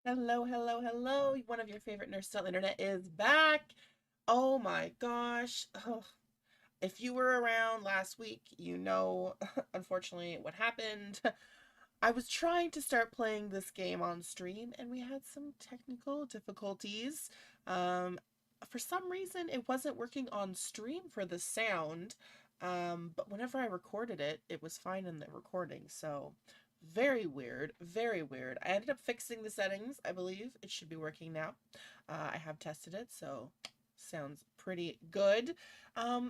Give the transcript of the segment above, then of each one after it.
Hello, hello, hello. One of your favorite nurses on the internet is back. Oh my gosh. Oh, if you were around last week, you know, unfortunately, what happened. I was trying to start playing this game on stream and we had some technical difficulties. Um, for some reason, it wasn't working on stream for the sound. But whenever I recorded it, it was fine in the recording. So very weird, very weird. I ended up fixing the settings. I believe it should be working now. I have tested it, so sounds pretty good.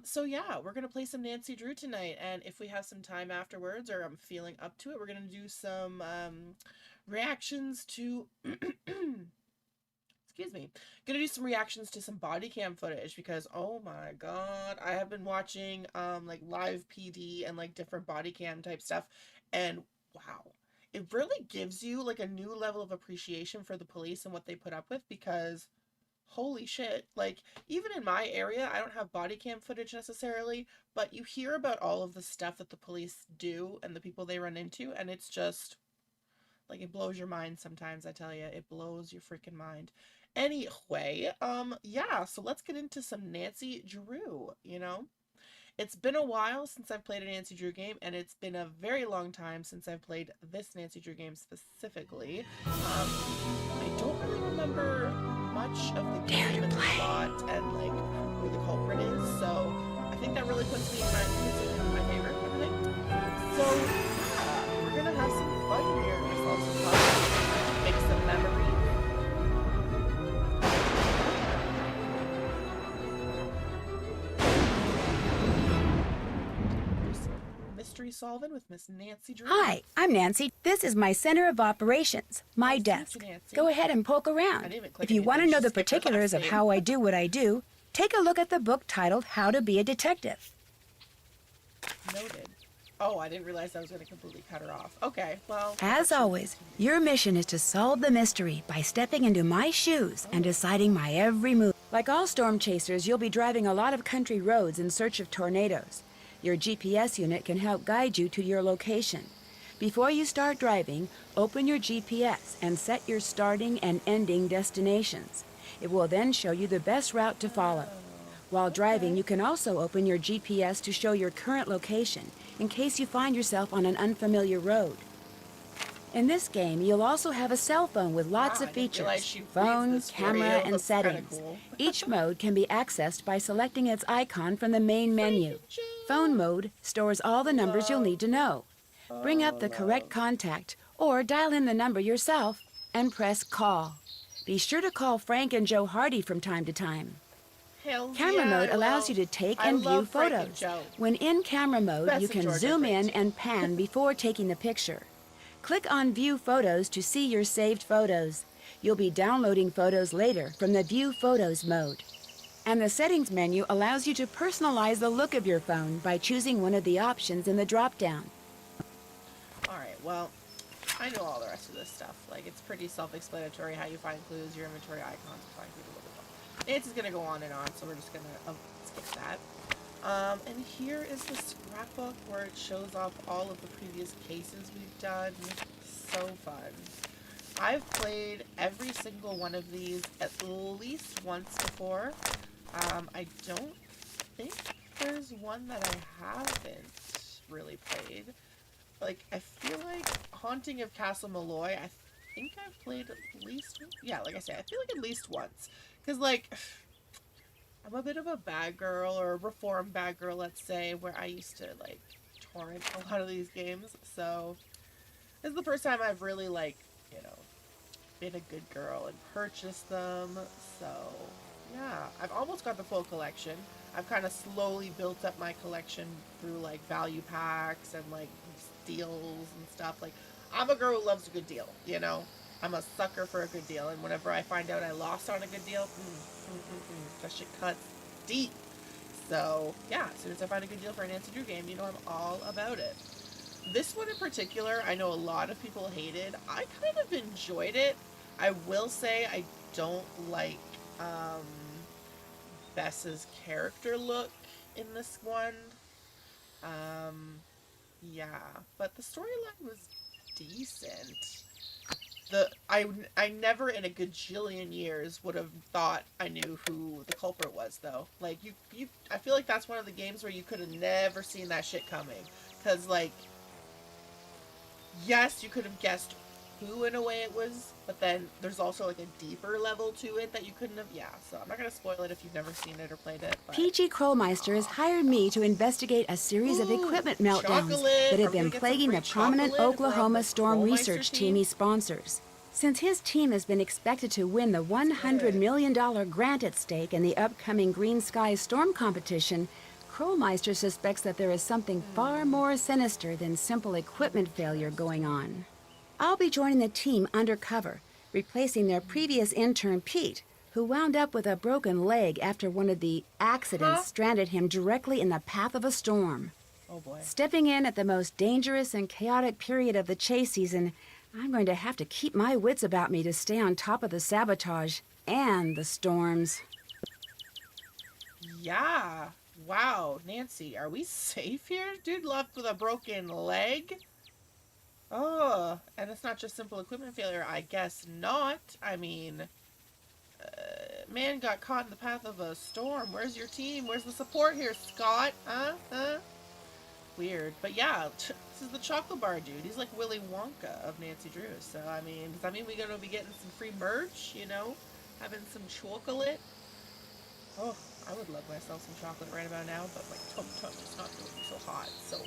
So yeah, we're gonna play some Nancy Drew tonight, and if we have some time afterwards, or I'm feeling up to it, we're gonna do some reactions to excuse me, gonna do some reactions to some body cam footage because oh my god, I have been watching like live PD and like different body cam type stuff, and wow, it really gives you like a new level of appreciation for the police and what they put up with because holy shit, like even in my area I don't have body cam footage necessarily, but you hear about all of the stuff that the police do and the people they run into, and it's just like it blows your mind sometimes. I tell you, it blows your freaking mind. Anyway, yeah, so let's get into some Nancy Drew, you know? It's been a while since I've played a Nancy Drew game, and it's been a very long time since I've played this Nancy Drew game specifically. I don't really remember much of the game and the plot and like who the culprit is, so I think that really puts me in my favorite kind of thing. So yeah, we're gonna have some fun here. Solve some puzzles, make some memories. Mystery solving with Miss Nancy Drew. Hi, I'm Nancy. This is my center of operations, my desk. Go ahead and poke around. If you want to know the particulars of how I do what I do, take a look at the book titled How to Be a Detective. Noted. Oh, I didn't realize I was going to completely cut her off. Okay, well... As always, your mission is to solve the mystery by stepping into my shoes and deciding my every move. Like all storm chasers, you'll be driving a lot of country roads in search of tornadoes. Your GPS unit can help guide you to your location. Before you start driving, open your GPS and set your starting and ending destinations. It will then show you the best route to follow. While driving, you can also open your GPS to show your current location in case you find yourself on an unfamiliar road. In this game, you'll also have a cell phone with lots of features: phone, camera, and settings. Cool. Each mode can be accessed by selecting its icon from the main menu. Phone mode stores all the numbers you'll need to know. Bring up the correct contact or dial in the number yourself and press call. Be sure to call Frank and Joe Hardy from time to time. Camera mode allows you to take and view photos. When in camera mode, you can zoom in and pan before taking the picture. Click on View Photos to see your saved photos. You'll be downloading photos later from the View Photos mode. And the Settings menu allows you to personalize the look of your phone by choosing one of the options in the drop-down. Alright, well, I know all the rest of this stuff. Like, it's pretty self-explanatory how you find clues, your inventory icons, find people, blah, blah, blah. Nancy's gonna go on and on, so we're just gonna skip that. And here is the scrapbook where it shows off all of the previous cases we've done. So fun. I've played every single one of these at least once before. I don't think there's one that I haven't really played. Like, I feel like Haunting of Castle Malloy, I think I've played at least, yeah, like I said, I feel like at least once. Because, like, I'm a bit of a bad girl, or a reformed bad girl, let's say, where I used to, like, torrent a lot of these games. So, this is the first time I've really, like, you know, been a good girl and purchased them. So, yeah, I've almost got the full collection. I've kind of slowly built up my collection through, like, value packs and, like, deals and stuff. Like, I'm a girl who loves a good deal, you know? I'm a sucker for a good deal, and whenever I find out I lost on a good deal, that shit cuts deep. So, yeah, as soon as I find a good deal for a Nancy Drew game, you know I'm all about it. This one in particular, I know a lot of people hated. I kind of enjoyed it. I will say I don't like Bess's character look in this one. Yeah, but the storyline was decent. I never in a gajillion years would have thought I knew who the culprit was, though. Like, I feel like that's one of the games where you could have never seen that shit coming. Because, like, yes, you could have guessed who in a way it was, but then there's also, like, a deeper level to it that you couldn't have, yeah. So I'm not going to spoil it if you've never seen it or played it, but... PG Krollmeister has hired me to investigate a series of equipment meltdowns that have been plaguing the prominent Oklahoma Storm Research team he sponsors. Since his team has been expected to win the $100 million grant at stake in the upcoming Green Sky Storm competition, Krollmeister suspects that there is something far more sinister than simple equipment failure going on. I'll be joining the team undercover, replacing their previous intern, Pete, who wound up with a broken leg after one of the accidents stranded him directly in the path of a storm. Oh boy. Stepping in at the most dangerous and chaotic period of the chase season, I'm going to have to keep my wits about me to stay on top of the sabotage and the storms. Yeah. Wow, Nancy, are we safe here? Dude left with a broken leg? Oh, and it's not just simple equipment failure. I guess not. I mean, man got caught in the path of a storm. Where's your team? Where's the support here, Scott? Huh? Weird. But yeah, this is the chocolate bar dude. He's like Willy Wonka of Nancy Drew. So, I mean, does that mean we're going to be getting some free merch, you know? Having some chocolate? Oh, I would love myself some chocolate right about now, but my tum-tum is not doing so hot, so...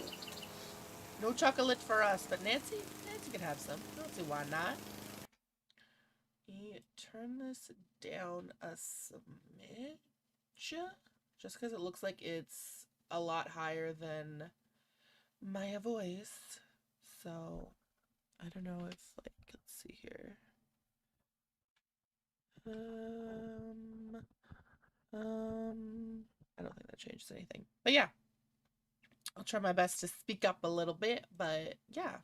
No chocolate for us, but Nancy could have some. I don't see why not. Turn this down a smidge, just because it looks like it's a lot higher than my voice. So I don't know if, like, let's see here. I don't think that changes anything, but yeah. I'll try my best to speak up a little bit, but yeah.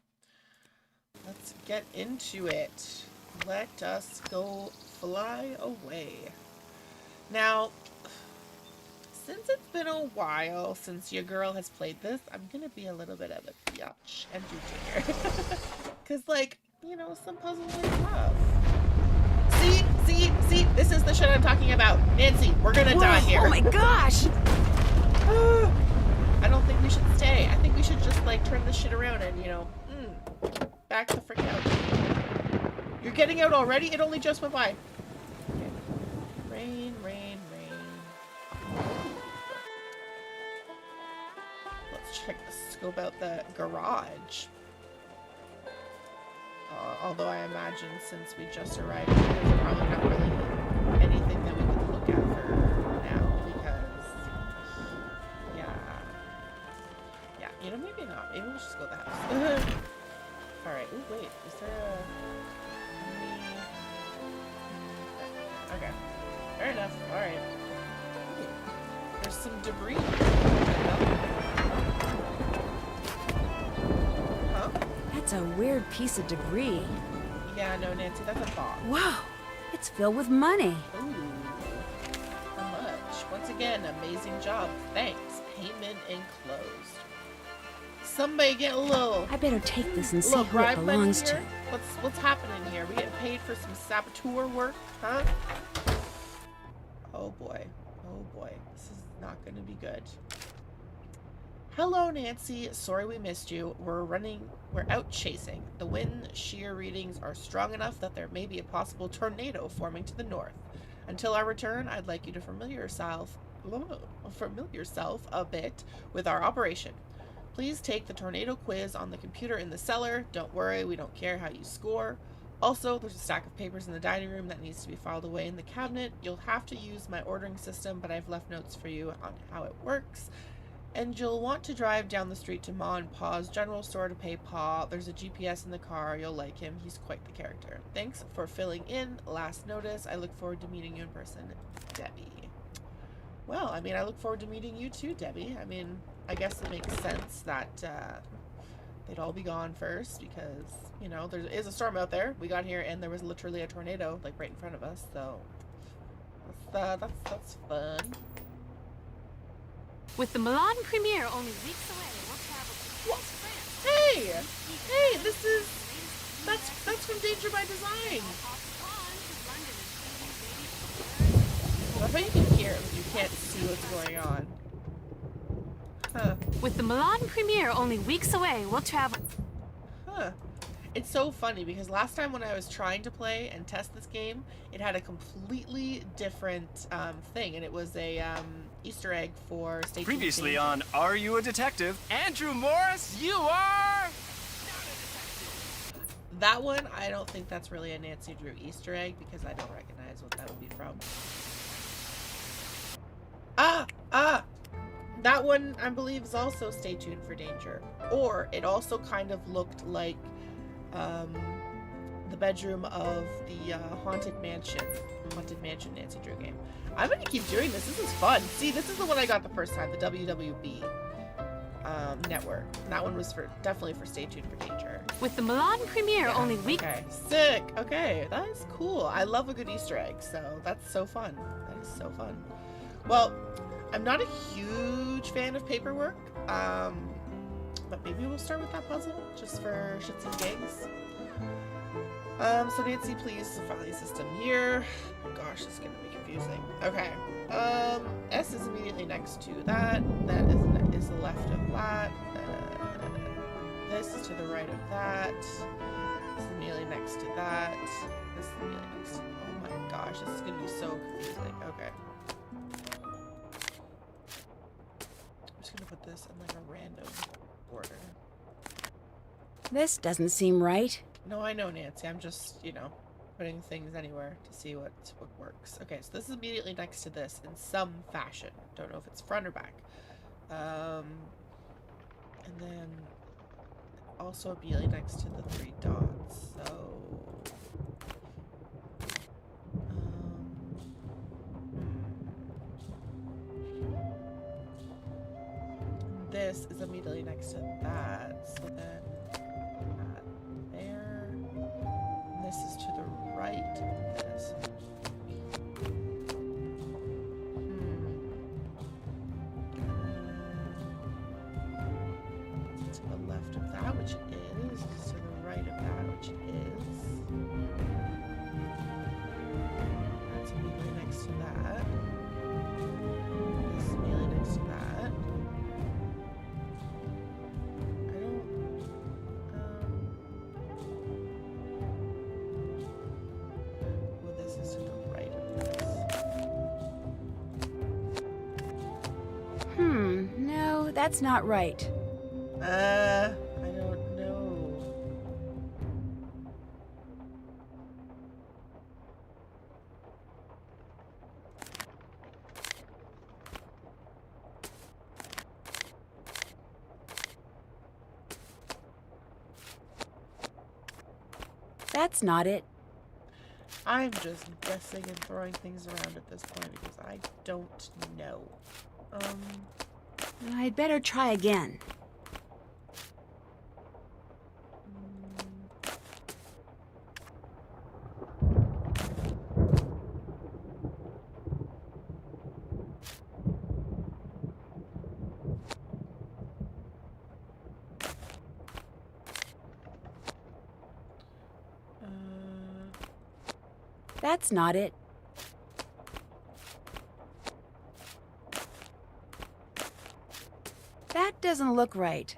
Let's get into it. Let us go fly away. Now, since it's been a while since your girl has played this, I'm gonna be a little bit of a biatch and do here. Because, like, you know, some puzzles are tough. See? This is the shit I'm talking about. Nancy, we're gonna die here. Oh my gosh! I don't think we should stay. I think we should just, like, turn this shit around and, you know, back the frick out. You're getting out already? It only just went by. Okay. Rain. Let's check the scope out the garage. Although I imagine since we just arrived, there's probably not really anything that we can look at for now, because, yeah, you know, maybe not. Maybe we'll just go to the house. Alright, ooh, wait, is there a... Okay, fair enough, alright. There's some debris. Huh? That's a weird piece of debris. Yeah, no, Nancy, that's a box. Whoa! It's filled with money. Ooh. How much? Once again, amazing job. Thanks. Payment enclosed. Somebody get a little... I better take this and see who it bribe money belongs to. here? What's happening here? We getting paid for some saboteur work, huh? Oh boy. This is not gonna be good. Hello, Nancy. Sorry we missed you. We're out chasing. The wind shear readings are strong enough that there may be a possible tornado forming to the north. Until our return, I'd like you to familiar yourself a bit with our operation. Please take the tornado quiz on the computer in the cellar. Don't worry, we don't care how you score. Also, there's a stack of papers in the dining room that needs to be filed away in the cabinet. You'll have to use my ordering system, but I've left notes for you on how it works. And you'll want to drive down the street to Ma and Pa's general store to pay Pa. There's a GPS in the car. You'll like him. He's quite the character. Thanks for filling in. Last notice. I look forward to meeting you in person, Debbie. Well, I mean, I look forward to meeting you too, Debbie. I mean, I guess it makes sense that they'd all be gone first because, you know, there is a storm out there. We got here and there was literally a tornado, like, right in front of us. So that's fun. With the Milan premiere only weeks away, we'll travel to France. Hey, this is that's from Danger by Design. I bet you can hear it, but you can't see what's going on. Huh. With the Milan premiere only weeks away, we'll travel. Huh. It's so funny because last time when I was trying to play and test this game, it had a completely different thing, and it was a Easter egg for Stay Tuned. Previously on Are You a Detective? Andrew Morris, you are... That one, I don't think that's really a Nancy Drew Easter egg because I don't recognize what that would be from. That one, I believe, is also Stay Tuned for Danger. Or it also kind of looked like the bedroom of the Haunted Mansion Nancy Drew game. I'm gonna keep doing this. This is fun. See, this is the one I got the first time, the WWB network. And that one was definitely for Stay Tuned for Danger. With the Milan premiere only weeks. Okay, sick. Okay, that is cool. I love a good Easter egg, so that's so fun. That is so fun. Well, I'm not a huge fan of paperwork, but maybe we'll start with that puzzle just for shits and gigs. So Nancy, please, the filing system here. Gosh, this is gonna be confusing. Okay. S is immediately next to that. That is the left of that. This is to the right of that. This is immediately next to that. This is immediately next to. Oh my gosh, this is gonna be so confusing. Okay. I'm just gonna put this in like a random order. This doesn't seem right. No, I know, Nancy. I'm just, you know, putting things anywhere to see what works. Okay, so this is immediately next to this in some fashion. Don't know if it's front or back. And then also immediately next to the 3 dots. So this is immediately next to that. So then that there. And this is to the right of this. To the left of that, which it is. To the right of that, which it is. That's immediately next to that. This is immediately next to that. I don't. Well, this is to the right of this. No, that's not right. I don't know. That's not it. I'm just guessing and throwing things around at this point because I don't know. I'd better try again. That's not it. That doesn't look right.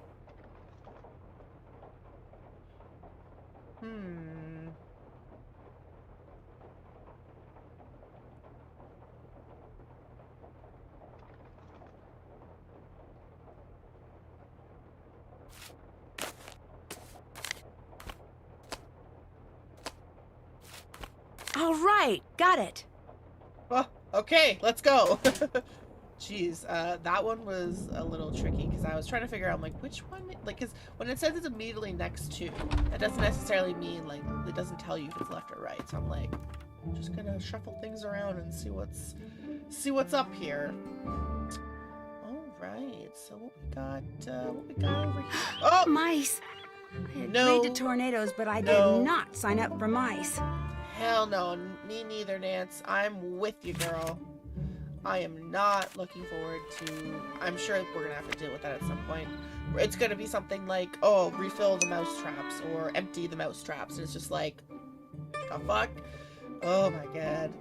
All right, got it. Well, okay, let's go. Jeez, that one was a little tricky because I was trying to figure out, like, which one, like, because when it says it's immediately next to, that doesn't necessarily mean, like, it doesn't tell you if it's left or right. So I'm like, I'm just gonna shuffle things around and see what's up here. All right, so what we got over here? Oh, Mice. I No. agreed to tornadoes, but I No. did not sign up for mice. hell no, me neither, Nance. I'm with you, girl. I am not looking forward to... I'm sure we're gonna have to deal with that at some point. it's gonna be something like, oh, refill the mouse traps or empty the mouse traps. And it's just like, the fuck? Oh my god.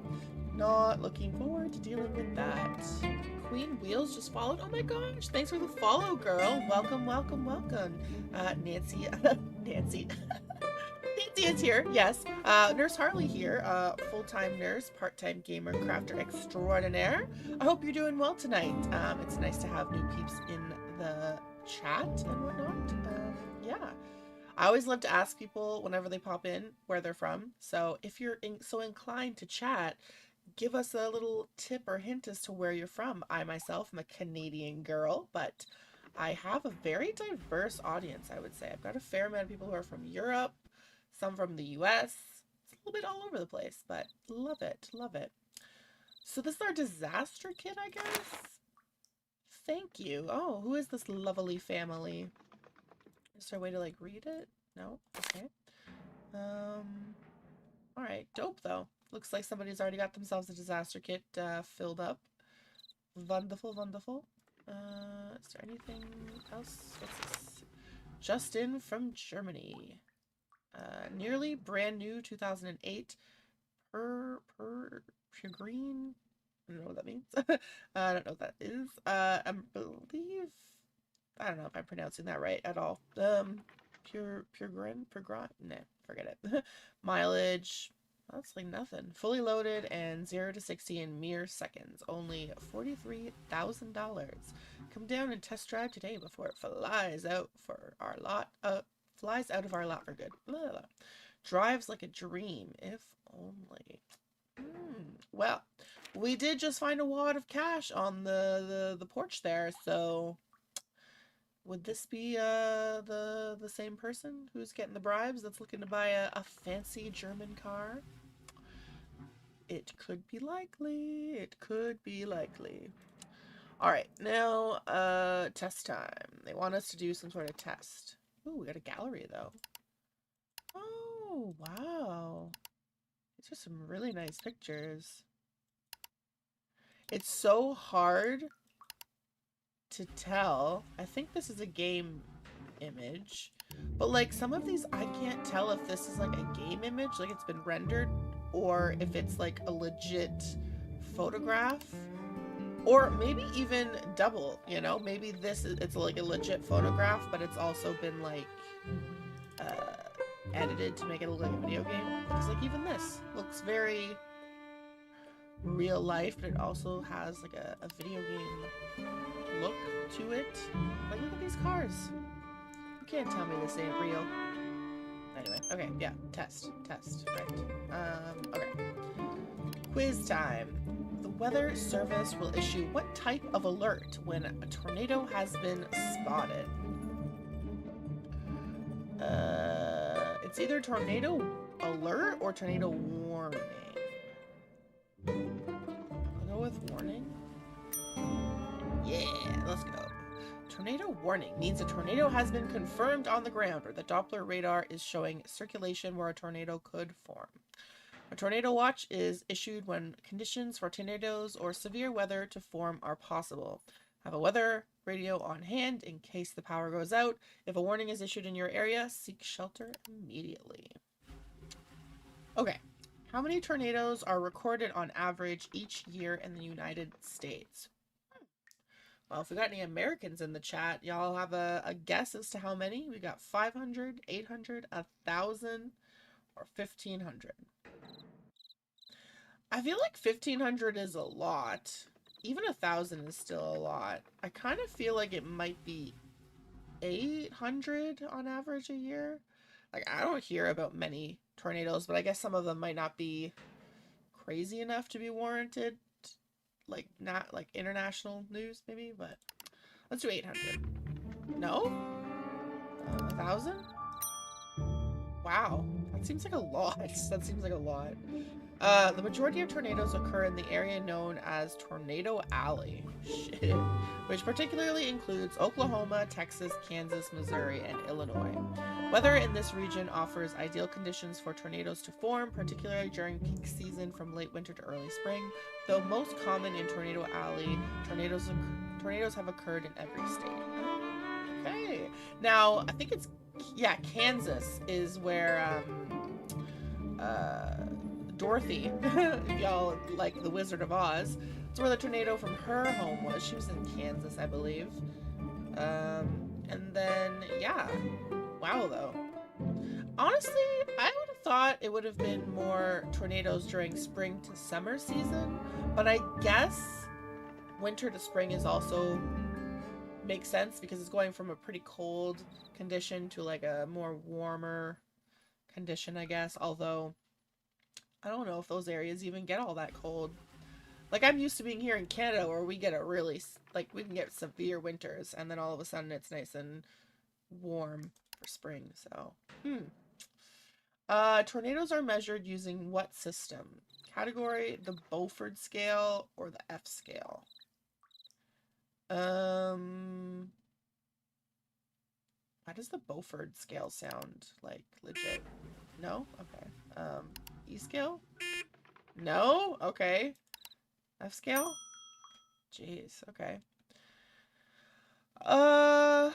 Not looking forward to dealing with that. Queen Wheels just followed. Oh my gosh, thanks for the follow, girl. Welcome, welcome, welcome. Nancy, Nancy. Nancy is here, yes. Nurse Harley here, full-time nurse, part-time gamer, crafter extraordinaire. I hope you're doing well tonight. It's nice to have new peeps in the chat and whatnot. Yeah. I always love to ask people whenever they pop in where they're from. So if you're so inclined to chat, give us a little tip or hint as to where you're from. I myself am a Canadian girl, but I have a very diverse audience, I would say. I've got a fair amount of people who are from Europe, some from the US. It's a little bit all over the place, but love it, love it. So this is our disaster kit, I guess? Thank you. Oh, who is this lovely family? Is there a way to, like, read it? No? Okay. Alright, dope, though. Looks like somebody's already got themselves a disaster kit filled up. Wonderful, wonderful. Is there anything else? What's this? Just in from Germany. Nearly brand new 2008. Pure green. I don't know what that means. I don't know what that is. I believe. I don't know if I'm pronouncing that right at all. Pure grind. Nah, forget it. Mileage. That's like nothing. Fully loaded and 0 to 60 in mere seconds. Only $43,000. Come down and test drive today before it flies out for our lot. Flies out of our lot for good. Blah, blah. Drives like a dream, if only. Well, we did just find a wad of cash on the porch there, so would this be the same person who's getting the bribes that's looking to buy a fancy German car? It could be likely. It could be likely. Alright, now, test time. They want us to do some sort of test. Ooh, we got a gallery, though. Oh, wow. These are some really nice pictures. It's so hard to tell. I think this is a game image. But, like, some of these, I can't tell if this is, like, a game image, like it's been rendered, or if it's, like, a legit photograph. Or maybe even double, you know? Maybe it's, like, a legit photograph, but it's also been, like, edited to make it look like a video game. Because, like, even this looks very real life, but it also has, like, a video game look to it. Like, look at these cars. You can't tell me this ain't real. Anyway, okay, yeah, test, right. Okay. Quiz time. The Weather Service will issue what type of alert when a tornado has been spotted? It's either tornado alert or tornado warning. I'll go with warning. Yeah, let's go. Tornado warning means a tornado has been confirmed on the ground, or the Doppler radar is showing circulation where a tornado could form. A tornado watch is issued when conditions for tornadoes or severe weather to form are possible. Have a weather radio on hand in case the power goes out. If a warning is issued in your area, seek shelter immediately. Okay. How many tornadoes are recorded on average each year in the United States? Well, if we got any Americans in the chat, y'all have a guess as to how many? We got 500, 800, 1,000, or 1,500. I feel like 1,500 is a lot. Even 1,000 is still a lot. I kind of feel like it might be 800 on average a year. Like, I don't hear about many tornadoes, but I guess some of them might not be crazy enough to be warranted. Like, not like international news, maybe, but let's do 800. No? 1,000? Wow. That seems like a lot. That seems like a lot. The majority of tornadoes occur in the area known as Tornado Alley, shit, which particularly includes Oklahoma, Texas, Kansas, Missouri, and Illinois. Weather in this region offers ideal conditions for tornadoes to form, particularly during peak season from late winter to early spring. Though most common in Tornado Alley, tornadoes have occurred in every state. Okay. Now, I think it's, yeah, Kansas is where, Dorothy, if y'all like The Wizard of Oz, it's where the tornado from her home was. She was in Kansas, I believe. And then, yeah. Wow, though. Honestly, I would have thought it would have been more tornadoes during spring to summer season, but I guess winter to spring is also makes sense because it's going from a pretty cold condition to like a more warmer condition, I guess. Although, I don't know if those areas even get all that cold. Like, I'm used to being here in Canada where we get a really, like, we can get severe winters, and then all of a sudden it's nice and warm for spring, so. Tornadoes are measured using what system? Category, the Beaufort scale, or the F scale? Why does the Beaufort scale sound, like, legit? No? Okay. E scale? No? Okay. F scale? Jeez, okay. The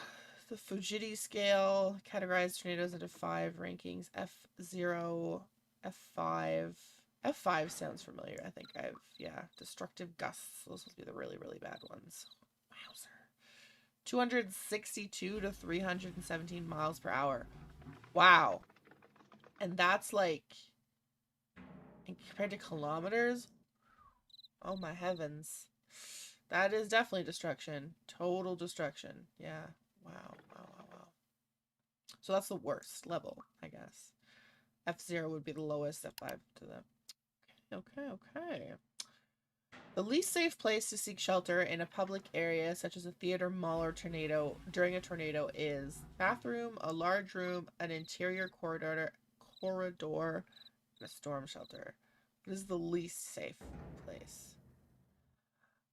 Fujita scale categorized tornadoes into 5 rankings. F0, F5. F5 sounds familiar. I think I've, yeah. Destructive gusts. Those will be the really, really bad ones. Wowzer. 262 to 317 miles per hour. Wow. And that's like, compared to kilometers, oh my heavens. That is definitely destruction. Total destruction. Yeah. Wow. Wow, wow, wow. So that's the worst level, I guess. F0 would be the lowest, F5 to the... Okay. The least safe place to seek shelter in a public area, such as a theater, mall, or tornado during a tornado is bathroom, a large room, an interior corridor, and a storm shelter. What is the least safe place?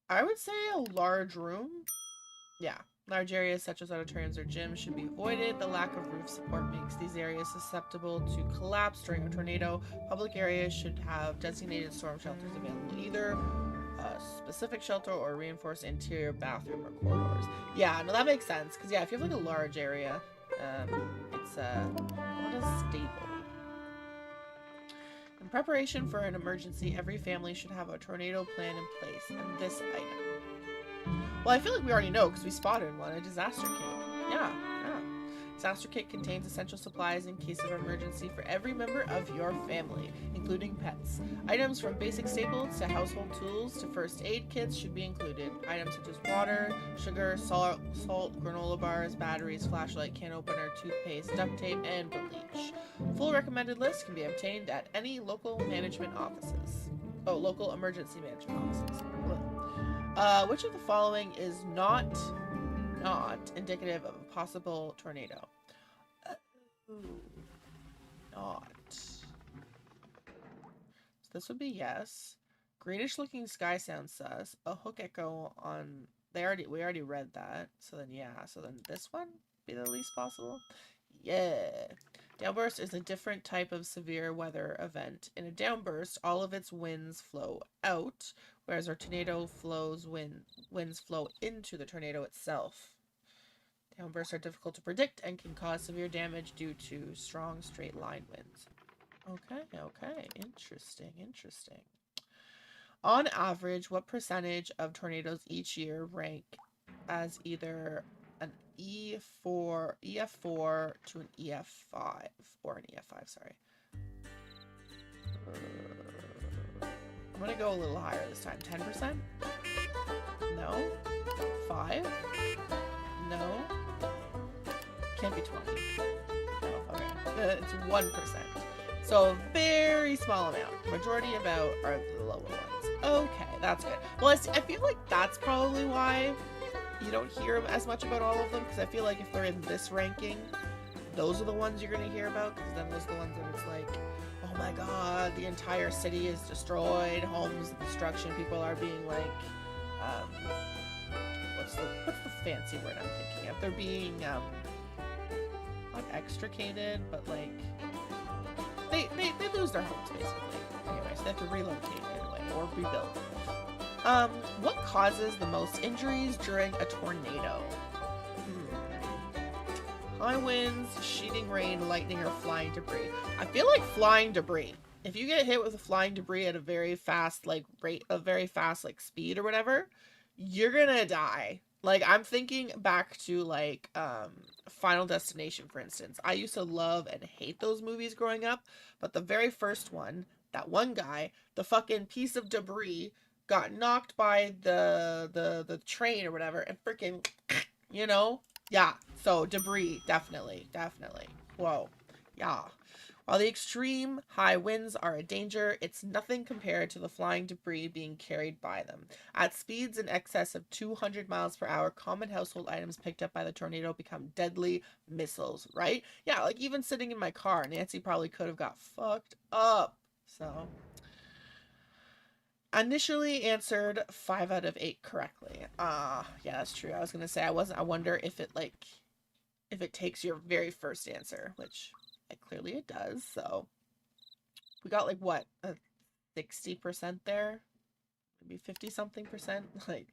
I would say a large room. Yeah. Large areas such as auditoriums or gyms should be avoided. The lack of roof support makes these areas susceptible to collapse during a tornado. Public areas should have designated storm shelters available, either a specific shelter or reinforced interior bathroom or corridors. Yeah, no, that makes sense. Because, yeah, if you have like a large area, it's not as stable. In preparation for an emergency, every family should have a tornado plan in place, and this item. Well, I feel like we already know because we spotted one, a disaster kit. Yeah. Disaster kit contains essential supplies in case of emergency for every member of your family, including pets. Items from basic staples to household tools to first aid kits should be included. Items such as water, sugar, salt, granola bars, batteries, flashlight, can opener, toothpaste, duct tape, and bleach. Full recommended list can be obtained at any local management offices. Oh, local emergency management offices. Which of the following is not indicative of a possible tornado? Not. So this would be yes. Greenish looking sky sounds sus. A hook echo on we already read that. So then yeah. So then this one be the least possible. Yeah. Downburst is a different type of severe weather event. In a downburst, all of its winds flow out, whereas our tornado winds flow into the tornado itself. Downbursts are difficult to predict and can cause severe damage due to strong straight line winds. Okay. Interesting. On average, what percentage of tornadoes each year rank as either an EF4 to an EF5, or an EF5, sorry. I'm gonna go a little higher this time. 10%? No? 5? No? Can't be 20. No, okay. It's 1%. So a very small amount. Majority about are the lower ones. Okay, that's good. Well, I feel like that's probably why you don't hear as much about all of them, because I feel like if they're in this ranking, those are the ones you're going to hear about, because then those are the ones that it's like, oh my god, the entire city is destroyed, homes, destruction, people are being like, what's the fancy word I'm thinking of? They're being, not extricated, but like, they lose their homes, basically. Anyway, so they have to relocate in a way, or rebuild. What causes the most injuries during a tornado? High winds, sheeting rain, lightning, or flying debris. I feel like flying debris. If you get hit with flying debris at a very fast, like, rate, a very fast, like, speed or whatever, you're gonna die. Like, I'm thinking back to, like, Final Destination, for instance. I used to love and hate those movies growing up, but the very first one, that one guy, the fucking piece of debris got knocked by the train or whatever, and freaking, you know? Yeah, so debris, definitely. Whoa, yeah. While the extreme high winds are a danger, it's nothing compared to the flying debris being carried by them. At speeds in excess of 200 miles per hour, common household items picked up by the tornado become deadly missiles, right? Yeah, like even sitting in my car, Nancy probably could have got fucked up. So, initially answered 5 out of 8 correctly. Yeah, that's true. I was gonna say, I wonder if it, like, if it takes your very first answer, which clearly it does. So we got like what, a 60% there, maybe 50 something percent. Like,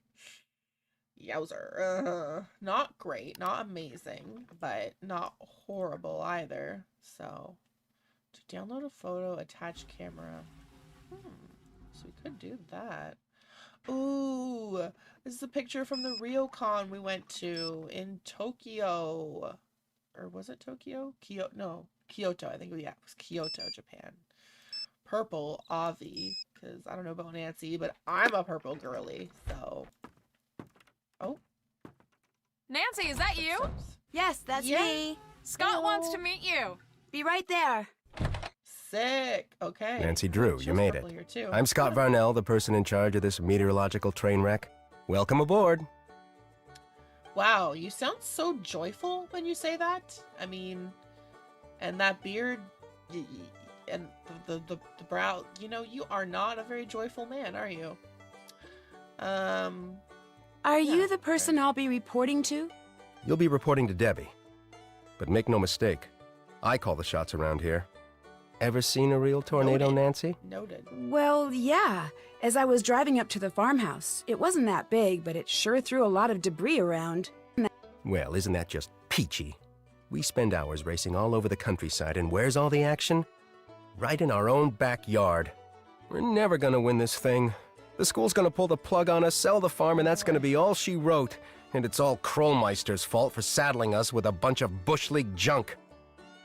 yowzer. Not great, not amazing, but not horrible either. So to download a photo, attach camera. So we could do that. Ooh, this is a picture from the RioCon we went to in Tokyo. Or was it Tokyo? No, Kyoto. I think, yeah, it was Kyoto, Japan. Purple, Avi, because I don't know about Nancy, but I'm a purple girly, so. Oh. Nancy, is that you? Yes, that's me. Scott wants to meet you. Be right there. Sick. Okay. Nancydrew, you made it. Here too. I'm Scott Varnell, the person in charge of this meteorological train wreck. Welcome aboard. Wow, you sound so joyful when you say that. I mean, and that beard, and the brow. You know, you are not a very joyful man, are you? Are you the person I'll be reporting to? You'll be reporting to Debbie. But make no mistake, I call the shots around here. Ever seen a real tornado, Noted. Nancy? Noted. Well, yeah. As I was driving up to the farmhouse, it wasn't that big, but it sure threw a lot of debris around. Well, isn't that just peachy? We spend hours racing all over the countryside, and where's all the action? Right in our own backyard. We're never gonna win this thing. The school's gonna pull the plug on us, sell the farm, and that's gonna be all she wrote. And it's all Krollmeister's fault for saddling us with a bunch of Bush League junk.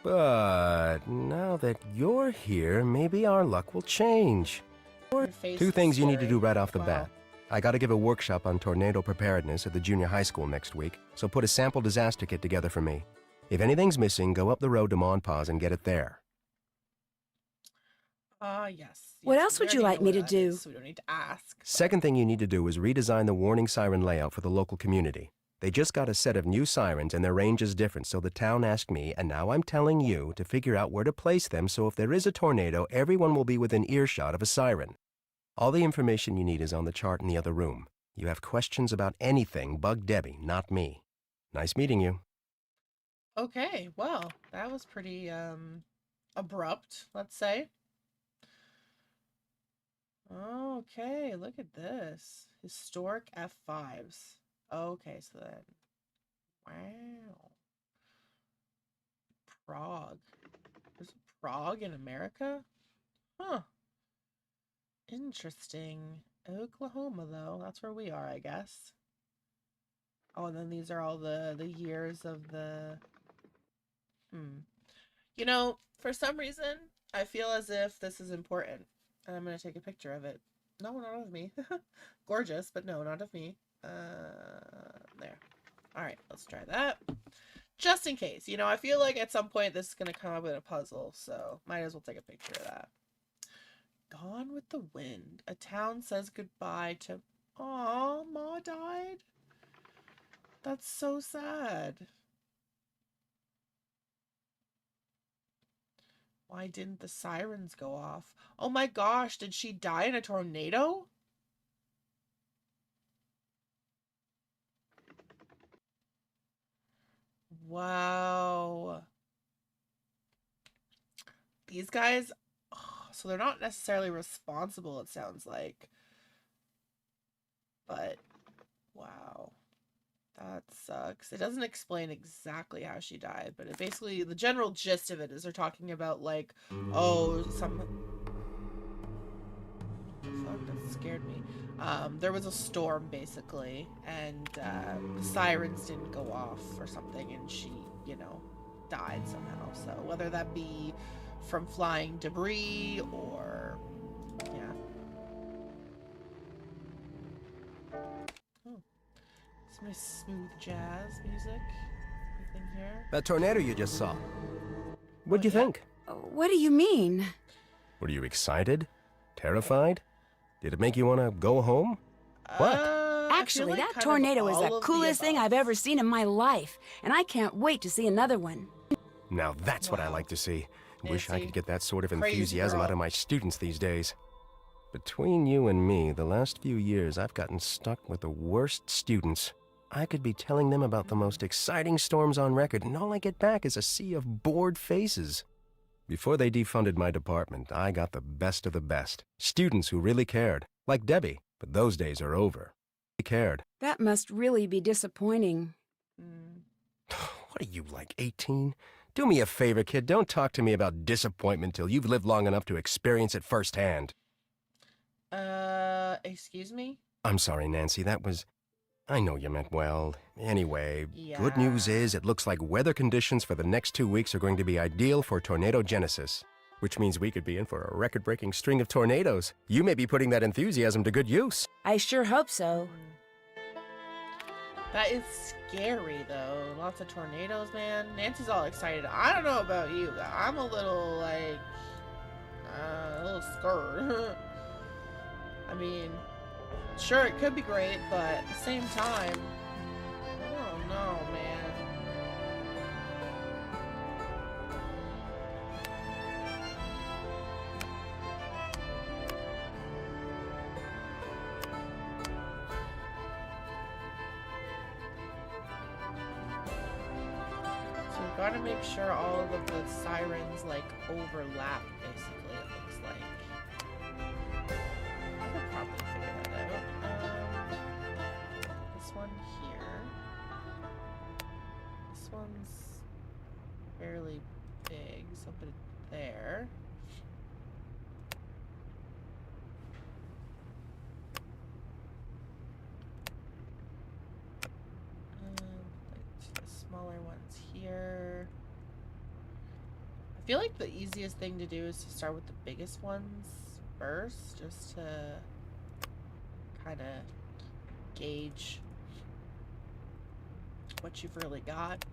But now that you're here, maybe our luck will change. Your face 2 is things you need to scary. do right off the Wow. bat. I gotta give a workshop on tornado preparedness at the junior high school next week, so put a sample disaster kit together for me. If anything's missing, go up the road to Ma and Pa's and get it there. Yes. What Yes, else we would you already like know me what to that do? is, so we don't need to ask. Second thing you need to do is redesign the warning siren layout for the local community. They just got a set of new sirens and their range is different, so the town asked me, and now I'm telling you, to figure out where to place them so if there is a tornado, everyone will be within earshot of a siren. All the information you need is on the chart in the other room. You have questions about anything, bug Debbie, not me. Nice meeting you. Okay, well, that was pretty abrupt, let's say. Okay, look at this. Historic F5s. Okay, so then, wow. Prague. Is it Prague in America? Huh. Interesting. Oklahoma, though. That's where we are, I guess. Oh, and then these are all the years of the... You know, for some reason, I feel as if this is important. And I'm going to take a picture of it. No, not of me. Gorgeous, but no, not of me. There. Alright, let's try that. Just in case. You know, I feel like at some point this is going to come up with a puzzle, so might as well take a picture of that. Gone with the Wind. A town says goodbye to... Aw, Ma died? That's so sad. Why didn't the sirens go off? Oh my gosh, did she die in a tornado? Wow. These guys, so they're not necessarily responsible, it sounds like. But, wow. That sucks. It doesn't explain exactly how she died, but it basically, the general gist of it is they're talking about, like, oh, fuck, that scared me. There was a storm, basically, and the sirens didn't go off or something, and she, you know, died somehow. So whether that be from flying debris or, yeah. Oh, it's nice smooth jazz music. Anything here? That tornado you just saw. What'd you think? What do you mean? Were you excited? Terrified? Did it make you want to go home? What? I feel Actually, like that kind of tornado is all the of coolest thing above. I've ever seen in my life, and I can't wait to see another one. Now that's what I like to see. Wish I Nancy, could get that sort of crazy enthusiasm girl. out of my students these days. Between you and me, the last few years I've gotten stuck with the worst students. I could be telling them about the most exciting storms on record, and all I get back is a sea of bored faces. Before they defunded my department, I got the best of the best. Students who really cared, like Debbie, but those days are over. They cared. That must really be disappointing. What are you, like 18? Do me a favor, kid. Don't talk to me about disappointment till you've lived long enough to experience it firsthand. Excuse me? I'm sorry, Nancy. That was... I know you meant well. Anyway, good Yeah. news is it looks like weather conditions for the next 2 weeks are going to be ideal for tornado genesis, which means we could be in for a record-breaking string of tornadoes. You may be putting that enthusiasm to good use. I sure hope so. That is scary, though. Lots of tornadoes, man. Nancy's all excited. I don't know about you. I'm a little, like, a little scared. I mean, sure, it could be great, but at the same time, I don't know, man. So we've got to make sure all of the sirens, like, overlap, basically, it looks like. I could probably figure that out. This one here. This one's fairly big, so I'll put it there. The smaller ones here. I feel like the easiest thing to do is to start with the biggest ones first, just to kind of gauge what you've really got.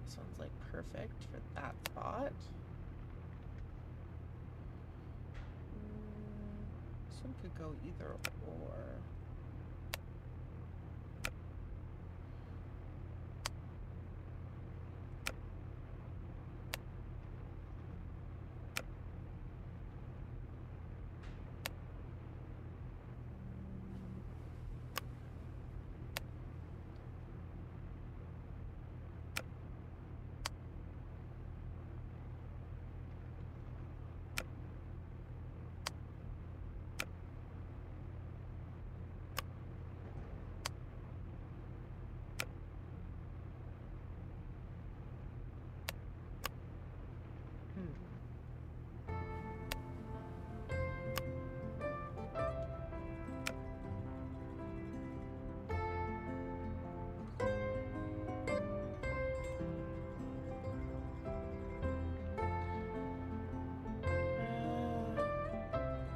This one's like perfect for that spot. This one could go either or.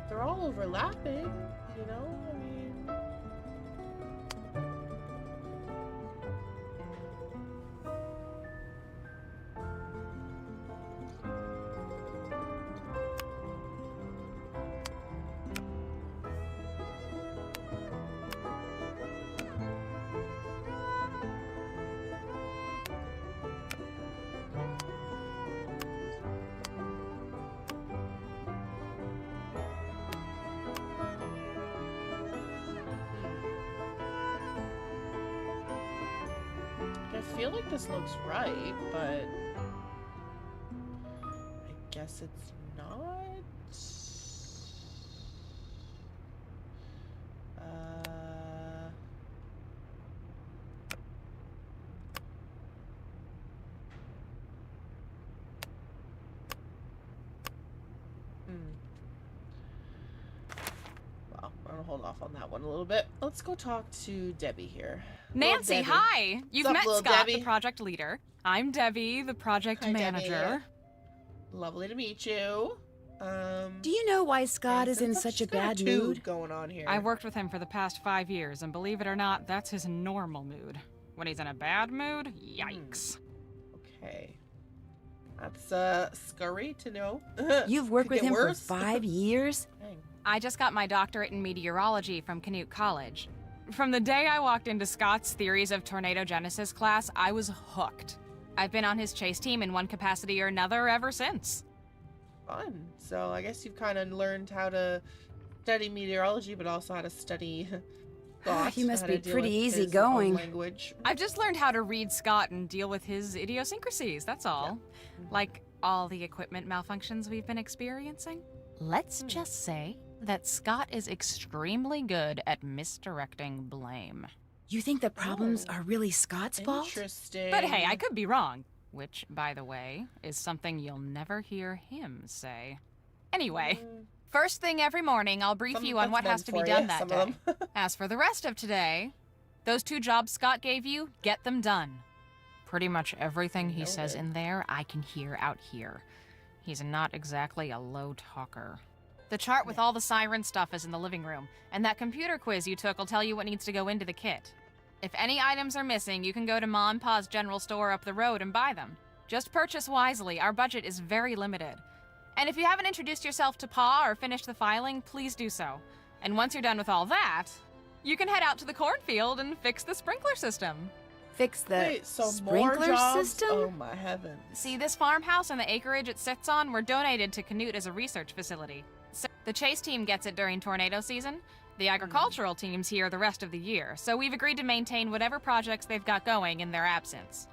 They're all overlapping, you know? I mean... I feel like this looks right, but I guess it's not. one a little bit. Let's go talk to Debbie here. Nancy, Debbie. hi! You've What's up, met little Scott, Debbie? the project leader. I'm Debbie, the project Hi, manager. Debbie. Lovely to meet you. Do you know why Scott there's is in such a just kinda bad two mood? going on here. I worked with him for the past 5 years, and believe it or not, that's his normal mood. When he's in a bad mood, yikes. Okay. That's scurry to know. You've worked Could with get him worse. for 5 years? Dang. I just got my doctorate in meteorology from Canute College. From the day I walked into Scott's Theories of Tornado Genesis class, I was hooked. I've been on his chase team in one capacity or another ever since. Fun. So I guess you've kind of learned how to study meteorology, but also how to study thought. He must how be to deal pretty with his own easygoing. language. I've just learned how to read Scott and deal with his idiosyncrasies, that's all. Like all the equipment malfunctions we've been experiencing. Let's just say that Scott is extremely good at misdirecting blame. You think the problems are really Scott's fault? Interesting. But hey, I could be wrong. Which, by the way, is something you'll never hear him say. Anyway, first thing every morning, I'll brief you on what has to be done that day. As for the rest of today, those 2 jobs Scott gave you, get them done. Pretty much everything he says in there, I can hear out here. He's not exactly a low talker. The chart with all the siren stuff is in the living room, and that computer quiz you took will tell you what needs to go into the kit. If any items are missing, you can go to Ma and Pa's general store up the road and buy them. Just purchase wisely, our budget is very limited. And if you haven't introduced yourself to Pa or finished the filing, please do so. And once you're done with all that, you can head out to the cornfield and fix the sprinkler system. Fix the Wait, so more sprinkler jobs? system? Oh my heavens. See, this farmhouse and the acreage it sits on were donated to Canute as a research facility. So the chase team gets it during tornado season. The agricultural team's here the rest of the year, so we've agreed to maintain whatever projects they've got going in their absence.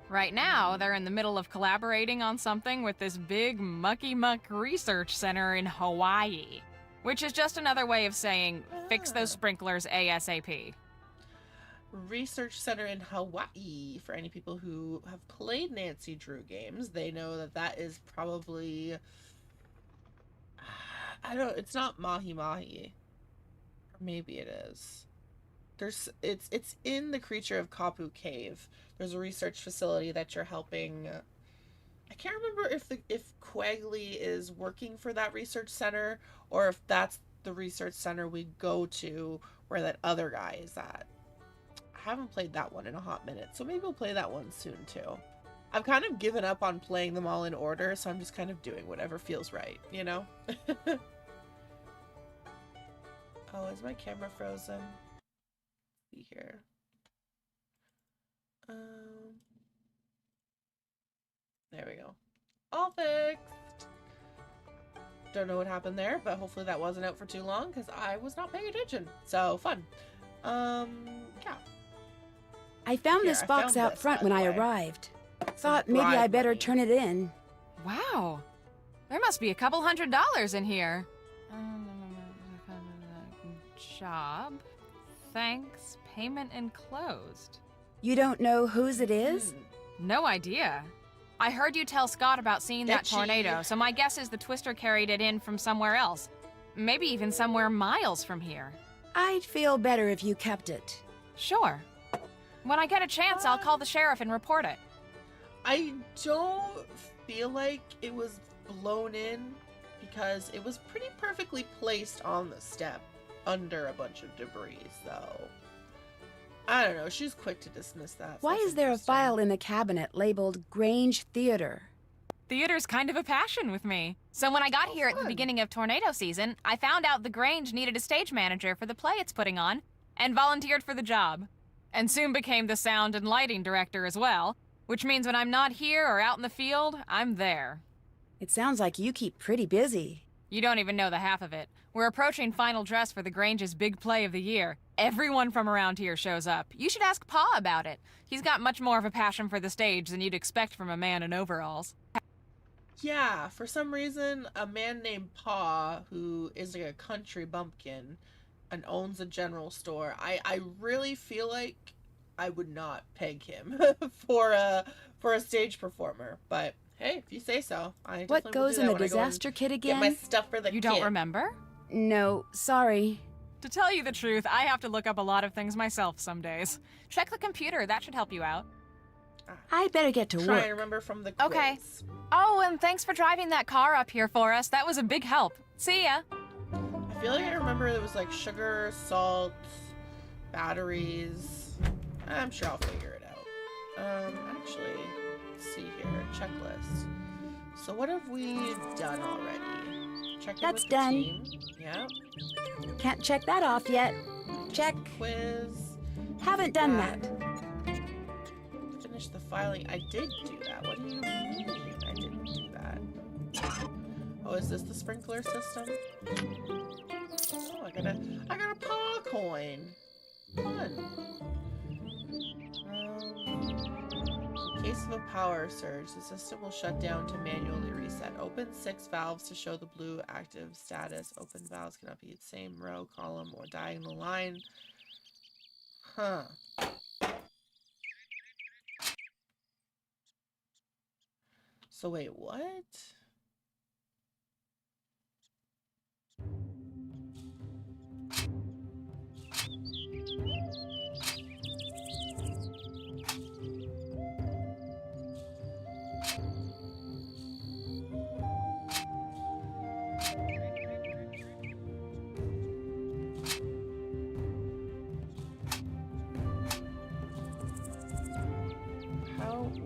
Right now, they're in the middle of collaborating on something with this big mucky-muck research center in Hawaii, which is just another way of saying, fix those sprinklers ASAP. Research center in Hawaii. For any people who have played Nancy Drew games, they know that that is probably... it's not Mahi Mahi. Or maybe it is. It's in the Creature of Kapu Cave. There's a research facility that you're helping. I can't remember if Quagley is working for that research center or if that's the research center we go to where that other guy is at. I haven't played that one in a hot minute, so maybe we'll play that one soon too. I've kind of given up on playing them all in order, so I'm just kind of doing whatever feels right, you know? Oh, is my camera frozen? Let's see here. There we go. All fixed. Don't know what happened there, but hopefully that wasn't out for too long because I was not paying attention. So fun. Yeah. I found Here, this I box found out this, front by when the I way. arrived. Thought maybe I better money. turn it in. Wow. There must be a couple $100 in here. Job. Thanks. Payment enclosed. You don't know whose it is? No idea. I heard you tell Scott about seeing that Sketchy. tornado, so my guess is the twister carried it in from somewhere else. Maybe even somewhere miles from here. I'd feel better if you kept it. Sure. When I get a chance, I'll call the sheriff and report it. I don't feel like it was blown in because it was pretty perfectly placed on the step under a bunch of debris, so I don't know. She's quick to dismiss that. Why is there a file in the cabinet labeled Grange Theater? Theater's kind of a passion with me. So when I got here at the beginning of tornado season, I found out the Grange needed a stage manager for the play it's putting on, and volunteered for the job. And soon became the sound and lighting director as well, which means when I'm not here or out in the field, I'm there. It sounds like you keep pretty busy. You don't even know the half of it. We're approaching final dress for the Grange's big play of the year. Everyone from around here shows up. You should ask Pa about it. He's got much more of a passion for the stage than you'd expect from a man in overalls. Yeah, for some reason, a man named Pa, who is like a country bumpkin and owns a general store, I really feel like I would not peg him for a stage performer. But hey, if you say so, I definitely What will goes do in that the when I go and disaster kit get again? my stuff for the You don't kid. remember? No, sorry. To tell you the truth, I have to look up a lot of things myself some days. Check the computer, that should help you out. I'd better get to Try work. and remember from the quiz. Okay. Oh, and thanks for driving that car up here for us. That was a big help. See ya. I feel like I remember there was like sugar, salt, batteries. I'm sure I'll figure it out. Actually, let's see here. Checklist. So what have we done already? Check in That's with the done. team. Yep. Can't check that off yet. Check. Quiz. Haven't done that. Finish the filing. I did do that. What do you mean I didn't do that? Oh, is this the sprinkler system? Oh, I got a paw coin. Fun. In case of a power surge, the system will shut down to manually reset. Open 6 valves to show the blue active status. Open valves cannot be the same row, column, or diagonal line. Huh. So wait, what?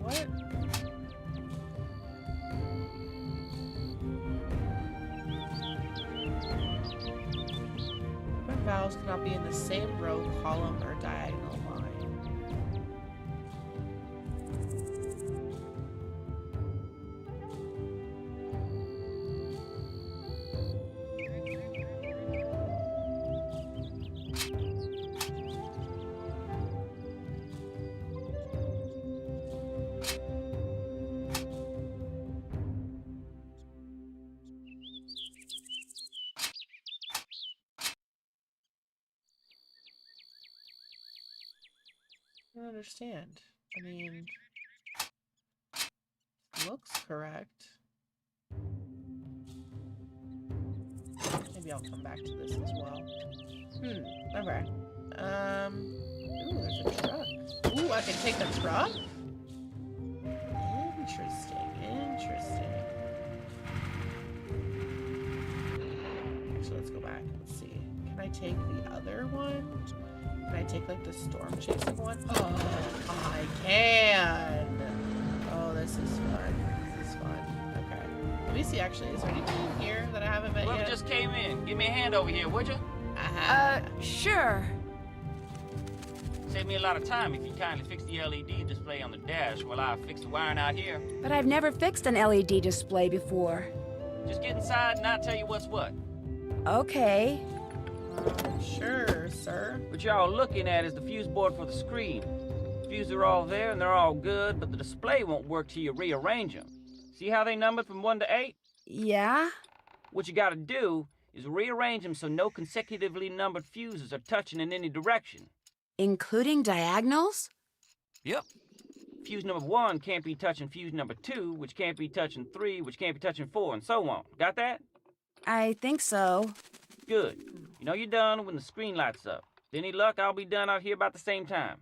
What? Open valves cannot be in the same row, column, or diagonal line. I don't understand. I mean, looks correct. Maybe I'll come back to this as well. Okay. Ooh, there's a truck. Ooh, I can take the truck? Interesting, interesting. Actually, let's go back. Let's see. Can I take the other one? Can I take, like, the storm chasing one? Oh, I can! Oh, this is fun. This is fun. Okay. Let me see, actually. Is there anything in here that I haven't met Whoever yet? just came in, give me a hand over here, would you? Sure. Save me a lot of time if you kindly fix the LED display on the dash while I fix the wiring out here. But I've never fixed an LED display before. Just get inside and I'll tell you what's what. Okay. Sure, sir. What y'all looking at is the fuse board for the screen. Fuses are all there and they're all good, but the display won't work till you rearrange them. See how they numbered from 1 to 8? Yeah? What you gotta do is rearrange them so no consecutively numbered fuses are touching in any direction. Including diagonals? Yep. Fuse number 1 can't be touching fuse number 2, which can't be touching 3, which can't be touching 4, and so on. Got that? I think so. Good. You know you're done when the screen lights up. With any luck, I'll be done out here about the same time.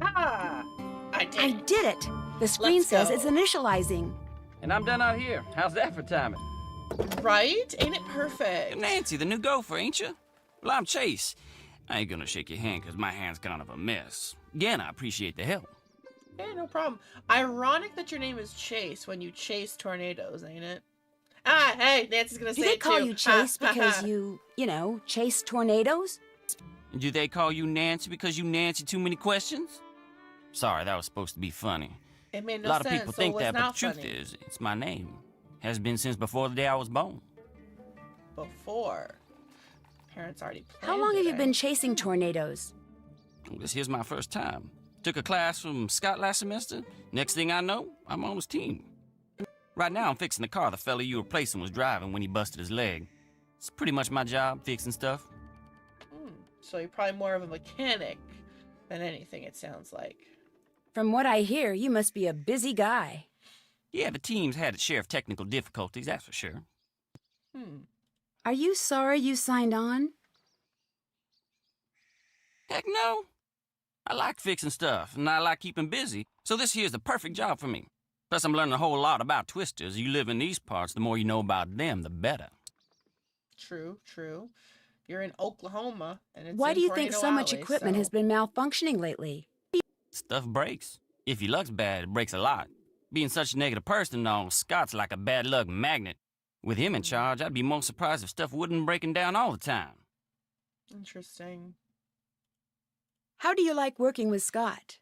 Ah! I did. I did it! The screen Let's says go. it's initializing. And I'm done out here. How's that for timing? Right? Ain't it perfect? You're Nancy, the new gopher, ain't you? Well, I'm Chase. I ain't gonna shake your hand because my hand's kind of a mess. Again, I appreciate the help. Yeah, no problem. Ironic that your name is Chase when you chase tornadoes, ain't it? Ah, hey, Nancy's gonna Do say they it call too. you Chase because you know, chase tornadoes? Do they call you Nancy because you Nancy too many questions? Sorry, that was supposed to be funny. It made no A lot sense. of people so think it was that, but not the truth funny. is, it's my name. Has been since before the day I was born. Before. Parents already planned How long have you it, been chasing tornadoes? This here's my first time. Took a class from Scott last semester. Next thing I know, I'm on his team. Right now, I'm fixing the car the fella you were replacing was driving when he busted his leg. It's pretty much my job, fixing stuff. So you're probably more of a mechanic than anything, it sounds like. From what I hear, you must be a busy guy. Yeah, the team's had its share of technical difficulties, that's for sure. Are you sorry you signed on? Heck no. I like fixing stuff, and I like keeping busy, so this here's the perfect job for me. Plus, I'm learning a whole lot about twisters. You live in these parts, the more you know about them, the better. True, true. You're in Oklahoma, and it's Why in do you think Tornado so much Alley, equipment so- has been malfunctioning lately? Stuff breaks. If your luck's bad, it breaks a lot. Being such a negative person, though, Scott's like a bad luck magnet. With him in charge, I'd be more surprised if stuff wouldn't breaking down all the time. Interesting. How do you like working with Scott?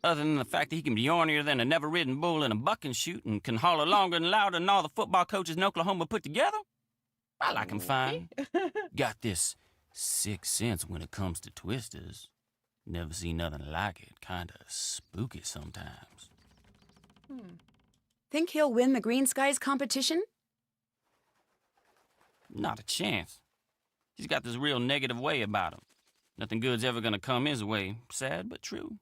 Other than the fact that he can be ornier than a never-ridden bull in a bucking chute and can holler longer and louder than all the football coaches in Oklahoma put together, I like him fine. Got this sixth sense when it comes to twisters. Never seen nothing like it. Kinda spooky sometimes. Think he'll win the Green Skies competition? Not a chance. He's got this real negative way about him. Nothing good's ever gonna come his way. Sad, but true.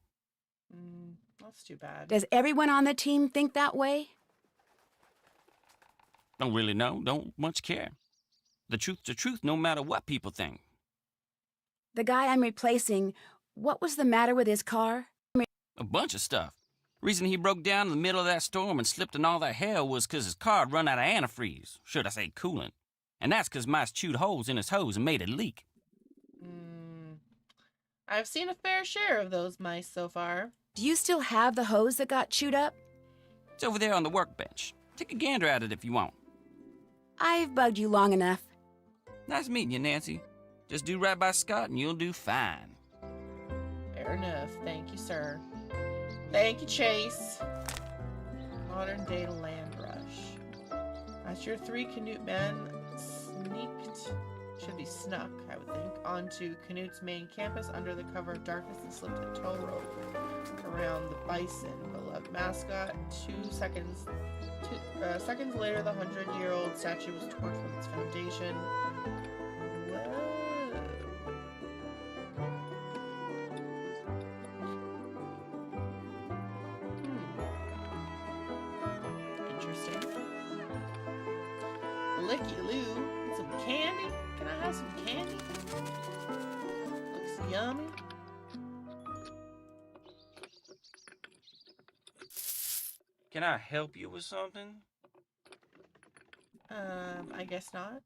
That's too bad. Does everyone on the team think that way? Don't really know. Don't much care. The truth's the truth no matter what people think. The guy I'm replacing, what was the matter with his car? A bunch of stuff. Reason he broke down in the middle of that storm and slipped in all that hell was 'cause his car had run out of antifreeze. Should I say coolant. And that's 'cause mice chewed holes in his hose and made it leak. I've seen a fair share of those mice so far. Do you still have the hose that got chewed up? It's over there on the workbench. Take a gander at it if you want. I've bugged you long enough. Nice meeting you, Nancy. Just do right by Scott and you'll do fine. Fair enough. Thank you, sir. Thank you, Chase. Modern day land rush. As your three Canute men should be snuck, I would think, onto Canute's main campus under the cover of darkness and slipped a tow rope around the bison, beloved mascot. Seconds later, the 100-year-old statue was torn from its foundation. Interesting. Licky Lou, some candy? Can I have some candy? Looks yummy. Can I help you with something? I guess not.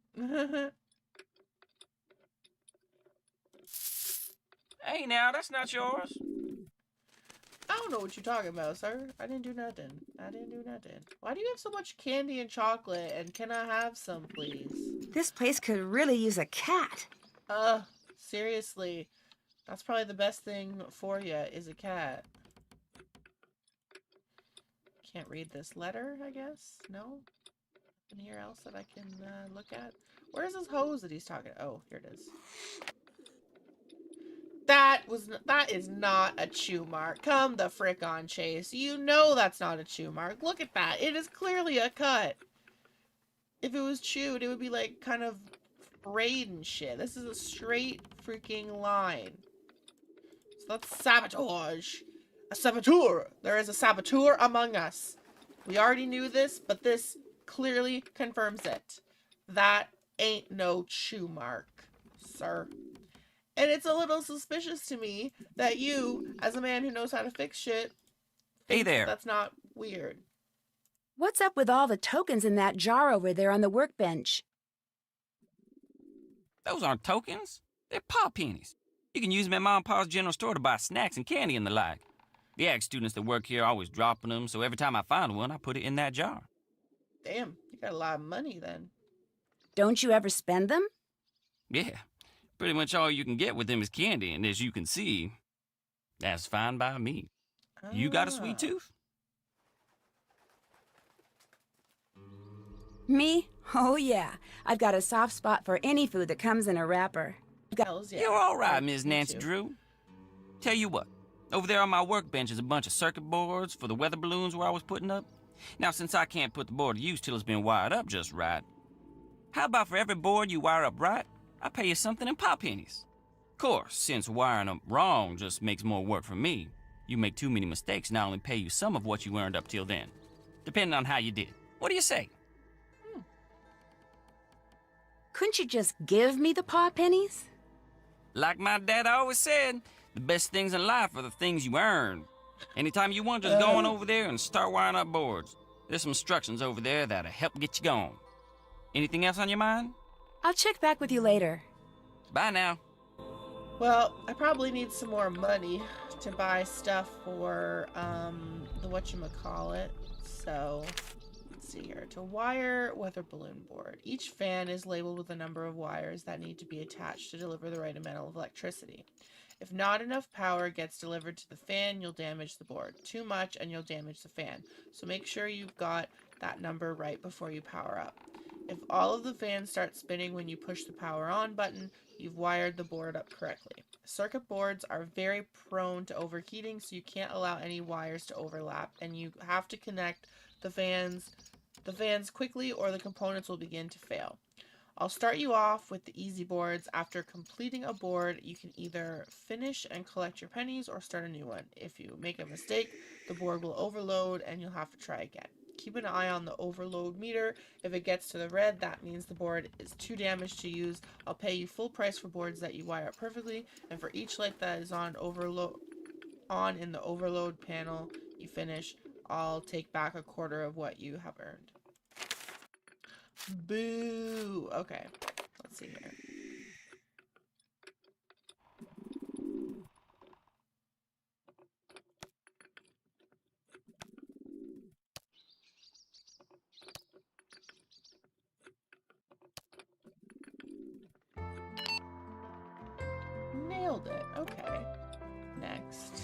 Hey now, that's not yours. I don't know what you're talking about, sir. I didn't do nothing. Why do you have so much candy and chocolate? And can I have some, please? This place could really use a cat. Seriously. That's probably the best thing for you, is a cat. Can't read this letter, I guess? No? Nothing here else that I can look at? Where's this hose that he's talking? Oh, here it is. That is not a chew mark. Come the frick on, Chase. You know that's not a chew mark. Look at that. It is clearly a cut. If it was chewed, it would be like kind of frayed and shit. This is a straight freaking line. So that's sabotage. A saboteur. There is a saboteur among us. We already knew this, but this clearly confirms it. That ain't no chew mark, sir. And it's a little suspicious to me that you, as a man who knows how to fix shit, Hey there. that's not weird. What's up with all the tokens in that jar over there on the workbench? Those aren't tokens. They're paw pennies. You can use them at Mom and Pa's general store to buy snacks and candy and the like. The ag students that work here are always dropping them, so every time I find one, I put it in that jar. Damn, you got a lot of money then. Don't you ever spend them? Yeah, pretty much all you can get with them is candy, and as you can see, that's fine by me. You got a sweet tooth? Me? Oh, yeah. I've got a soft spot for any food that comes in a wrapper. Hells yeah. You're all right, Me Miss Nancy too. Drew. Tell you what, over there on my workbench is a bunch of circuit boards for the weather balloons where I was putting up. Now, since I can't put the board to use till it's been wired up just right, how about for every board you wire up right, I pay you something in paw pennies? Of course, since wiring them wrong just makes more work for me, you make too many mistakes and I only pay you some of what you earned up till then, depending on how you did. What do you say? Couldn't you just give me the paw pennies? Like my dad always said, the best things in life are the things you earn. Anytime you want, just go on over there and start wiring up boards. There's some instructions over there that'll help get you going. Anything else on your mind? I'll check back with you later. Bye now. Well, I probably need some more money to buy stuff for the whatchamacallit. So let's see here. To wire weather balloon board. Each fan is labeled with a number of wires that need to be attached to deliver the right amount of electricity. If not enough power gets delivered to the fan, you'll damage the board. Too much and you'll damage the fan. So make sure you've got that number right before you power up. If all of the fans start spinning when you push the power on button, you've wired the board up correctly. Circuit boards are very prone to overheating, so you can't allow any wires to overlap, and you have to connect the fans quickly or the components will begin to fail. I'll start you off with the easy boards. After completing a board, you can either finish and collect your pennies or start a new one. If you make a mistake, the board will overload and you'll have to try again. Keep an eye on the overload meter. If it gets to the red, that means the board is too damaged to use. I'll pay you full price for boards that you wire up perfectly, and for each light that is on in the overload panel you finish, I'll take back a quarter of what you have earned. Boo! Okay, let's see here. Nailed it. Okay. Next.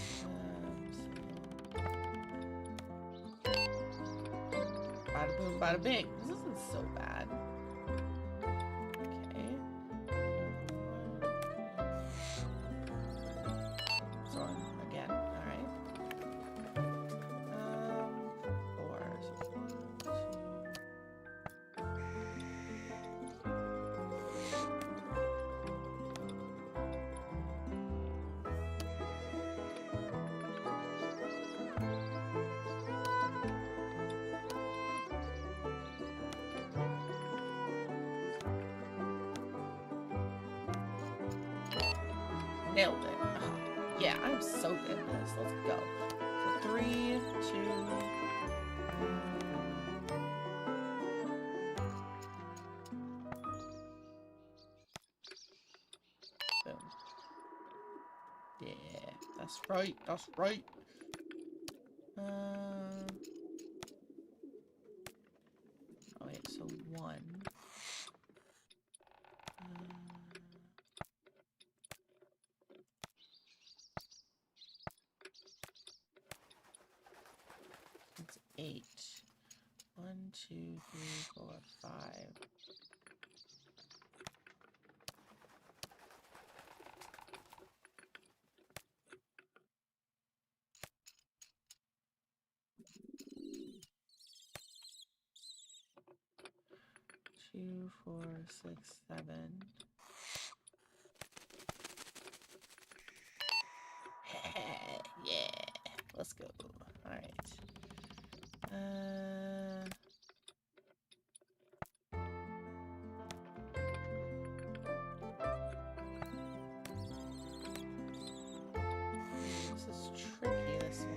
Bada boom, bada bing. This isn't so bad. Okay. So again. All right. 4. So 1, 2. Nailed it. Oh, yeah, I'm so good at this. Let's go. So 3, 2, boom. Yeah, that's right. That's right. Oh wait, so 1. It's 8. 1, 2, 3, 4, 5. Two, 4, 6, 7. Yeah, let's go. All right. This is tricky, this one.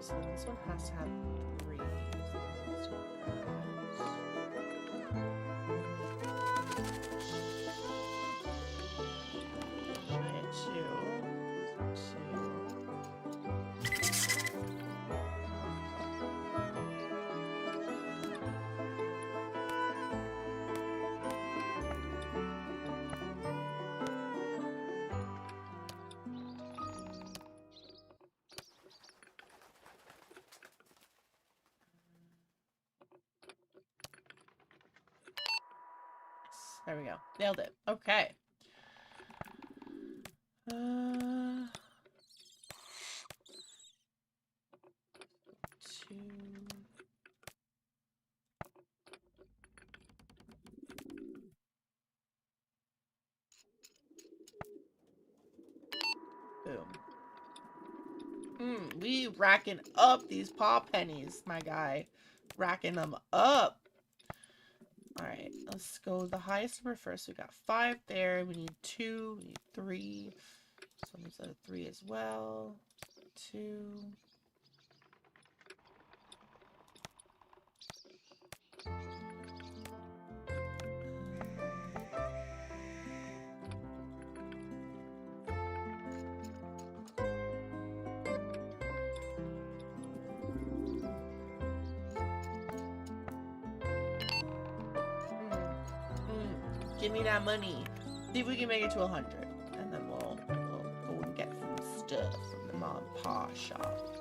So this one has to have 3. So let's do that. Try it 2. 2. There we go. Nailed it. Okay. 2. Boom. We racking up these paw pennies, my guy. Racking them up. Alright, let's go the highest number first. We got 5 there. We need 2. We need 3. So let's add a 3 as well. 2. Give me that money. See if we can make it to 100. And then we'll go and get some stuff from the mom and pa shop.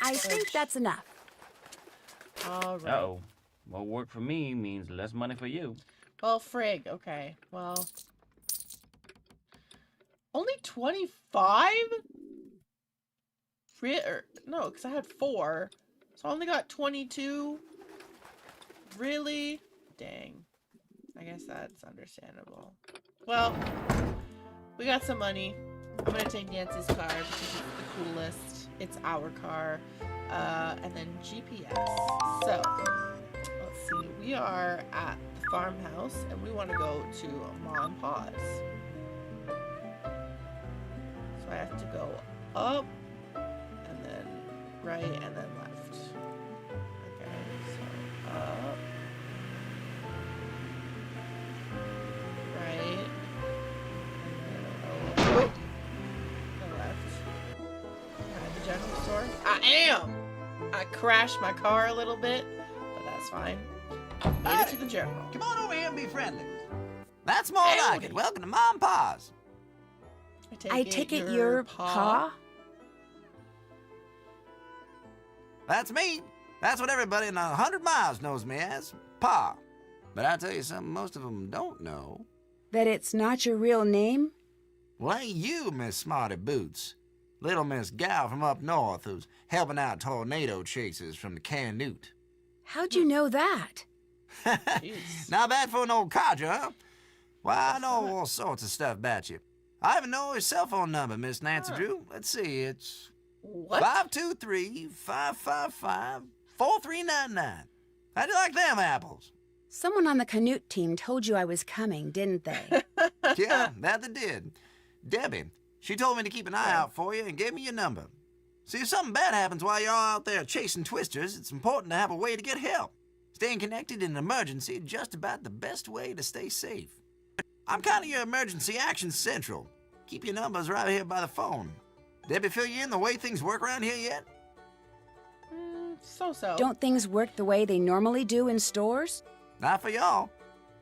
I think that's enough. All right. Uh-oh. More work for me means less money for you. Well, frig. Okay. Well. Only 25? No, because I had 4. So I only got 22. Really? Dang. I guess that's understandable. Well, we got some money. I'm going to take Nancy's car because it's the coolest. It's our car. And then GPS. So, let's see. We are at the farmhouse and we want to go to Ma and Pa's. So I have to go up and then right and then left. Okay, so up. Right. And then oh, the left. At the general store. I am! I crashed my car a little bit, but that's fine. Made it to the general. Come on over here and be friendly. That's more like it. Welcome to Mom and Pa's. I take it you're Pa? That's me. That's what everybody in 100 miles knows me as, Pa. But I'll tell you something most of them don't know. That it's not your real name? Well, ain't you, Miss Smarty Boots? Little Miss Gal from up north who's helping out tornado chasers from the Canute. How'd you know that? Not bad for an old codger, huh? Why, I know all sorts of stuff about you. I even know your cell phone number, Miss Nancydrew. Let's see, it's... What? 523-555-4399. How'd you like them apples? Someone on the Canute team told you I was coming, didn't they? Yeah, that they did. Debbie, she told me to keep an eye out for you and gave me your number. See, if something bad happens while you're out there chasing twisters, it's important to have a way to get help. Staying connected in an emergency is just about the best way to stay safe. I'm kind of your emergency action central. Keep your numbers right here by the phone. Debbie fill you in the way things work around here yet? So-so. Don't things work the way they normally do in stores? Not for y'all.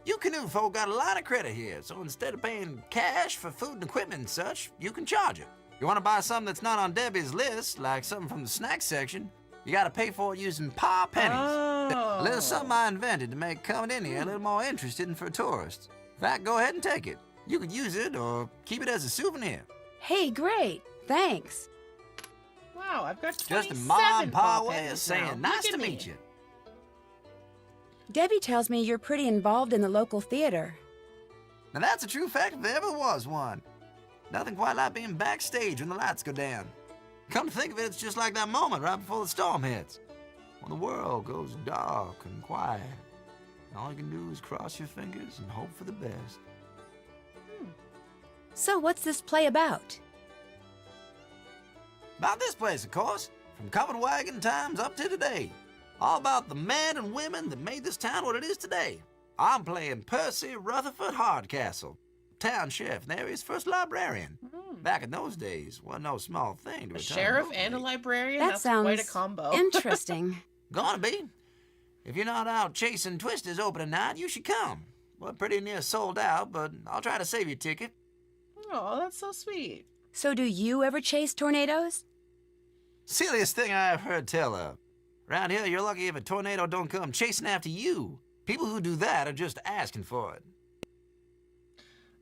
You canoe folk got a lot of credit here, so instead of paying cash for food and equipment and such, you can charge it. You want to buy something that's not on Debbie's list, like something from the snack section, you got to pay for it using paw pennies. Oh. A little something I invented to make coming in here a little more interesting for tourists. In fact, go ahead and take it. You could use it or keep it as a souvenir. Hey, great. Thanks. Wow, I've got 27 Just a mom and pa paw way of pennies saying, now. nice Look to at meet me. you. Debbie tells me you're pretty involved in the local theater. Now that's a true fact if there ever was one. Nothing quite like being backstage when the lights go down. Come to think of it, it's just like that moment right before the storm hits. When the world goes dark and quiet. And all you can do is cross your fingers and hope for the best. So what's this play about? About this place, of course. From covered wagon times up to today. All about the men and women that made this town what it is today. I'm playing Percy Rutherford Hardcastle, town sheriff and the area's first librarian. Back in those days, wasn't no small thing to A return sheriff book and a leaf. librarian? That That's sounds quite a combo. interesting. Gonna be. If you're not out chasing twisters opening night, you should come. We're pretty near sold out, but I'll try to save your ticket. Oh, that's so sweet. So do you ever chase tornadoes? Silliest thing I've heard tell of. Around here, you're lucky if a tornado don't come chasing after you. People who do that are just asking for it.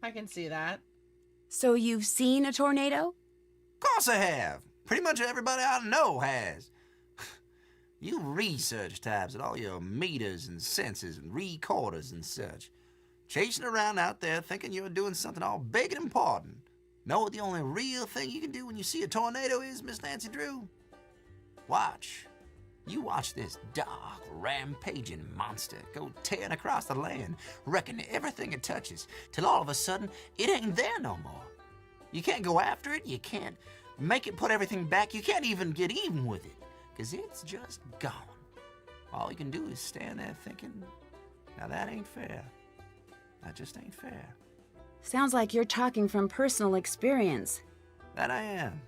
I can see that. So you've seen a tornado? Of course I have. Pretty much everybody I know has. You research types at all your meters and sensors and recorders and such. Chasing around out there thinking you're doing something all big and important. Know what the only real thing you can do when you see a tornado is, Miss Nancydrew? Watch. You watch this dark, rampaging monster go tearing across the land, wrecking everything it touches, till all of a sudden, it ain't there no more. You can't go after it, you can't make it put everything back, you can't even get even with it, 'cause it's just gone. All you can do is stand there thinking, now that ain't fair. That just ain't fair. Sounds like you're talking from personal experience. That I am.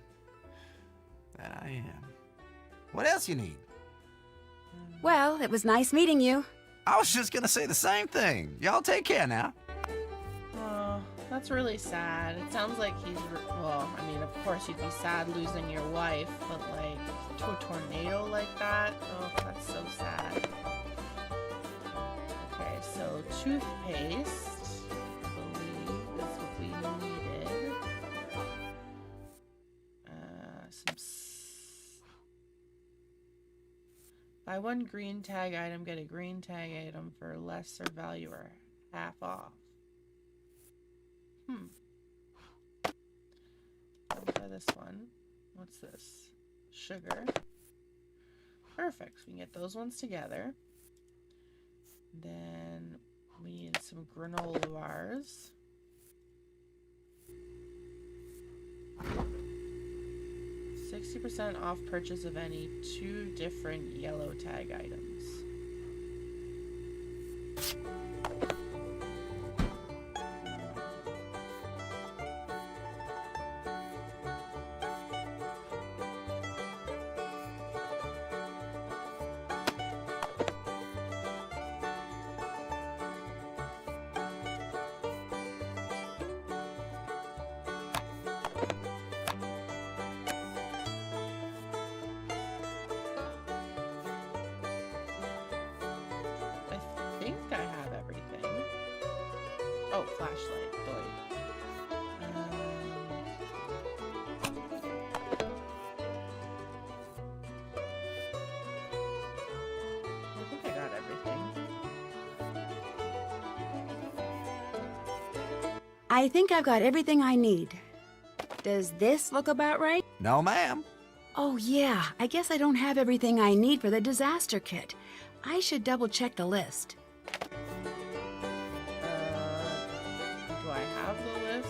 That I am. What else you need? Well, it was nice meeting you. I was just gonna say the same thing. Y'all take care now. Oh, that's really sad. It sounds like he's, well, I mean, of course you'd be sad losing your wife, but like, to a tornado like that? Oh, that's so sad. Okay, so toothpaste, I believe is what we needed. Buy one green tag item, get a green tag item for lesser value or half off. I'll try this one. What's this? Sugar. Perfect. We can get those ones together. Then we need some granola bars. %60 off purchase of any 2 different yellow tag items. I think I have everything. Oh, flashlight. I think I got everything. I think I've got everything I need. Does this look about right? No, ma'am. Oh yeah, I guess I don't have everything I need for the disaster kit. I should double check the list. Do I have the list?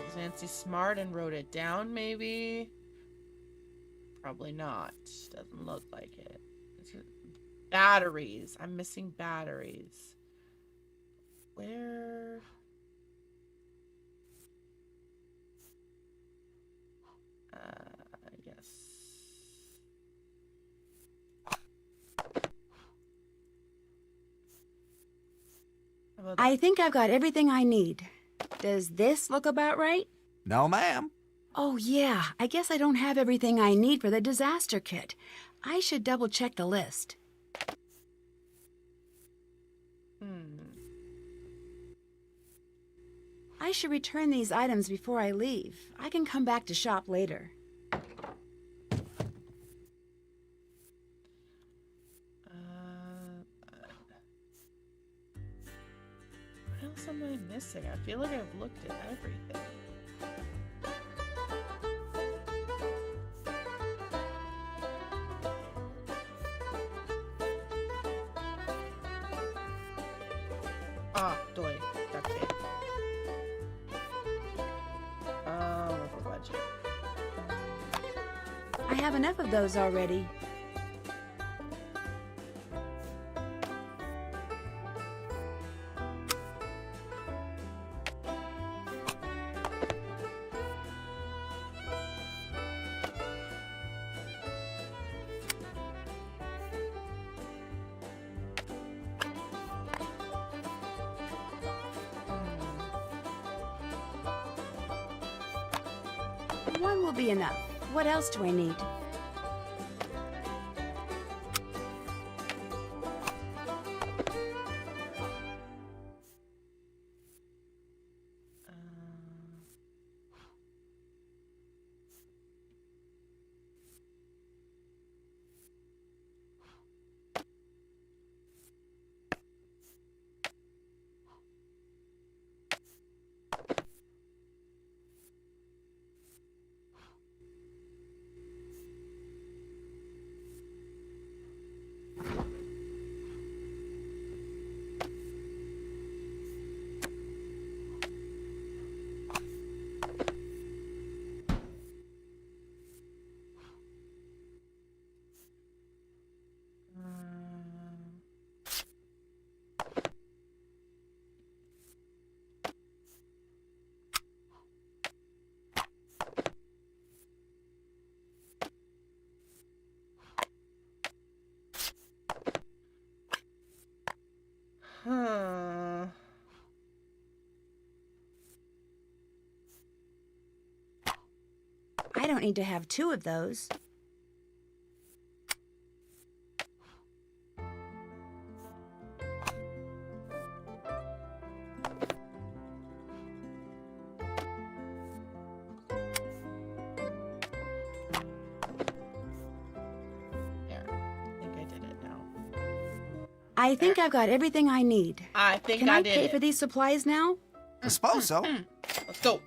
Is Nancy smart and wrote it down, maybe? Probably not. Doesn't look like it. Batteries. I'm missing batteries. Where? Yes. How about that? I think I've got everything I need. Does this look about right? No, ma'am. Oh, yeah. I guess I don't have everything I need for the disaster kit. I should double check the list. I should return these items before I leave. I can come back to shop later. What else am I missing? I feel like I've looked at everything. Ah, doy. Duct tape. For budget. I have enough of those already. One will be enough. What else do I need? Huh. I don't need to have two of those. There. I think I did it now. I think I've got everything I need. I think Can I I did pay it. for these supplies now? I suppose so. Let's go.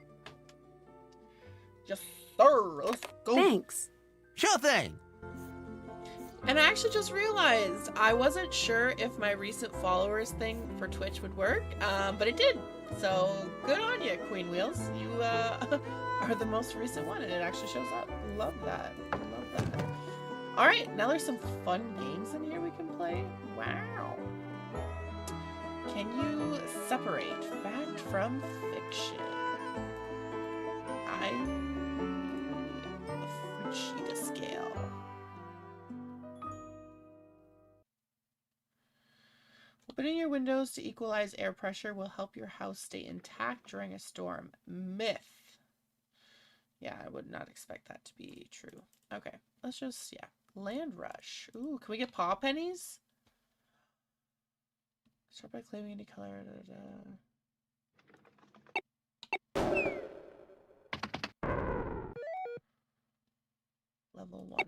Yes, sir. Let's go. Thanks. Sure thing. And I actually just realized I wasn't sure if my recent followers thing for Twitch would work, but it did. So good on you, Queen Wheels. You are the most recent one, and it actually shows up. Love that. Love that. All right, now there's some fun games in here we can play. Wow. Can you separate fact from fiction? The Fuchida scale. Opening your windows to equalize air pressure will help your house stay intact during a storm. Myth. Yeah, I would not expect that to be true. Okay, let's just, yeah. Land rush. Ooh, can we get paw pennies? Start by claiming any color. Level 1.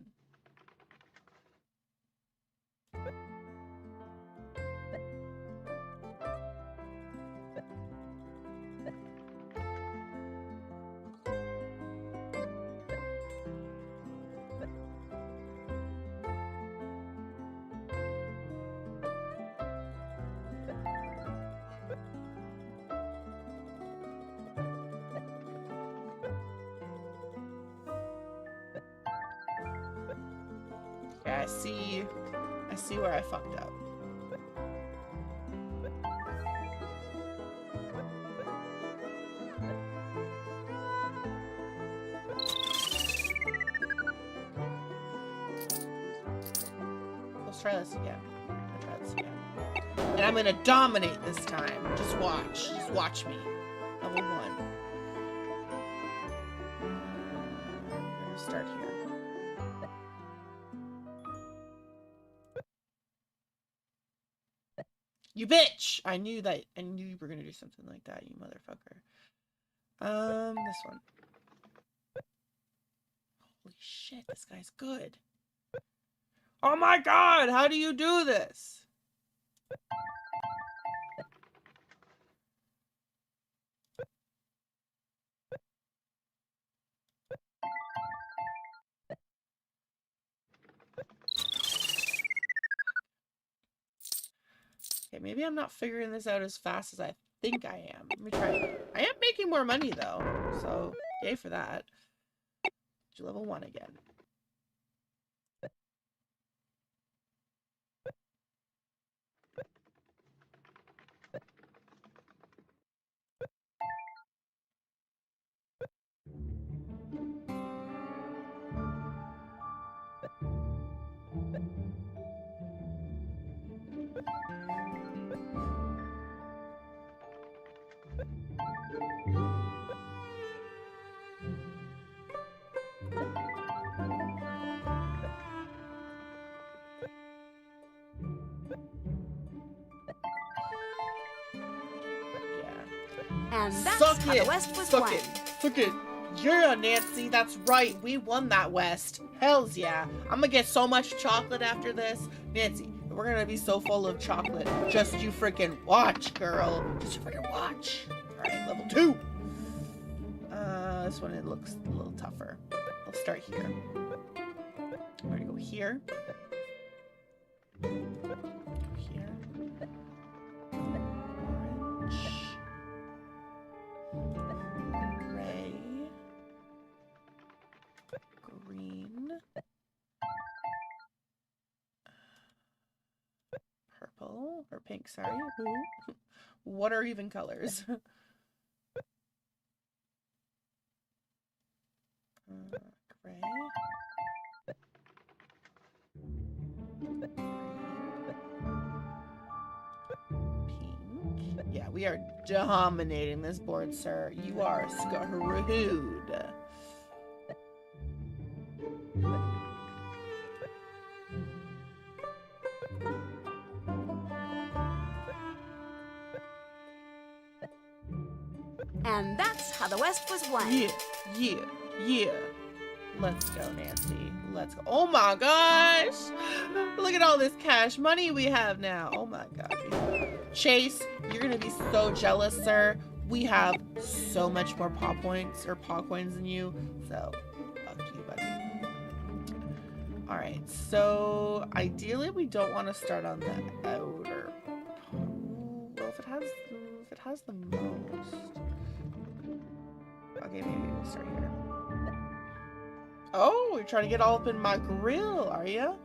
Yeah, I see where I fucked up. try this again. Let's try this again. And I'm gonna dominate this time. Just watch. Just watch me. Level 1. I'm gonna start here. You bitch! I knew you were gonna do something like that, you motherfucker. This one. Holy shit, this guy's good. Oh my god, how do you do this? Okay, maybe I'm not figuring this out as fast as I think I am. Let me try it. I am making more money though, so yay for that. Level 1 again. And that's Suck how it! the West was Suck won. it! Suck it! Yeah, Nancy, that's right. We won that West. Hells yeah. I'm gonna get so much chocolate after this. Nancy, we're gonna be so full of chocolate. Just you freaking watch, girl. Just you freaking watch. Alright, level 2. This one, it looks a little tougher. Let's start here. I'm gonna go here. Here. Orange. Gray. Green. Purple. Or pink, sorry. Ooh. What are even colors? Gray. Pink. Yeah, we are dominating this board, sir. You are screwed. And that's how the West was won. Yeah, yeah, yeah. Let's go, Nancy. Let's go. Oh my gosh! Look at all this cash money we have now. Oh my god. Chase, you're gonna be so jealous, sir. We have so much more paw points or paw coins than you. So, fuck you, buddy. Alright, so ideally we don't want to start on the outer. Well, if it has the most. Okay, maybe we'll start here. Oh, you're trying to get all up in my grill, are you?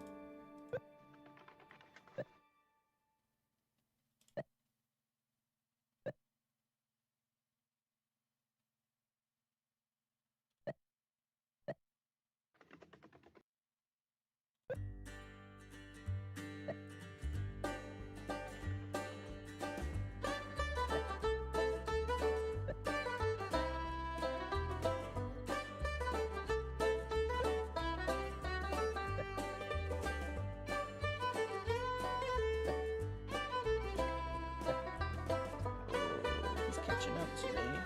He's catching up to me.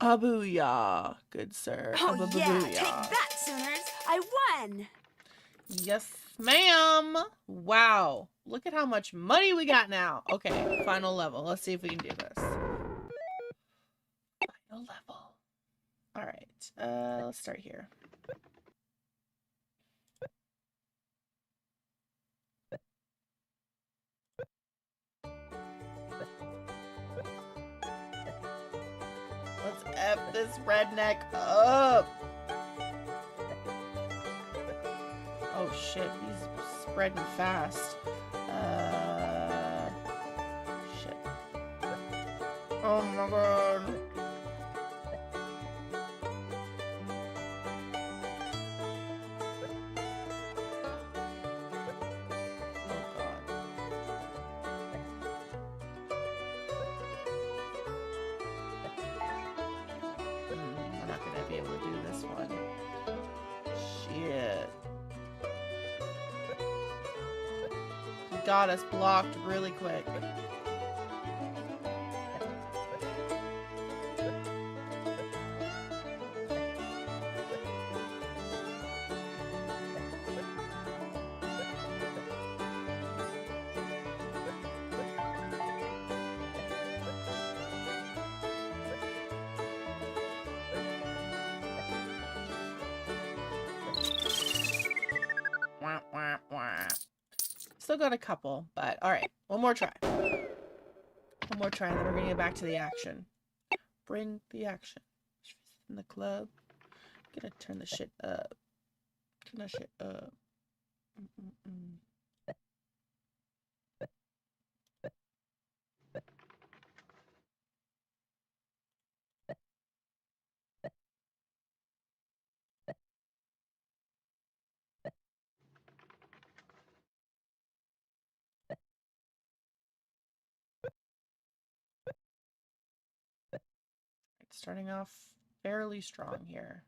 A booyah, good sir. Oh, A yeah. booyah. Take that, Sooners. I won. Yes, ma'am. Wow. Look at how much money we got now. Okay, final level. Let's see if we can do this. Final level. All right. Let's start here. Let's F this redneck up. Oh shit, he's spreading fast. Shit. Oh my god. I'm not gonna be able to do this one. Shit. He got us blocked really quick. Wah, wah, wah. Still got a couple, but alright. One more try. One more try, and then we're gonna get back to the action. Bring the action. In the club. Gonna turn the shit up. Turn that shit up. Starting off fairly strong here.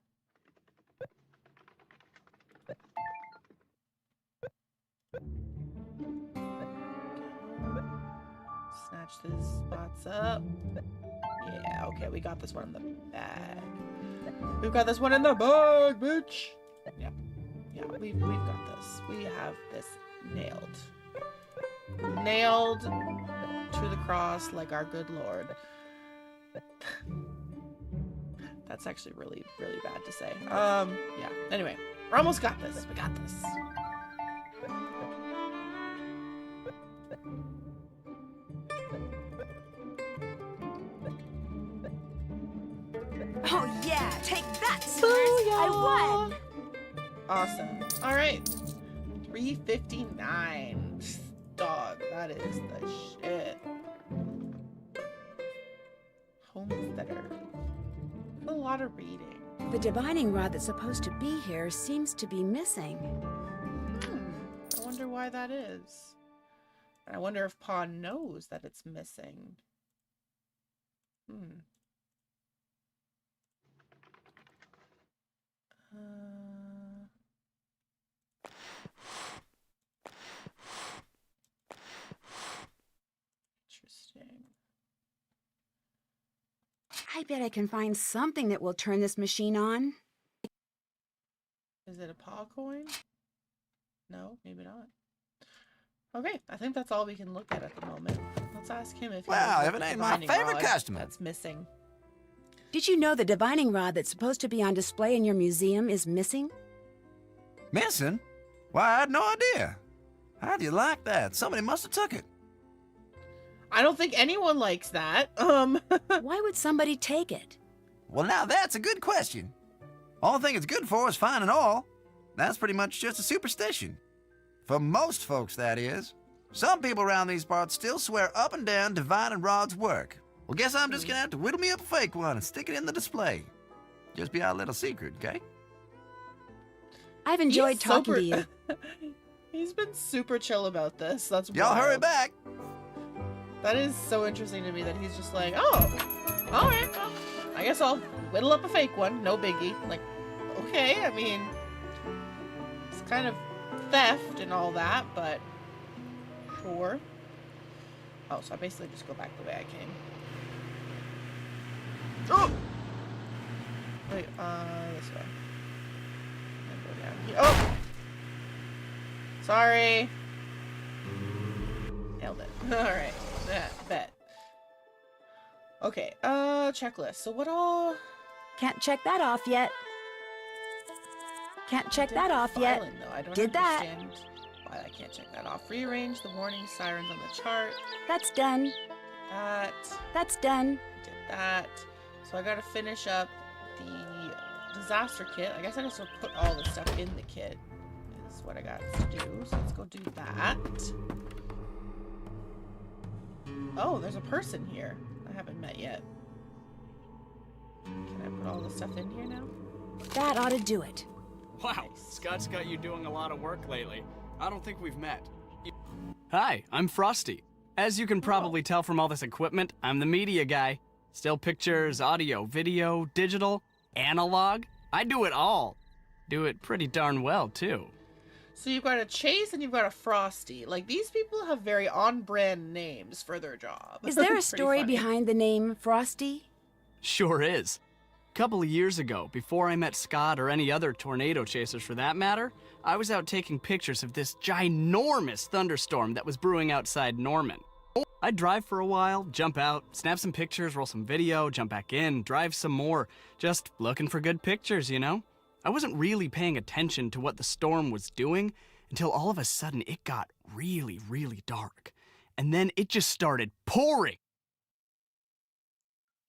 Snatch these spots up. Yeah, okay, we got this one in the bag. We've got this one in the bag, bitch. Yeah, yeah, we've got this. We have this nailed. Nailed to the cross like our good Lord. That's actually really, really bad to say. Yeah. Anyway, we're almost got this. We got this. Oh, yeah. Take that, Sooners. I won. Awesome. All right. 359. Dog, that is the shit. Homesteader. A lot of reading. The divining rod that's supposed to be here seems to be missing. I wonder why that is. I wonder if Pa knows that it's missing. Interesting. I bet I can find something that will turn this machine on. Is it a paw coin? No, maybe not. Okay, I think that's all we can look at the moment. Let's ask him if he Well, knows if what it the ain't my divining favorite rod customer. that's missing. Did you know the divining rod that's supposed to be on display in your museum is missing? Missing? Why, I had no idea. How do you like that? Somebody must have took it. I don't think anyone likes that. Why would somebody take it? Well, now that's a good question. All thing it's good for is finding all. That's pretty much just a superstition. For most folks, that is. Some people around these parts still swear up and down divining rod's work. Well, guess I'm just gonna have to whittle me up a fake one and stick it in the display. Just be our little secret, okay? I've enjoyed He's talking super- to you. He's been super chill about this. That's Y'all hurry wild. back. That is so interesting to me that he's just like, oh, all right, well, I guess I'll whittle up a fake one. No biggie. Like, okay, I mean, it's kind of theft and all that, but sure. Oh, so I basically just go back the way I came. Oh! Sorry. Nailed it. Alright. Bet. Okay, checklist. So what all... Can't check that off yet. Can't check that off yet. Filing, though. I don't Did that. understand why I can't check that off. Rearrange the warning sirens on the chart. That's done. That. That's done. Did that. So I gotta finish up the disaster kit. I guess I just have to put all this stuff in the kit. Is what I got to do. So let's go do that. Oh, there's a person here I haven't met yet. Can I put all this stuff in here now? That ought to do it. Wow, Nice. Scott's got you doing a lot of work lately. I don't think we've met. Hi, I'm Frosty. As you can probably tell from all this equipment, I'm the media guy. Still pictures, audio, video, digital, analog. I do it all. Do it pretty darn well, too. So you've got a Chase and you've got a Frosty. Like, these people have very on-brand names for their job. Is there a Pretty story funny. behind the name Frosty? Sure is. A couple of years ago, before I met Scott or any other tornado chasers for that matter, I was out taking pictures of this ginormous thunderstorm that was brewing outside Norman. I'd drive for a while, jump out, snap some pictures, roll some video, jump back in, drive some more, just looking for good pictures, you know? I wasn't really paying attention to what the storm was doing until all of a sudden it got really, really dark. And then it just started pouring.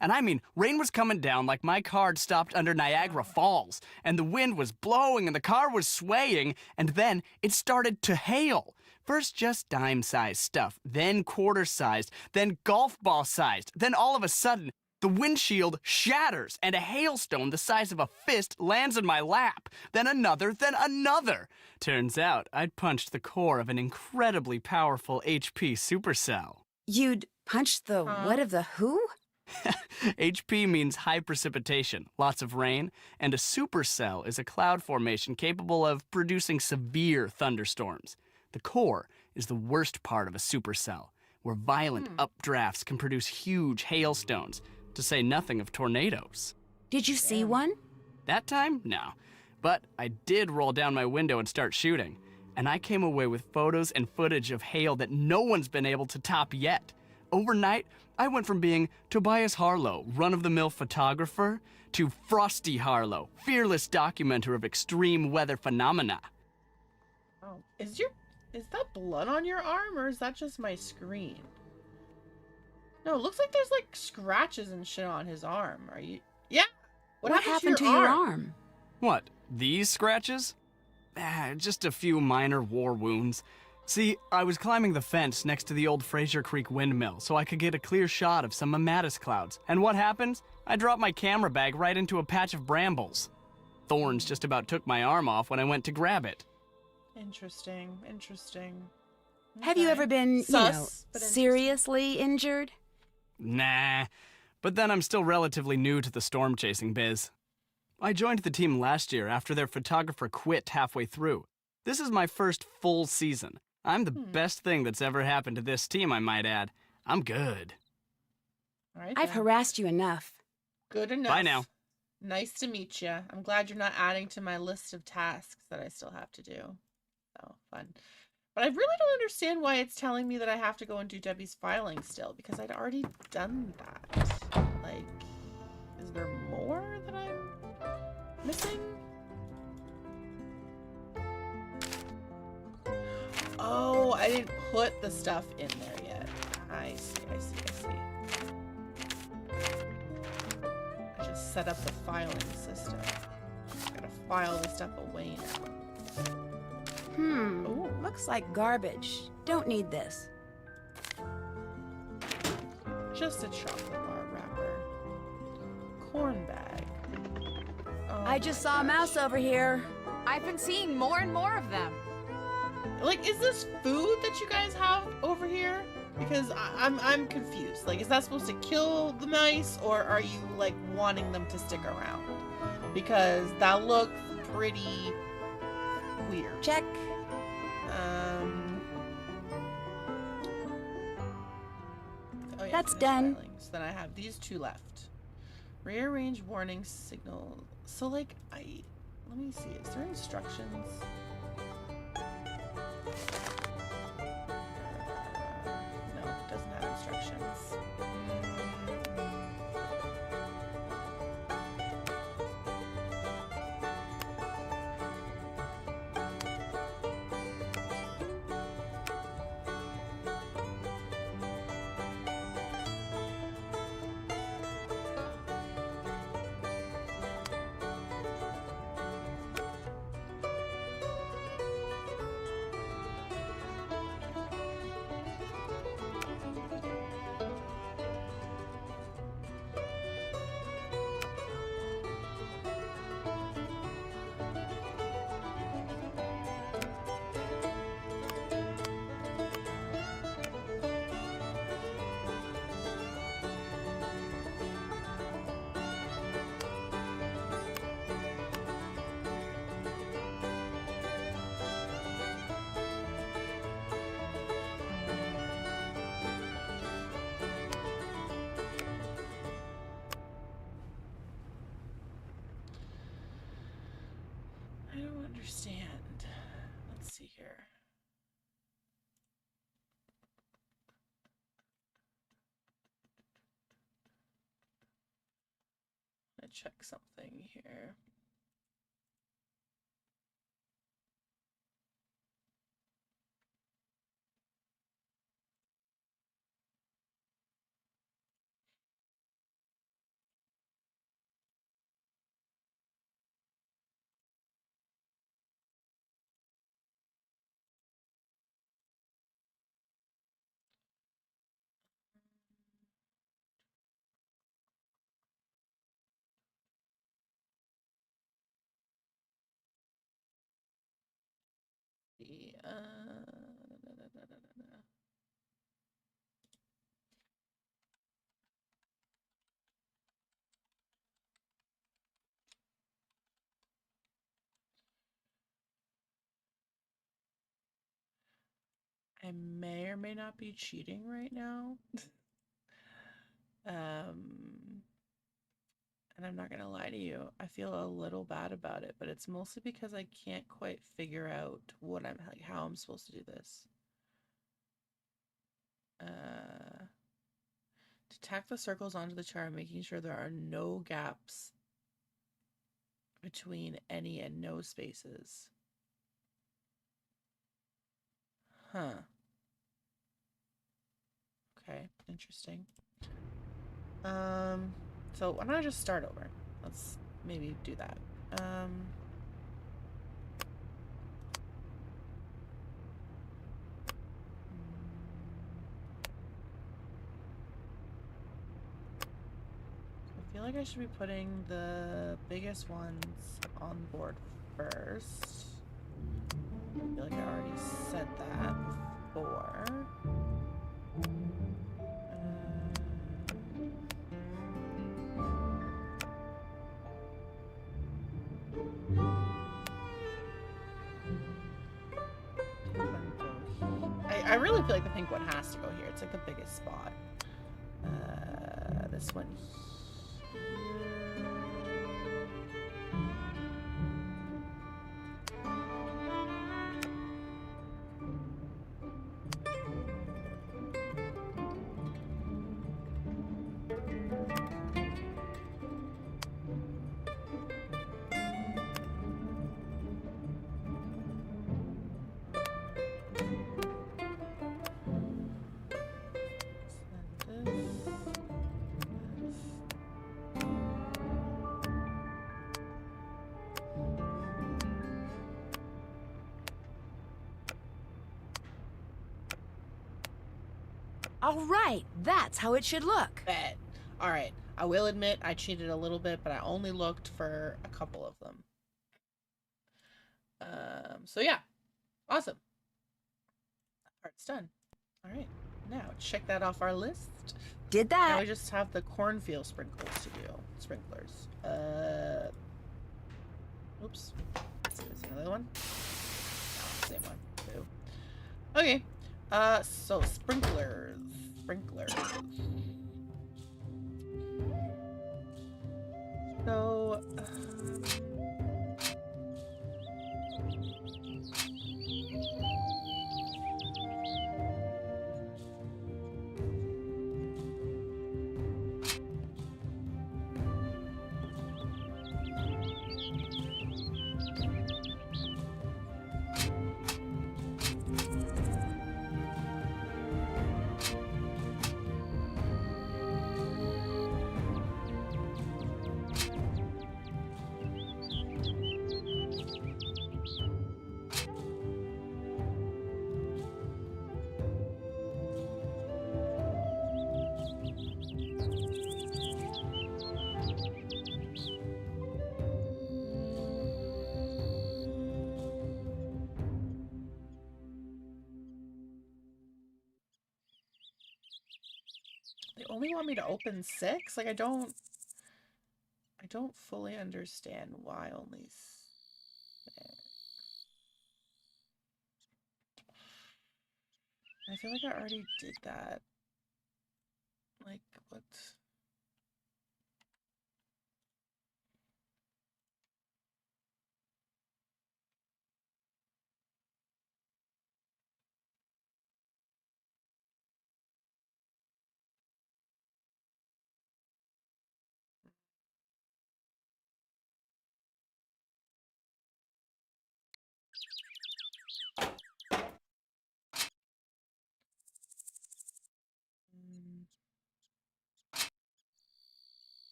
And I mean, rain was coming down like my car had stopped under Niagara Falls, and the wind was blowing and the car was swaying, and then it started to hail. First just dime-sized stuff, then quarter-sized, then golf ball-sized, then all of a sudden, the windshield shatters and a hailstone the size of a fist lands in my lap. Then another, then another. Turns out I'd punched the core of an incredibly powerful HP supercell. You'd punch the what of the who? HP means high precipitation, lots of rain, and a supercell is a cloud formation capable of producing severe thunderstorms. The core is the worst part of a supercell, where violent updrafts can produce huge hailstones, to say nothing of tornadoes. Did you see one? That time? No. But I did roll down my window and start shooting, and I came away with photos and footage of hail that no one's been able to top yet. Overnight, I went from being Tobias Harlow, run-of-the-mill photographer, to Frosty Harlow, fearless documenter of extreme weather phenomena. Oh, is that blood on your arm, or is that just my screen? No, it looks like there's like scratches and shit on his arm. Are you? Yeah. What happened to your arm? What, these scratches? Just a few minor war wounds. See, I was climbing the fence next to the old Fraser Creek windmill so I could get a clear shot of some menace clouds. And what happens? I dropped my camera bag right into a patch of brambles. Thorns just about took my arm off when I went to grab it. Interesting. Have you ever been, Sus, but seriously injured? Nah, but then I'm still relatively new to the storm chasing biz. I joined the team last year after their photographer quit halfway through. This is my first full season. I'm the best thing that's ever happened to this team, I might add. I'm good. All right, I've then. harassed you enough. Good enough. Bye now. Nice to meet you. I'm glad you're not adding to my list of tasks that I still have to do. So fun. But I really don't understand why it's telling me that I have to go and do Debbie's filing still, because I'd already done that. Like, is there more that I'm missing? Oh, I didn't put the stuff in there yet. I see. I just set up the filing system. Gotta file this stuff away now. Ooh. Looks like garbage. Don't need this. Just a chocolate bar wrapper. Corn bag. Oh I just my saw a gosh. mouse over here. I've been seeing more and more of them. Like, is this food that you guys have over here? Because I'm confused. Like, is that supposed to kill the mice, or are you like wanting them to stick around? Because that looks pretty weird. Check. Oh yeah, That's finish done. filing. So then I have these two left. Rearrange warning signal. So like, let me see. Is there instructions? No, it doesn't have instructions. I don't understand. Let's see here. I'm gonna check something here. The, I may or may not be cheating right now. And I'm not gonna lie to you, I feel a little bad about it, but it's mostly because I can't quite figure out what I'm like how I'm supposed to do this. To tack the circles onto the chart, making sure there are no gaps between any and no spaces. Huh. Okay, interesting. So why don't I just start over? Let's maybe do that. I feel like I should be putting the biggest ones on board first. I feel like I already said that before. I really feel like the pink one has to go here. It's like the biggest spot. This one here. All right, that's how it should look. Bet. All right. I will admit I cheated a little bit, but I only looked for a couple of them. So yeah, awesome. That part's done. All right, now check that off our list. Did that. Now we just have the cornfield sprinkles to do. Sprinklers. Oops. Let's see, there's another one. No, same one. Two. Okay. So sprinklers. So, only want me to open 6? Like, I don't fully understand why only 6. I feel like I already did that. Like, what?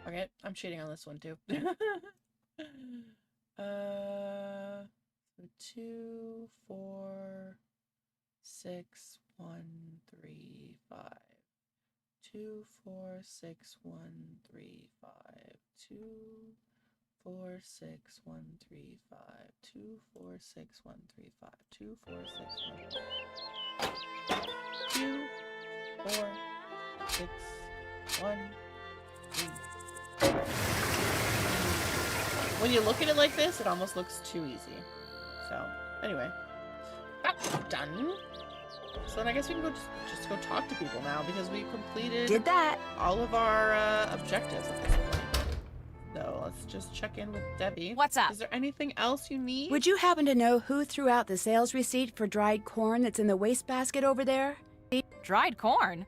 Okay, I'm cheating on this one too. 2, 4, 6, 1, 3, 5. 2, 4, 6, 1, 3, 5. 2, 4, 6, 1, 3, 5. 2, 4, 6, 1, 3, 5. 2, 4, 6, 1. 2, 4, 6, 1, 3. When you look at it like this, it almost looks too easy. So, anyway. That's done. So then I guess we can go just go talk to people now because we completed Did that. all of our objectives at this point. So let's just check in with Debbie. What's up? Is there anything else you need? Would you happen to know who threw out the sales receipt for dried corn that's in the wastebasket over there? Dried corn?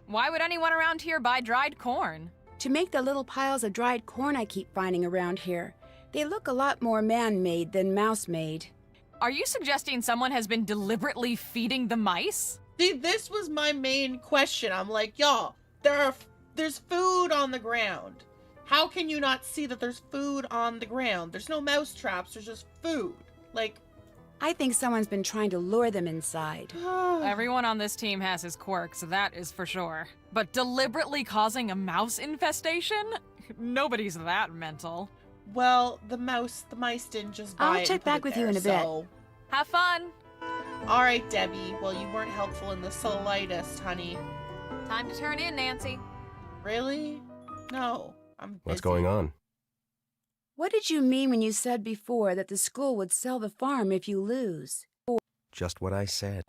Why would anyone around here buy dried corn? To make the little piles of dried corn I keep finding around here. They look a lot more man-made than mouse-made. Are you suggesting someone has been deliberately feeding the mice? See, this was my main question. I'm like, y'all, there's food on the ground. How can you not see that there's food on the ground? There's no mouse traps, there's just food. Like, I think someone's been trying to lure them inside. Everyone on this team has his quirks, that is for sure. But deliberately causing a mouse infestation? Nobody's that mental. Well, the mice didn't just buy it. I'll check back with you in a bit. Have fun! Alright, Debbie. Well, you weren't helpful in the slightest, honey. Time to turn in, Nancy. Really? No. I'm busy. What's going on? What did you mean when you said before that the school would sell the farm if you lose? Just what I said.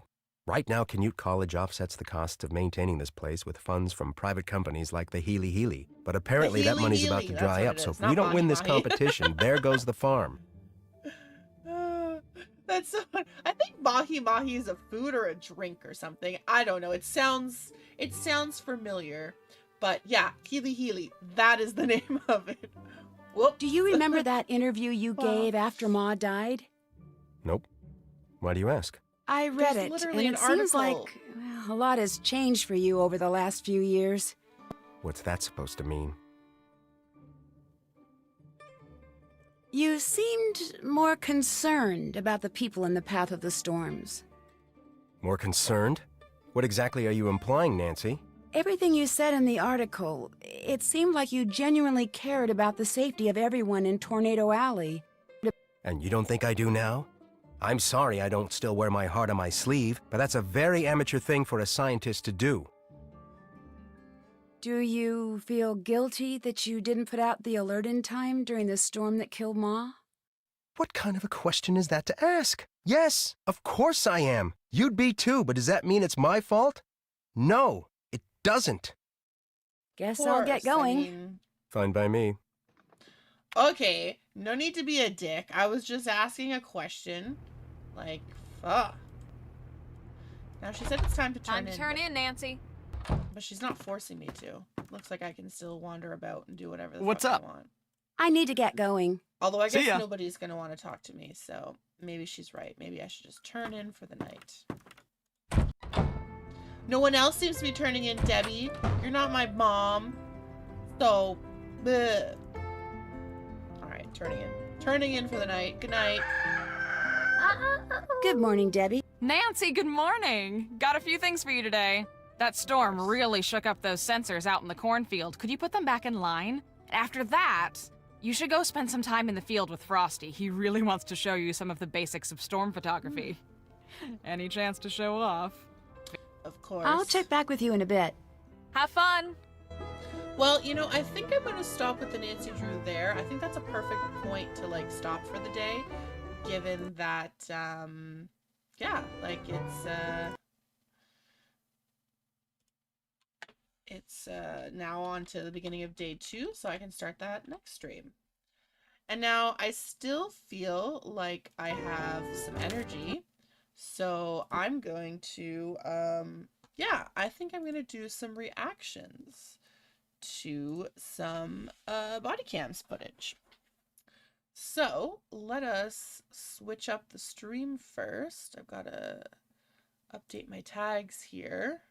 Right now, Canute College offsets the cost of maintaining this place with funds from private companies like the Healy Healy. But apparently that money's about to dry up, so if we don't win this competition, there goes the farm. That's so fun. I think mahi mahi is a food or a drink or something. I don't know. It sounds familiar. But yeah, Healy Healy, that is the name of it. Whoops. Do you remember that interview you gave after Ma died? Nope. Why do you ask? I read There's it, literally and an it seems like article. a lot has changed for you over the last few years. What's that supposed to mean? You seemed more concerned about the people in the path of the storms. More concerned? What exactly are you implying, Nancy? Everything you said in the article, it seemed like you genuinely cared about the safety of everyone in Tornado Alley. And you don't think I do now? I'm sorry I don't still wear my heart on my sleeve, but that's a very amateur thing for a scientist to do. Do you feel guilty that you didn't put out the alert in time during the storm that killed Ma? What kind of a question is that to ask? Yes, of course I am. You'd be too, but does that mean it's my fault? No, it doesn't. Guess I'll get going. Fine by me. Okay, no need to be a dick. I was just asking a question. Like, fuck. Now she said it's time to turn in. Time to turn in, Nancy. But she's not forcing me to. Looks like I can still wander about and do whatever the What's fuck up? I want. I need to get going. Although I See guess ya. nobody's going to want to talk to me, so maybe she's right. Maybe I should just turn in for the night. No one else seems to be turning in, Debbie. You're not my mom. So, bleh. Alright, turning in. Turning in for the night. Good night. Good morning, Debbie. Nancy, good morning. Got a few things for you today. That storm really shook up those sensors out in the cornfield. Could you put them back in line? After that, you should go spend some time in the field with Frosty. He really wants to show you some of the basics of storm photography. Any chance to show off? Of course. I'll check back with you in a bit. Have fun! Well, you know, I think I'm going to stop with the Nancy Drew there. I think that's a perfect point to, like, stop for the day, given that, yeah, like, it's now on to the beginning of day 2, so I can start that next stream. And now I still feel like I have some energy, so I'm going to, yeah, I think I'm going to do some reactions to some body cams footage. So let us switch up the stream first. I've got to update my tags here.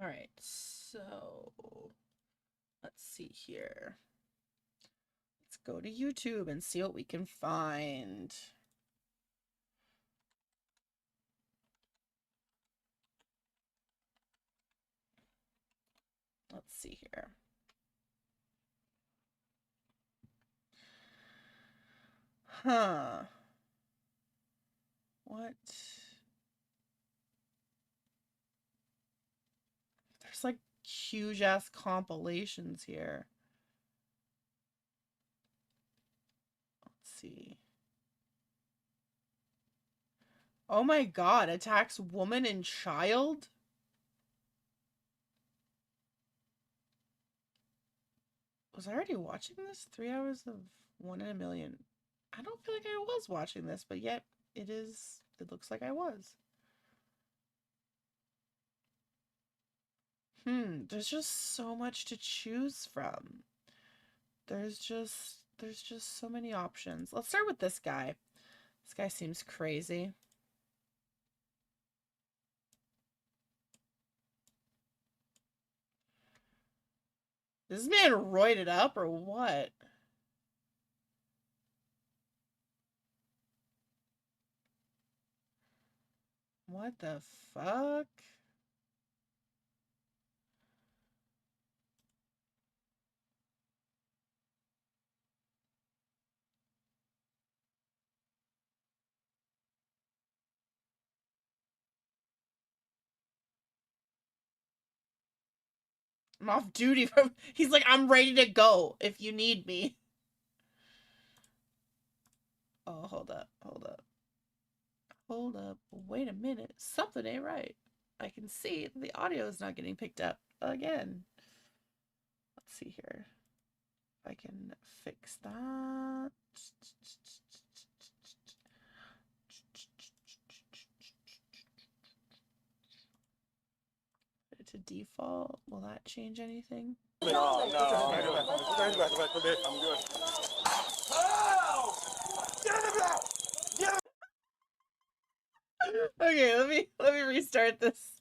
All right, so let's see here. Let's go to YouTube and see what we can find. Let's see here. Huh. What? There's like huge ass compilations here. Let's see. Oh my God, attacks woman and child? Was I already watching this? 3 hours of 1 in a million. I don't feel like I was watching this, but yet it looks like I was. There's just so much to choose from. There's just so many options. Let's start with this guy. This guy seems crazy. Is this man roided up or what? What the fuck? I'm off duty from. He's like, I'm ready to go if you need me. Oh, hold up. Wait a minute. Something ain't right. I can see the audio is not getting picked up again. Let's see here. If I can fix that. To default, will that change anything? No. Okay, let me restart this.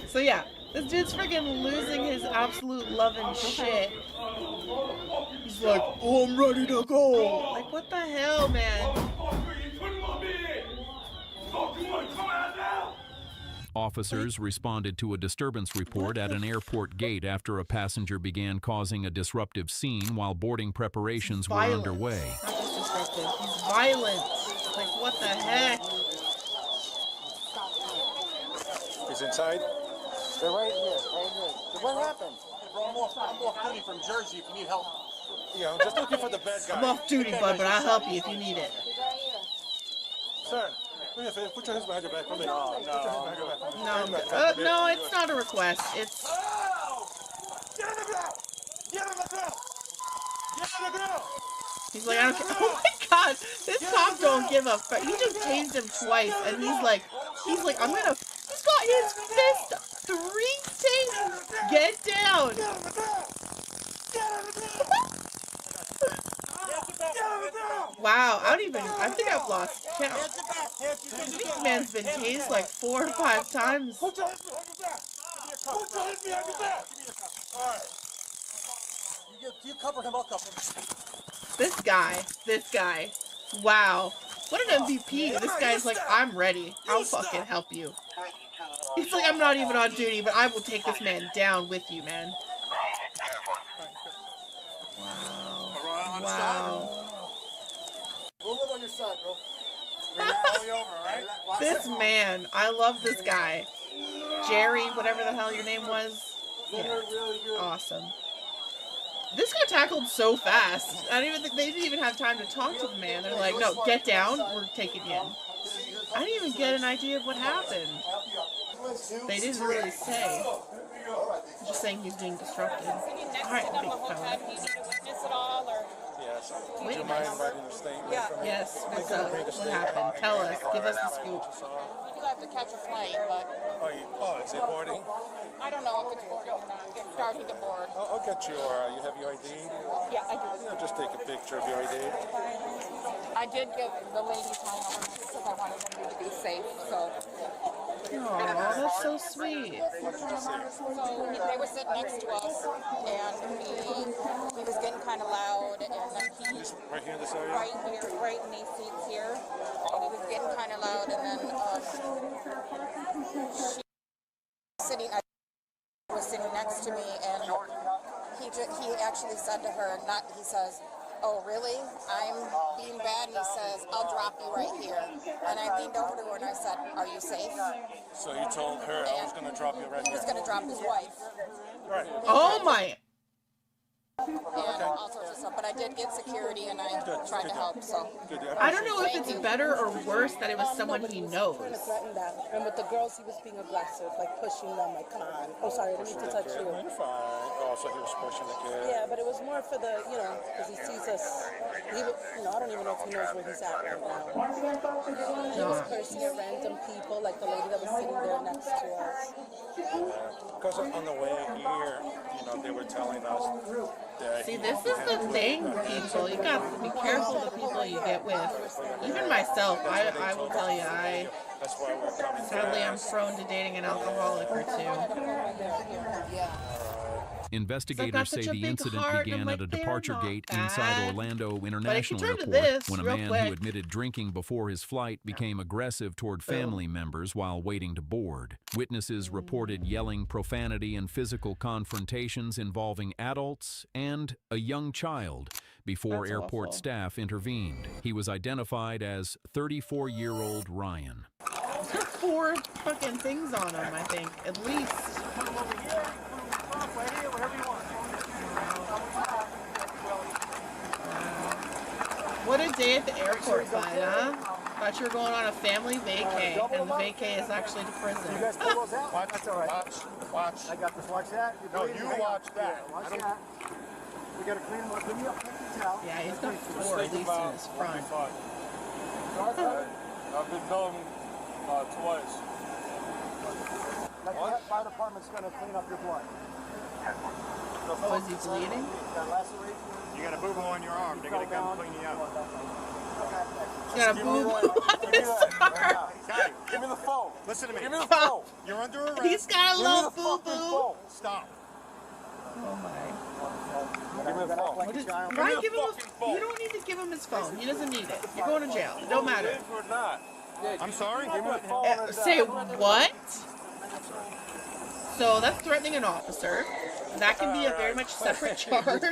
So yeah, this dude's freaking losing his absolute love and shit. He's He's like, oh, I'm ready to go. Like, what the hell, man? Officers responded to a disturbance report at an airport gate after a passenger began causing a disruptive scene while boarding preparations were underway. Not just disruptive, he's violent. Like, what the heck? He's inside? They're right here, right here. What happened? I'm off duty from Jersey if you need help. Yeah, I'm just looking for the bad guy. I'm off duty, bud, but I'll help you if you need it. Sir, put your hands behind your back. Come in. No, it's not a request. It's... Get in the grill! Get in the grill! Get in the grill! He's like, I don't care. Oh my god, this cop don't give a fuck. He just tased him twice, and he's like, I'm gonna... He's got his fist 3 tasers. Get down. Wow, I think I've lost count. This man's been tased like 4 or 5 times. Put your hands behind your back. Put your hands behind your back. Alright. You cover him, I'll cover him. This guy. Wow. What an MVP. This guy's like, I'm ready. I'll fucking help you. He's like, I'm not even on duty, but I will take this man down with you, man. Wow. We'll live on your side, bro. This man, I love this guy. Jerry, whatever the hell your name was. Yeah. Awesome. This got tackled so fast. I don't even think they didn't even have time to talk to the man. They're like, no, get down. We're taking you in. I didn't even get an idea of what happened. They didn't really say. Just saying he's being disrupted. Alright, big fella. Yes. Would you mind writing a statement? Yes, what's up? What happened? Tell us. Give us the scoop. You do have to catch a flight, but... is it boarding? I don't know if it's boarding or not. It's starting to board. I'll get you have your ID? Yeah, I do. Yeah, just take a picture of your ID. I did give the ladies my number because I wanted them to be safe, so... Oh, that's so sweet. So they were sitting next to us, and he was getting kind of loud, and then he... Right here in this area? Right here, right in these seats here. And he was getting kind of loud, and then she was sitting next to me, and he actually said to her, he says, oh, really? I'm being bad? And he says, I'll drop you right here. And I leaned over to her and I said, are you safe? So you told her I was going to drop you right here? He was going to drop his wife. Right. Oh, my... And all sorts of stuff. But I did get security and I tried to help, so... I don't know if it's better or worse that it was someone he knows. And with the girls, he was being aggressive, like pushing them, like, come on. Oh, sorry, I didn't mean to touch you. You're fine. Oh, so he was pushing the kid. Yeah, but it was more for the, because he sees us. I don't even know if he knows where he's at right now. He was cursing at random people, like the lady that was sitting there next to us. Because on the way here, they were telling us that... See, this is the thing, people. You got to be careful the people you get with. Even myself, I will tell you, sadly, I'm prone to dating an alcoholic or two. Investigators say the incident began at a departure gate inside Orlando International Airport when a man who admitted drinking before his flight became aggressive toward family members while waiting to board. Witnesses reported yelling, profanity, and physical confrontations involving adults and a young child before airport staff intervened. He was identified as 34-year-old Ryan. He's got 4 fucking things on him, I think, at least. What a day at the airport, bud, huh? Thought you were going on a family vacay, and the vacay is actually to prison. You guys pull those out? Watch, watch. I got this. Watch that. No, you watch that. Watch that. We gotta clean them up. Give me a paper towel. Yeah, he's got 4 at least in his front. I've been done twice. Like the fire department's gonna clean up your blood. Oh, is he bleeding? You got a boo-boo on your arm. They're gonna come clean you up. He's got a boo-boo on his arm. Guy, give me the phone. Listen to me. Give me the phone. You're under arrest. He's got a little boo-boo. Stop. Oh my. Give me the phone. Why give him you don't need to give him his phone. He doesn't need it. You're going to jail. It don't matter. Or not. I'm sorry? Give me the phone. Say what? So that's threatening an officer. That can be a very much separate charge.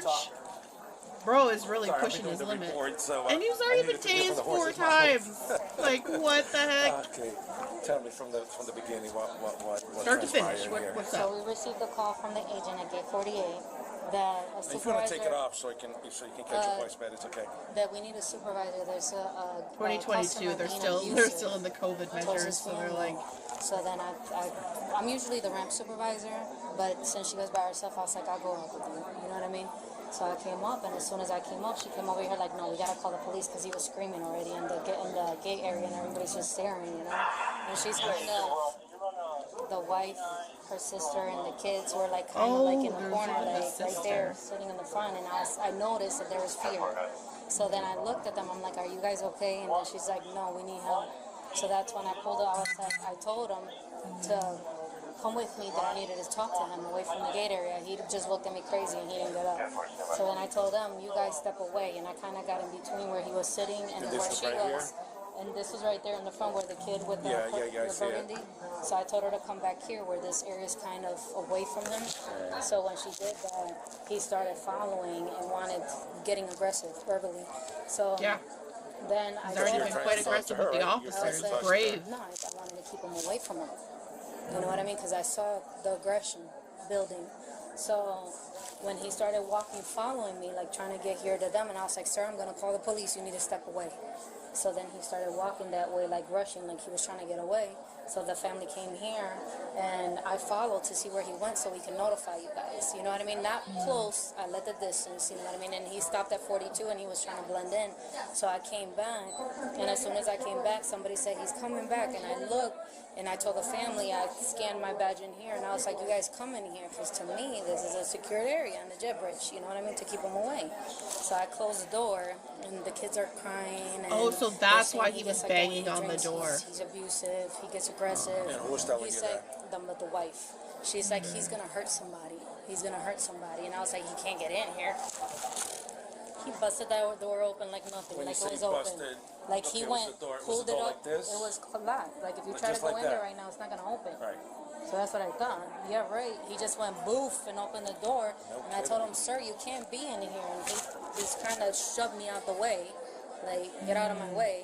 Bro is really pushing his limit. And he's already been tased 4 times. Like, what the heck? Okay. Tell me from the beginning what Start to finish. What's up? So we received a call from the agent at gate 48 that a supervisor... If you want to take it off so you can catch your voice better, it's okay. That we need a supervisor. There's a 2022. They're still in the COVID measures, so they're like... So then I'm usually the ramp supervisor, but since she was by herself, I was like, I'll go up with you. You know what I mean? So I came up, and as soon as I came up, she came over here like, no, we gotta call the police because he was screaming already in the gate area, and everybody's just staring, you know. And she's kind of the wife, her sister, and the kids were like kind of like in the corner, like right there, sitting in the front. And I noticed that there was fear. So then I looked at them. I'm like, are you guys okay? And then she's like, no, we need help. So that's when I pulled out. I told him to come with me, that I needed to talk to him away from the gate area. He just looked at me crazy and he didn't get up. So then I told them, you guys step away. And I kind of got in between where he was sitting and where she was. And this was right there in the front where the kid with the burgundy. So I told her to come back here where this area is kind of away from him. So when she did that, he started following and getting aggressive verbally. So then I he's already been quite aggressive with the officers. Brave. No, I wanted to keep him away from him. You know what I mean? Because I saw the aggression building. So when he started walking, following me, like trying to get here to them, and I was like, sir, I'm going to call the police. You need to step away. So then he started walking that way, like rushing, like he was trying to get away. So the family came here, and I followed to see where he went so we can notify you guys. You know what I mean? Not close. I let the distance, you know what I mean? And he stopped at 42, and he was trying to blend in. So I came back, and as soon as I came back, somebody said, he's coming back. And I looked, and I told the family, I scanned my badge in here, and I was like, you guys come in here, because to me, this is a secured area on the jet bridge, you know what I mean, to keep them away. So I closed the door, and the kids are crying. And so that's why he was banging on the door. He's abusive, he gets aggressive. And who's telling He's you like, that? the wife. She's like, he's going to hurt somebody. He's going to hurt somebody. And I was like, he can't get in here. He busted that door open like nothing, When like you it was say open. busted, Like he went, pulled it up, like this? it was locked. Like if you try to Just go like in there that? right now, it's not going to open. Right. So that's what I thought. Yeah, right. He just went boof and opened the door. And I told him, sir, you can't be in here. And he just kind of shoved me out the way. Like, get out of my way.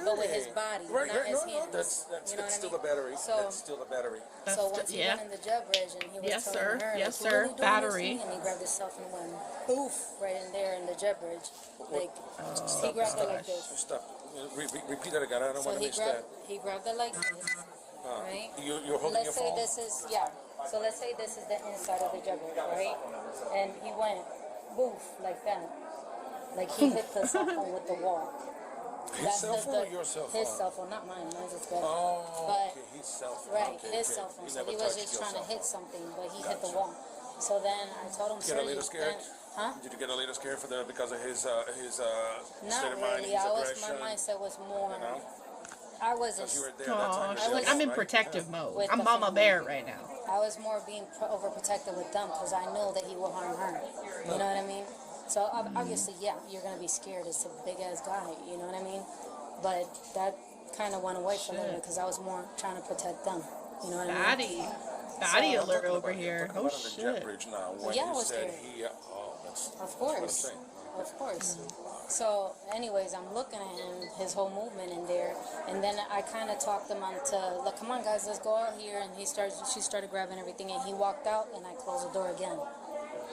But with his body, Right, not his no, hands. that's you know still what I a battery. mean? So, That's still a battery. so once he went in the jet bridge and he was telling her, yes, like, sir, what are you doing battery. this thing? And he grabbed himself and went boof right in there in the jet bridge. Like, he grabbed it like this. Stop. Repeat that again. I don't So want to miss that. he grabbed it like this, right? You're holding Let's your phone? say this is, so let's say this is the inside of the jet bridge, right? And he went boof like that. Like he hit the cell phone with the wall. His cell phone or your cell phone? His cell phone, not mine. Mine's is better. Oh, but, okay, his cell phone. Right, okay, his okay. cell phone. He So never he was touched just your trying to cell hit phone. something, but he hit the wall. So then I told him, Get a little scared? Huh? Did you get a little scared because of his Not state of mind, really. his My aggression? mindset was more. You know? I wasn't. Because you were there that time yourself, I'm in right? protective mode. With I'm the Mama family. Bear right now. I was more being overprotective with them because I know that he will harm her. You know what I mean? So obviously, yeah, you're gonna be scared. It's a big ass guy. You know what I mean? But that kind of went away from them because I was more trying to protect them. You know what I mean? Baddie alert over here. Oh The jet shit. bridge now. When Yeah, I you was said scared. that's Of what I'm course. saying. Of course. So, anyways, I'm looking at him, his whole movement in there, and then I kind of talked him onto, look, come on, guys, let's go out here. And she started grabbing everything, and he walked out, and I closed the door again.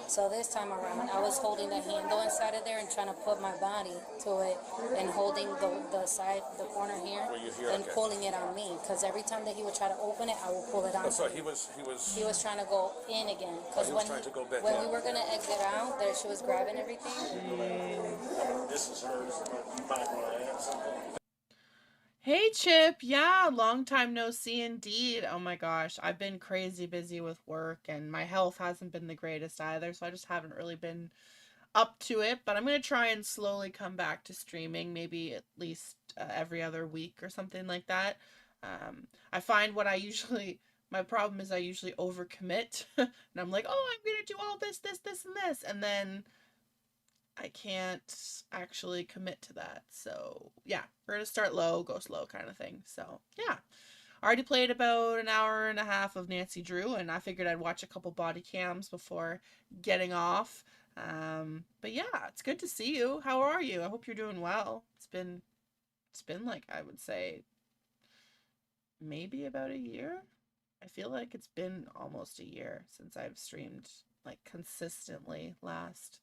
So this time around, I was holding the handle inside of there and trying to put my body to it, and holding the side, the corner here, and pulling it on me. Because every time that he would try to open it, I would pull it on. That's right. He was trying to go in again. Because he was trying to go back when in. we were gonna exit out, there she was grabbing everything. This is hers. You might want to answer. Hey Chip, yeah, long time no see indeed. Oh my gosh, I've been crazy busy with work and my health hasn't been the greatest either, so I just haven't really been up to it, but I'm going to try and slowly come back to streaming, maybe at least every other week or something like that. I find what I usually, My problem is I usually overcommit. And I'm like, oh, I'm going to do all this, this, this, and this. And then I can't actually commit to that. So, yeah. We're going to start low, go slow kind of thing. So, yeah. I already played about an hour and a half of nancydrew. And I figured I'd watch a couple body cams before getting off. But yeah, it's good to see you. How are you? I hope you're doing well. It's been like, I would say, maybe about a year. I feel like it's been almost a year since I've streamed like consistently last.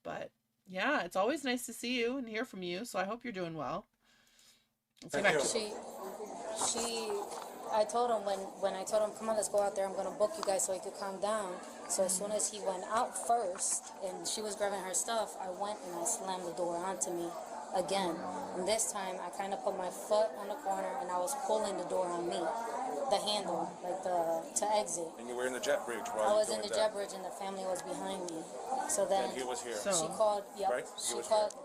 But yeah, it's always nice to see you and hear from you. So I hope you're doing well. Let's get back to I told him when I told him, come on, let's go out there, I'm going to book you guys so he could calm down. So as soon as he went out first and she was grabbing her stuff, I went and I slammed the door onto me again. And this time I kind of put my foot on the corner and I was pulling the door on me. The handle, like to exit. And you were in the jet bridge. I was in the jet bridge and the family was behind me. So then and he was here. She called. Yep. Right?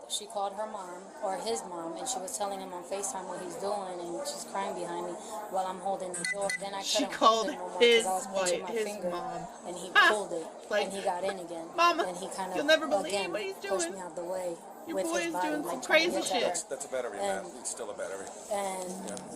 She called her mom or his mom, and she was telling him on FaceTime what he's doing, and she's crying behind me while I'm holding the door. Then I couldn't hold it no more because I was pinching my finger, mom. And he pulled it, and he got in again. Mama, and he kind of you'll never believe what he's doing. Pushed me out the way. Your boy is doing some like, crazy shit. That's a battery, man. It's still a battery. And,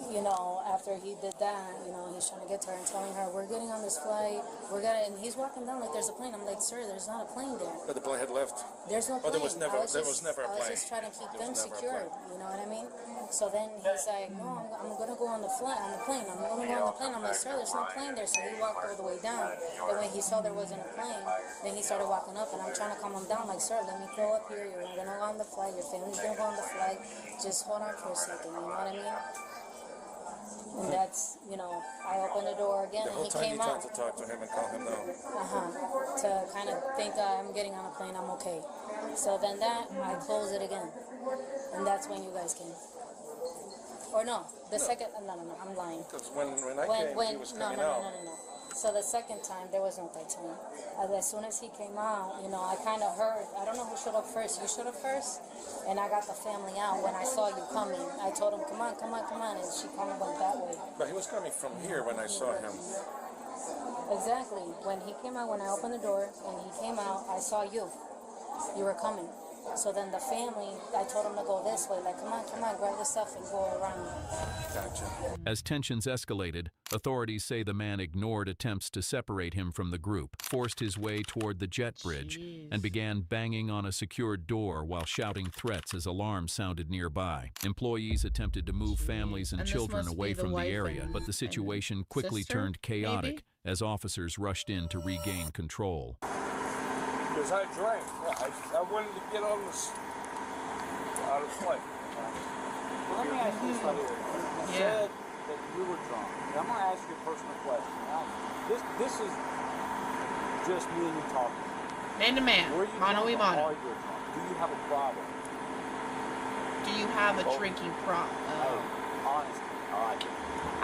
you know, after he did that, you know, he's trying to get to her and telling her, we're getting on this flight, and he's walking down like there's a plane. I'm like, sir, there's not a plane there. But the plane had left. There's no plane. Oh, there was never a plane. I was just trying to keep them secured, you know what I mean? So then he's like, no, I'm going to go on the plane. I'm going to go on the plane. I'm like, sir, there's no plane there. So he walked all the way down. And when he saw there wasn't a plane, then he started walking up, and I'm trying to calm him down, like, sir, let me go up here. You're going to go on the flight. Your family's going to go on the flight. Just hold on for a second, you know what I mean? And that's, you know, I opened the door again, and he came out. The whole time you tried to talk to him and calm him down. To kind of think I'm getting on a plane, I'm okay. So then I closed it again. And that's when you guys came. Or no, the second, no, I'm lying. Because when I came, he was coming out. No. So the second time, there was no third time. As soon as he came out, you know, I kind of heard, I don't know who showed up first. You showed up first? And I got the family out when I saw you coming. I told him, come on. And she kind of went that way. But he was coming from here when I saw him. Exactly. When he came out, when I opened the door and he came out, I saw you. You were coming. So then the family, I told them to go this way, like, come on, grab the stuff and go around. Gotcha. As tensions escalated, authorities say the man ignored attempts to separate him from the group, forced his way toward the jet bridge, and began banging on a secured door while shouting threats as alarms sounded nearby. Employees attempted to move families and children away from the area, but the situation quickly turned chaotic as officers rushed in to regain control. Because I drank. I wanted to get on this out of flight. Well, let me ask you something. You said that you were drunk. Now, I'm going to ask you a personal question. Now, this is just me and you talking. Man to man. Mano y mano. Do you have a problem? Do you have a drinking problem? Honestly, I like it.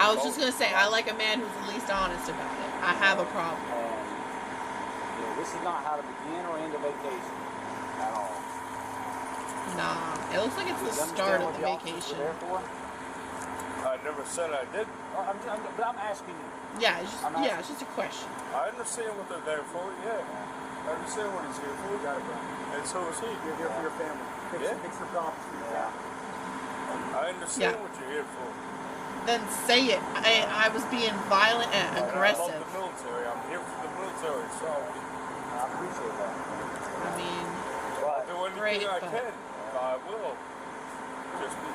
I was just going to say, I like a man who's at least honest about it. I have a problem. This is not how to begin or end a vacation at all. Nah, it looks like it's the start of the vacation. I never said I did. But I'm asking you. Yeah, it's just a question. I understand what they're there for, yeah. I understand what he's here for. And so is he. You're here for your family. Fix the problems for your family. I understand what you're here for. Then say it. I was being violent and aggressive. I love the military. I'm here for the military, so I appreciate that. I mean, I'll do anything I can. I will. Just be.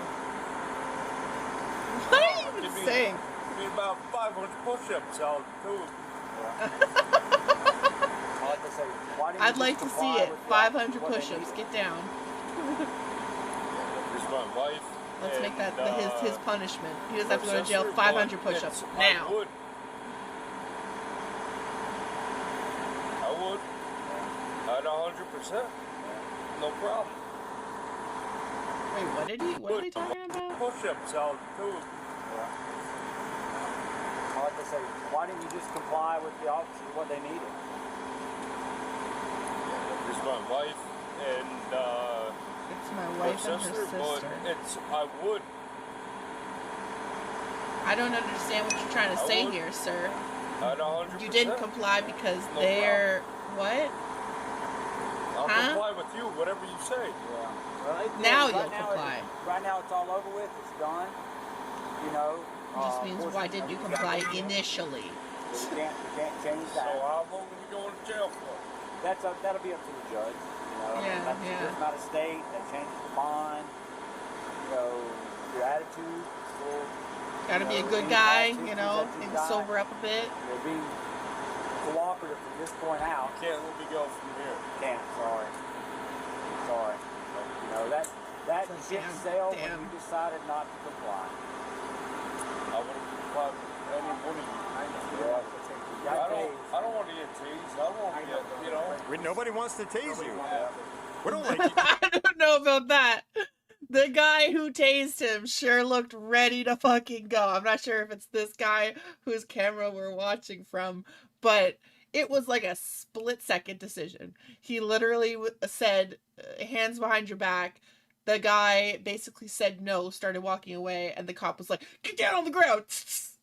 What are you even saying? Give me about 500 push-ups. I'll do it. I'd like to see it. 500 push-ups. Get down. Here's my wife. Let's make that his punishment. He doesn't have to go to jail. 500 push-ups now. I would. At 100%. No problem. Wait, what are they talking about? Push-ups, I'll do it. I like to say, why didn't you just comply with the officers what they needed? It's my wife and it's my wife and her sister. But I would. I don't understand what you're trying to say here, sir. You didn't comply because they're what? I'll comply with you, whatever you say. Yeah. Well, now right you'll comply. Right now it's all over with. It's done. You know. It just means why didn't you comply initially? You can't change that. So how long are you going to jail for? That'll be up to the judge. You know. Yeah, It's not a state. That changes the bond. You know, your attitude. Gotta be a good guy, you know, and sober up a bit. You're being cooperative from this point out. You can't let me go from here. Can't, sorry. You know, that ship sailed when you decided not to comply. I want to comply with any one of you. I don't want to get teased. I don't want to get, you know. Nobody wants to tase you. We don't like you. I don't know about that. The guy who tased him sure looked ready to fucking go. I'm not sure if it's this guy whose camera we're watching from, but it was like a split-second decision. He literally said, hands behind your back. The guy basically said no, started walking away, and the cop was like, get down on the ground.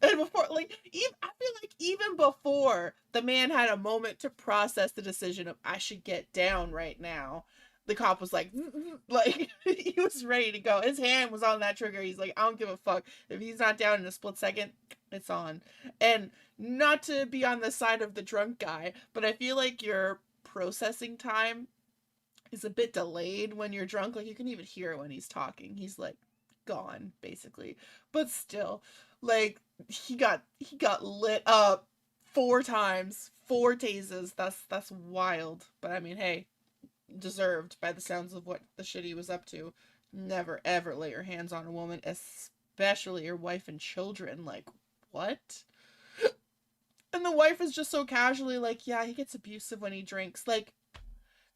And before, like, I feel like even before the man had a moment to process the decision of, I should get down right now, the cop was like he was ready to go. His hand was on that trigger. He's like, I don't give a fuck. If he's not down in a split second, it's on. And not to be on the side of the drunk guy, but I feel like your processing time is a bit delayed when you're drunk. Like, you can even hear it when he's talking. He's like gone, basically. But still, like, he got lit up 4 times, 4 tases. That's wild. But I mean, hey, deserved by the sounds of what the shit he was up to. Never ever lay your hands on a woman, especially your wife and children. Like, what? And the wife is just so casually like, yeah, he gets abusive when he drinks. Like,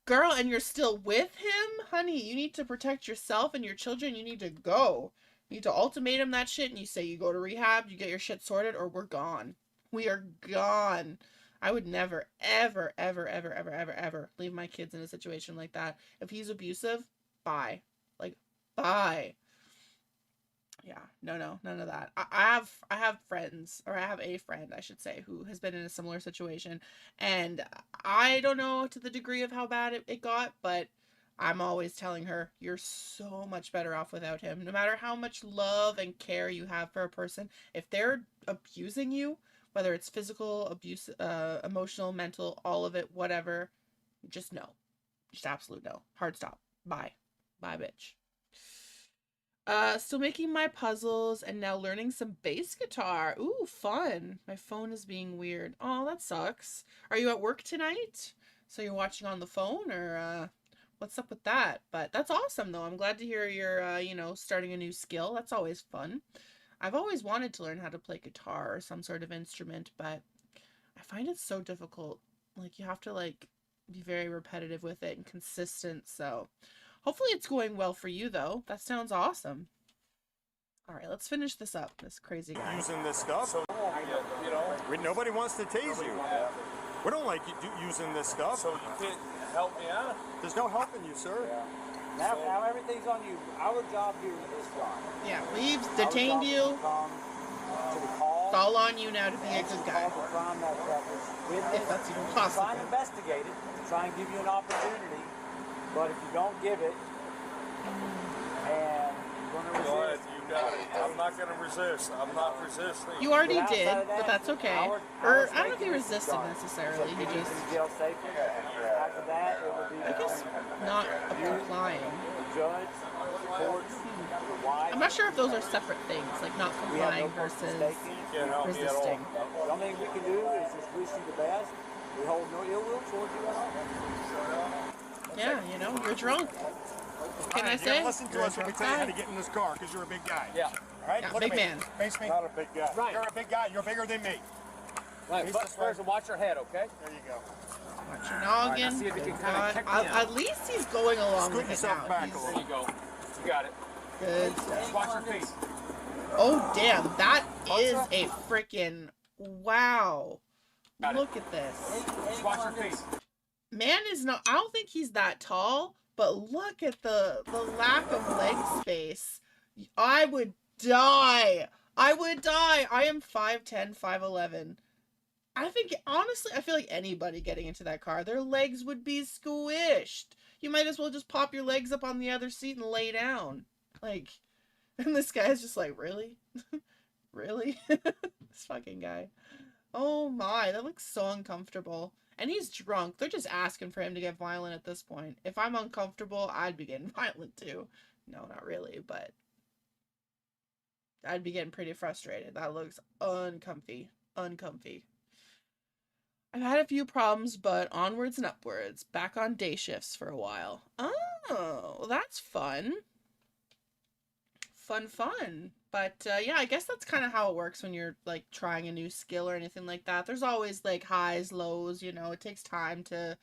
girl, and you're still with him? Honey, you need to protect yourself and your children. You need to go. You need to ultimatum that shit, and you say you go to rehab, you get your shit sorted, or we're gone. We are gone. I would never, ever, ever, ever, ever, ever, ever leave my kids in a situation like that. If he's abusive, bye. Like, bye. Yeah, no, none of that. I have friends, or I have a friend, I should say, who has been in a similar situation, and I don't know to the degree of how bad it got, but I'm always telling her, you're so much better off without him. No matter how much love and care you have for a person, if they're abusing you, whether it's physical abuse, emotional, mental, all of it, whatever, just no. Just absolute no. Hard stop. Bye. Bye, bitch. Still making my puzzles and now learning some bass guitar. Ooh, fun. My phone is being weird. Oh, that sucks. Are you at work tonight? So you're watching on the phone, or what's up with that? But that's awesome, though. I'm glad to hear you're, starting a new skill. That's always fun. I've always wanted to learn how to play guitar or some sort of instrument, but I find it so difficult. Like, you have to, like, be very repetitive with it and consistent, so hopefully it's going well for you, though. That sounds awesome. All right, let's finish this up, this crazy guy. Using this stuff, so, nobody wants to tase you. We don't like you using this stuff. So you can't help me out? There's no helping you, sir. Yeah. Now everything's on you. Our job here is done. Yeah, we've detained you. It's all on you now to be a good guy. If that's even possible. Try and investigate it. Try and give you an opportunity. But if you don't give it, and you're going to resist. Go ahead, you got it. I'm not going to resist. I'm not resisting. You already did, but that's okay. Or, I don't know if he resisted necessarily. He just, After that, it will be I guess, not complying. I'm not sure if those are separate things, like not complying versus resisting. The only thing we can do is just wish you the best. We hold no ill will towards you at all. Yeah, you're drunk. What can I say? Listen to us when we tell you how to get in this car, because you're a big guy. Yeah. All right? Yeah, Look big at me. man. Face me. Not a big guy. Right. You're a big guy. You're bigger than me. Right. But first, watch your head, okay? There you go. Watch your noggin. See if you can kind of kick me out. At least he's going along Scoot with it yourself now. back a There little. you go. You got it. Good stuff. Just watch your feet. Oh, damn. That is a freaking wow. Look at this. Just watch your feet. Man is not, I don't think he's that tall, but look at the lack of leg space. I would die. I am 5'10", 5'11". I think, honestly, I feel like anybody getting into that car, their legs would be squished. You might as well just pop your legs up on the other seat and lay down. Like, and this guy's just like, really? Really? This fucking guy. Oh my, that looks so uncomfortable. And he's drunk. They're just asking for him to get violent at this point. If I'm uncomfortable, I'd be getting violent too. No, not really, but I'd be getting pretty frustrated. That looks uncomfy. Uncomfy. I've had a few problems, but onwards and upwards. Back on day shifts for a while. Oh, that's fun. Fun. But yeah, I guess that's kind of how it works when you're like trying a new skill or anything like that. There's always like highs, lows, you know, it takes time to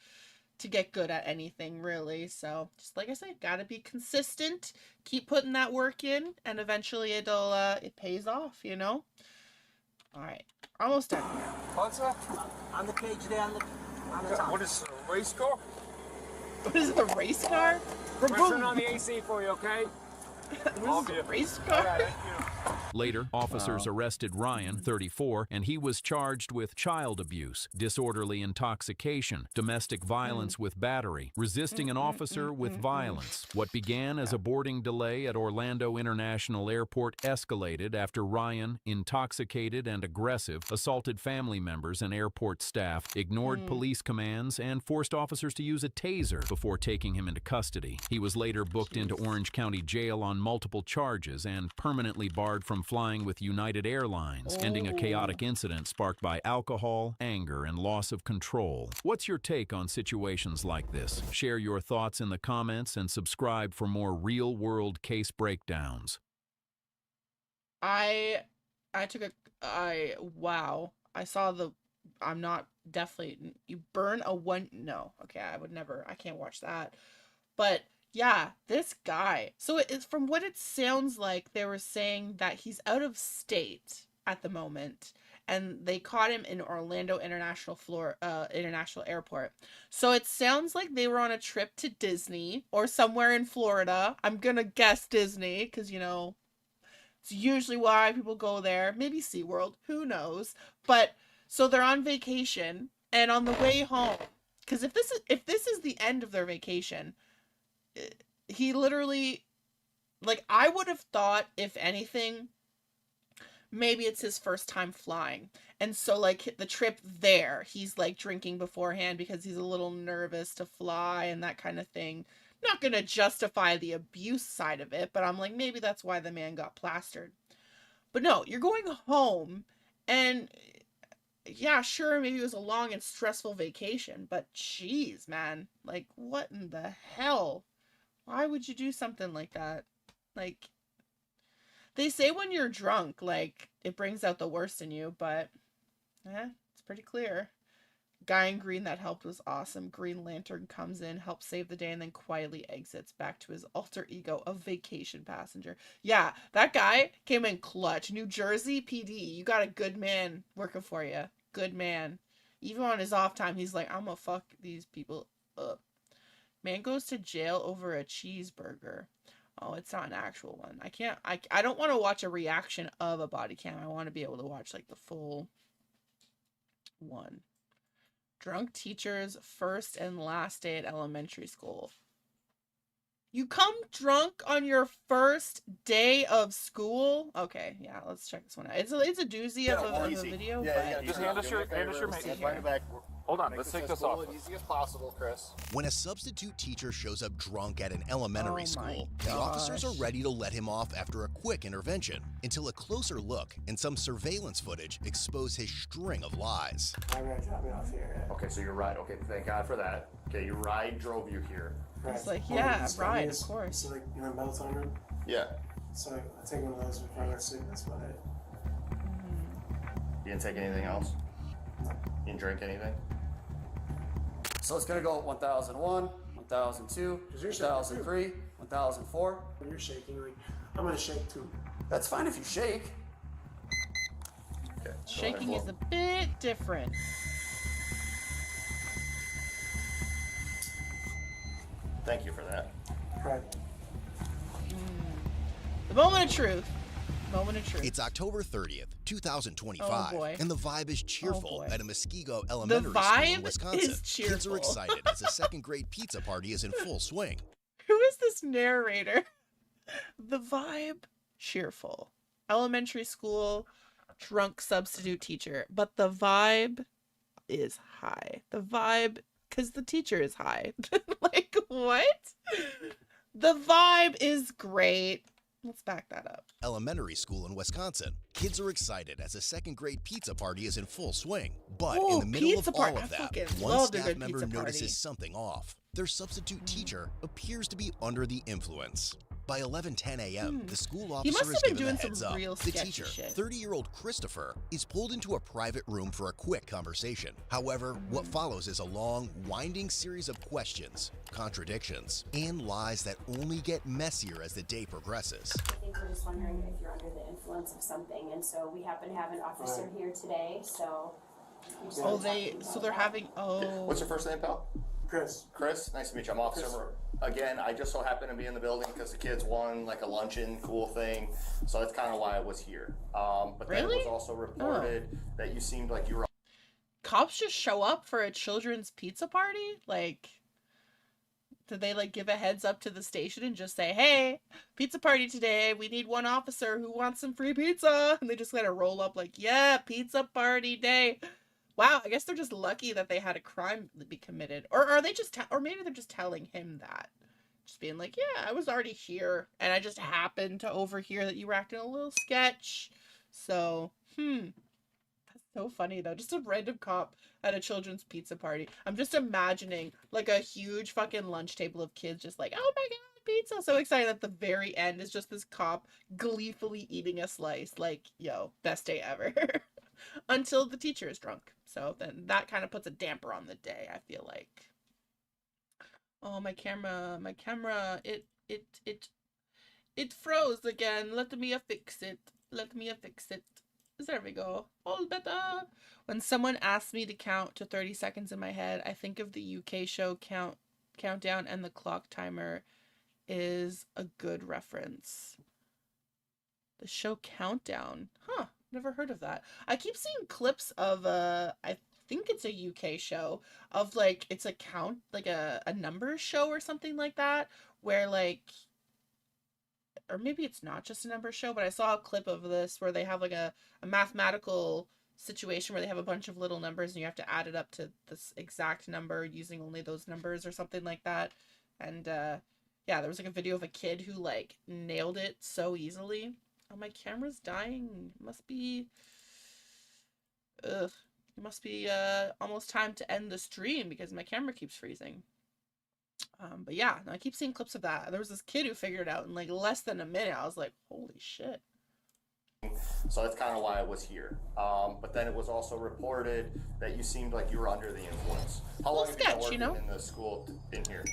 get good at anything really. So just like I said, gotta be consistent, keep putting that work in, and eventually it pays off, you know? All right, almost done here. What's that? On the page there, on the top. What is a race car? What is it, a race car? We're turning on the AC for you, okay? This is a race car? Later, officers arrested Ryan, 34, and he was charged with child abuse, disorderly intoxication, domestic violence with battery, resisting an officer with violence. What began as a boarding delay at Orlando International Airport escalated after Ryan, intoxicated and aggressive, assaulted family members and airport staff, ignored police commands, and forced officers to use a taser before taking him into custody. He was later booked into Orange County Jail on multiple charges and permanently barred from flying with United Airlines, ending a chaotic incident sparked by alcohol, anger, and loss of control. What's your take on situations like this? Share your thoughts in the comments and subscribe for more real-world case breakdowns. Wow. I saw I'm not definitely, you burn a one, no, okay, I can't watch that. But yeah, this guy. So it's from what it sounds like, they were saying that he's out of state at the moment, and they caught him in Orlando International Airport. So it sounds like they were on a trip to Disney or somewhere in Florida. I'm gonna guess Disney, because you know it's usually why people go there. Maybe SeaWorld, who knows? But so they're on vacation, and on the way home, because if this is the end of their vacation, he literally, like, I would have thought, if anything, maybe it's his first time flying. And so, like, the trip there, he's, like, drinking beforehand because he's a little nervous to fly and that kind of thing. Not gonna justify the abuse side of it, but I'm like, maybe that's why the man got plastered. But no, you're going home, and yeah, sure, maybe it was a long and stressful vacation, but jeez, man. Like, what in the hell? Why would you do something like that? Like, they say when you're drunk, like, it brings out the worst in you, but, it's pretty clear. Guy in green that helped was awesome. Green Lantern comes in, helps save the day, and then quietly exits back to his alter ego of vacation passenger. Yeah, that guy came in clutch. New Jersey PD, you got a good man working for you. Good man. Even on his off time, he's like, I'm gonna fuck these people up. Man goes to jail over a cheeseburger. Oh, it's not an actual one. I don't want to watch a reaction of a body cam. I want to be able to watch, like, the full one. Drunk teacher's first and last day at elementary school. You come drunk on your first day of school? Okay, yeah, let's check this one out. It's a doozy of a video. Yeah, but just hand us your mate. Hold on, let's take this off. As easy as possible, Chris. When a substitute teacher shows up drunk at an elementary school, the officers are ready to let him off after a quick intervention, until a closer look and some surveillance footage expose his string of lies. I'm gonna drop me off here. Okay, so your ride. Okay, thank God for that. Okay, your ride drove you here. It's like, yeah, ride, of course. So, like, you know, belts on him? Yeah. So I take one of those before I go to sleep. That's about it. You didn't take anything else? You didn't drink anything? So it's gonna go 1001, 1002, 1003, 1004. When you're shaking, like, I'm gonna shake too. That's fine if you shake. Okay. Shaking is a bit different. Thank you for that. Right. The moment of truth. Moment of truth. It's October 30th, 2025, and the vibe is cheerful at a Muskego The Elementary School in vibe Wisconsin. is Kids are cheerful. excited as a second-grade pizza party is in full swing. Who is this narrator? The vibe, cheerful. Elementary school, drunk substitute teacher. But the vibe is high. The vibe, because the teacher is high. Like, what? The vibe is great. Let's back that up. Elementary school in Wisconsin. Kids are excited as a second-grade pizza party is in full swing. But Oh, in the middle of pizza all party. of I that, fucking one loved a staff good member pizza party. notices something off. Their substitute teacher appears to be under the influence. By 11:10 a.m., the school He must officer have is been given doing the heads some up. real The sketchy teacher, shit. 30-year-old Christopher, is pulled into a private room for a quick conversation. However, what follows is a long, winding series of questions, contradictions, and lies that only get messier as the day progresses. I think we're just wondering if you're under the influence of something, and so we happen to have an officer here today, so... Oh, so they're having, What's your first name, pal? Chris. Chris, nice to meet you. I'm Officer. Again, I just so happened to be in the building because the kids won like a luncheon cool thing, so that's kind of why I was here. But then it Really? was also reported that you seemed like you were. Cops just show up for a children's pizza party? Like, did they like give a heads up to the station and just say, hey, pizza party today, we need one officer who wants some free pizza? And they just kind of roll up like, yeah, pizza party day. Wow, I guess they're just lucky that they had a crime be committed. Or are they just, or maybe they're just telling him that. Just being like, yeah, I was already here, and I just happened to overhear that you were acting a little sketch. So, That's so funny, though. Just a random cop at a children's pizza party. I'm just imagining, like, a huge fucking lunch table of kids just like, oh my god, pizza! So excited at the very end is just this cop gleefully eating a slice. Like, yo, best day ever. Until the teacher is drunk. So then that kind of puts a damper on the day, I feel like. Oh, my camera, it froze again. Let me fix it. There we go. All better. When someone asks me to count to 30 seconds in my head, I think of the UK show Countdown, and the clock timer is a good reference. The show Countdown. Huh. Never heard of that. I keep seeing clips of I think it's a UK show of like it's a count like a numbers show or something like that where like, or maybe it's not just a numbers show, but I saw a clip of this where they have like a mathematical situation where they have a bunch of little numbers and you have to add it up to this exact number using only those numbers or something like that. And yeah, there was like a video of a kid who like nailed it so easily. Oh, my camera's dying. Must be almost time to end the stream because my camera keeps freezing. But yeah, I keep seeing clips of that. There was this kid who figured it out in like less than a minute. I was like, holy shit. So that's kind of why I was here. But then it was also reported that you seemed like you were under the influence. How long have you been working in the school in here?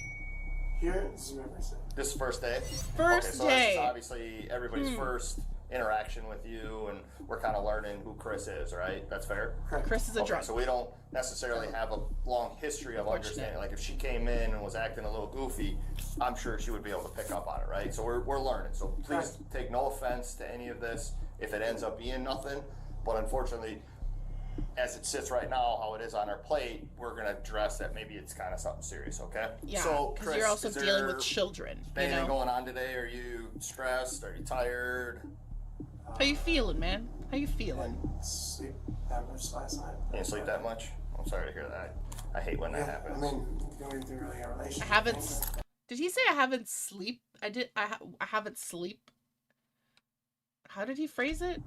Here, this is my first day. This is first day? First so day. This is obviously everybody's first interaction with you, and we're kind of learning who Chris is, right? That's fair? Chris is a drunk. So we don't necessarily have a long history of understanding. Like if she came in and was acting a little goofy, I'm sure she would be able to pick up on it, right? So we're learning. So please take no offense to any of this if it ends up being nothing. But unfortunately, as it sits right now, how it is on our plate, we're going to address that maybe it's kind of something serious, okay? Yeah, so, because Chris, you're also is there dealing with children. Anything going on today? Are you stressed? Are you tired? How you feeling, man? How you feeling? Didn't sleep that much last night. You didn't sleep that much? I'm sorry to hear that. I hate when that happens. I mean, going through really a relationship. I haven't. Did he say I haven't sleep? I haven't sleep. How did he phrase it?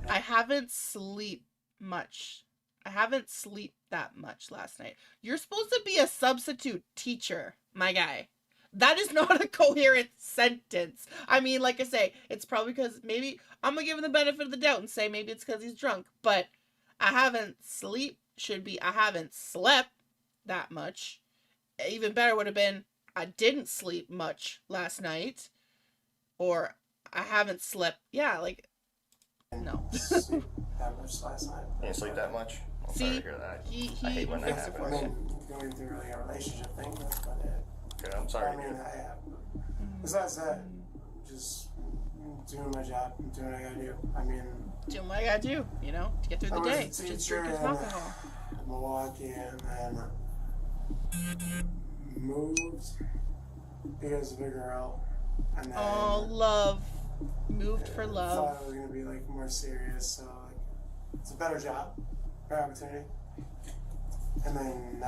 I haven't sleep much. I haven't sleep that much last night. You're supposed to be a substitute teacher, my guy. That is not a coherent sentence. I mean, like I say, it's probably because maybe I'm gonna give him the benefit of the doubt and say maybe it's because he's drunk. But I haven't sleep should be I haven't slept that much. Even better would have been I didn't sleep much last night, or I haven't slept. Yeah, like no. Sleep that much last night. You didn't sleep that much? I'm sorry to hear that. I hate when that happens. I mean, going through really a relationship thing, that's about it. Okay, I'm sorry. I mean, besides that, just doing my job. I'm doing what I gotta do. I mean, doing what I gotta do, you know, to get through the day. Just drinking some alcohol. Milwaukee, and then moved because of a girl. And then love. Moved for love. Thought it was gonna be like more serious, so like it's a better job, better opportunity. And then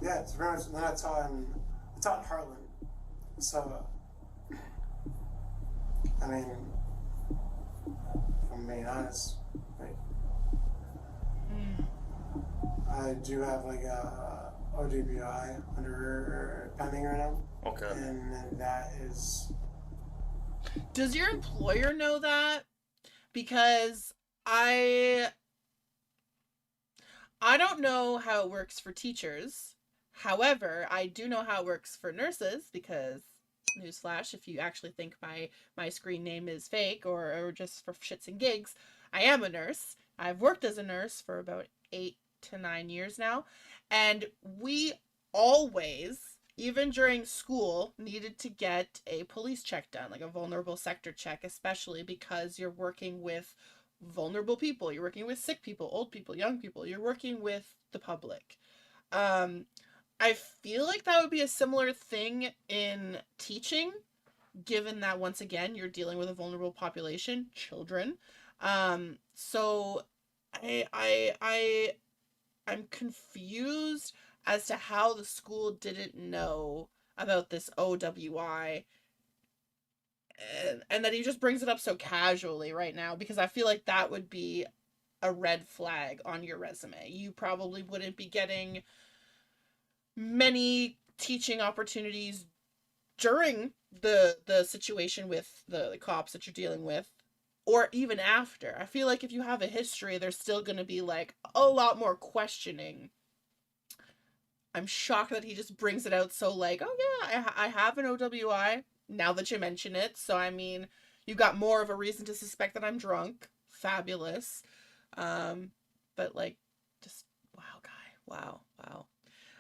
yeah, it's very much. Then I taught in Heartland, so I mean, if I'm being honest, like I do have like a ODBI under pending right now. Okay. And that is. Does your employer know that? Because I don't know how it works for teachers. However, I do know how it works for nurses because, newsflash, if you actually think my screen name is fake or just for shits and gigs, I am a nurse. I've worked as a nurse for about 8 to 9 years now. And we always, even during school, needed to get a police check done, like a vulnerable sector check, especially because you're working with vulnerable people. You're working with sick people, old people, young people. You're working with the public. I feel like that would be a similar thing in teaching, given that, once again, you're dealing with a vulnerable population, children. So I'm confused as to how the school didn't know about this OWI, and that he just brings it up so casually right now, because I feel like that would be a red flag on your resume. You probably wouldn't be getting many teaching opportunities during the situation with the cops that you're dealing with, or even after. I feel like if you have a history, there's still going to be like a lot more questioning. I'm shocked that he just brings it out so like, oh yeah, I have an OWI now that you mention it. So I mean, you got more of a reason to suspect that I'm drunk. Fabulous. But like, just wow, guy. Wow.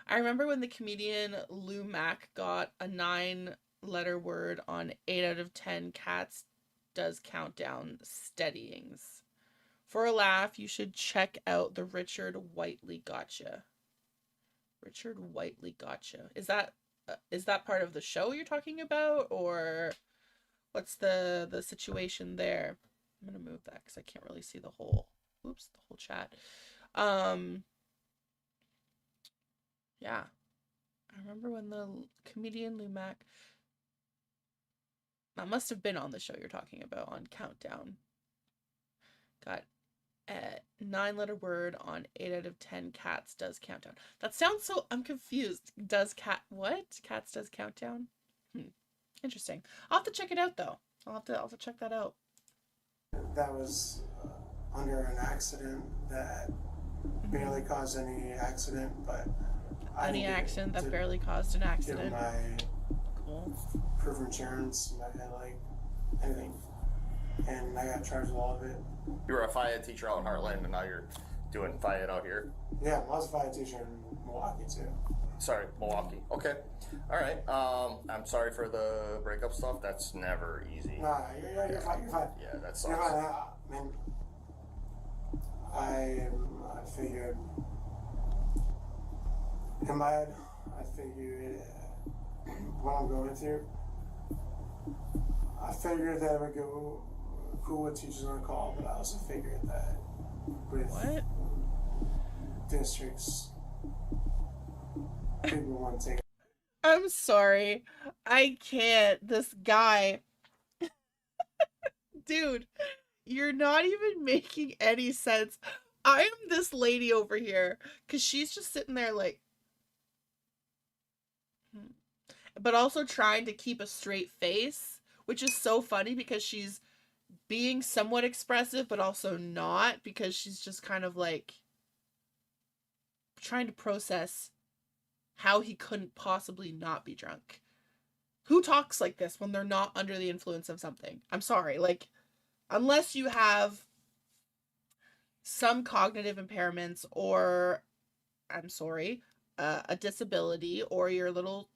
I remember when the comedian Lou Mack got a 9-letter word on 8 out of 10 cats does countdown steadyings. For a laugh, you should check out the Richard Whiteley Gotcha. Richard Whiteley Gotcha. Is that part of the show you're talking about, or what's the situation there? I'm gonna move that because I can't really see the whole chat. Yeah, I remember when the comedian Lou Mack, that must have been on the show you're talking about, on Countdown, got a 9-letter word on 8 out of 10 cats does countdown. That sounds so, I'm confused. Cats does countdown? Interesting. I'll have to check it out though. I'll have to check that out. That was under an accident that barely caused any accident, but any accident that barely caused an accident. Cool. Proof of insurance, like anything, and I got charged with all of it. You were a FIAD teacher out in Heartland, and now you're doing FIAD out here? Yeah, I was a FIAD teacher in Milwaukee, too. Sorry, Milwaukee. Okay. All right. I'm sorry for the breakup stuff. That's never easy. Nah, you're fine. Yeah, that sucks. You're fine. Man, I figured, in my head, what I'm going through, I figured that it would go cool with teachers on call, but I also figured that with districts, people want to take. I'm sorry. I can't. This guy. Dude, you're not even making any sense. I am this lady over here, because she's just sitting there like, but also trying to keep a straight face, which is so funny because she's being somewhat expressive, but also not, because she's just kind of like trying to process how he couldn't possibly not be drunk. Who talks like this when they're not under the influence of something? I'm sorry, like, unless you have some cognitive impairments, or, I'm sorry, a disability, or you're a little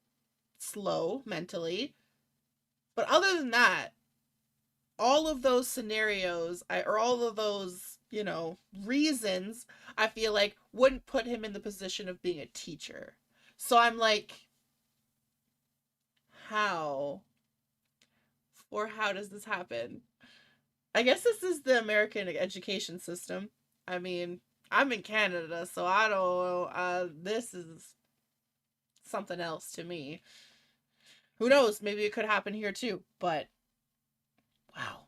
slow mentally, But other than that, all of those scenarios, or all of those, you know, reasons, I feel like wouldn't put him in the position of being a teacher. So I'm like, how? Or how does this happen? I guess this is the American education system. I mean, I'm in Canada, so I don't know. This is something else to me. Who knows? Maybe it could happen here too. But wow.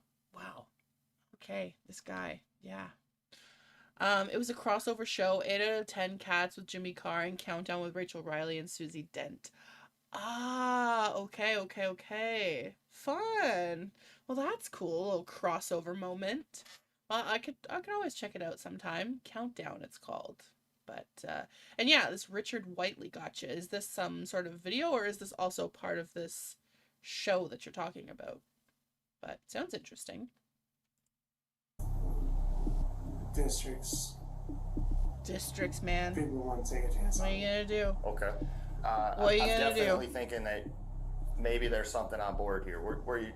Okay, this guy. Yeah. It was a crossover show. 8 out of 10 cats with Jimmy Carr and Countdown with Rachel Riley and Susie Dent. Ah, okay. Fun. Well, that's cool. A little crossover moment. Well, I can always check it out sometime. Countdown, it's called. But and yeah, this Richard Whiteley gotcha. Is this some sort of video, or is this also part of this show that you're talking about? But sounds interesting. Districts, man. People want to take a chance. What are you gonna do? Okay. What are you I'm gonna do? definitely thinking that maybe there's something on board here. Were you?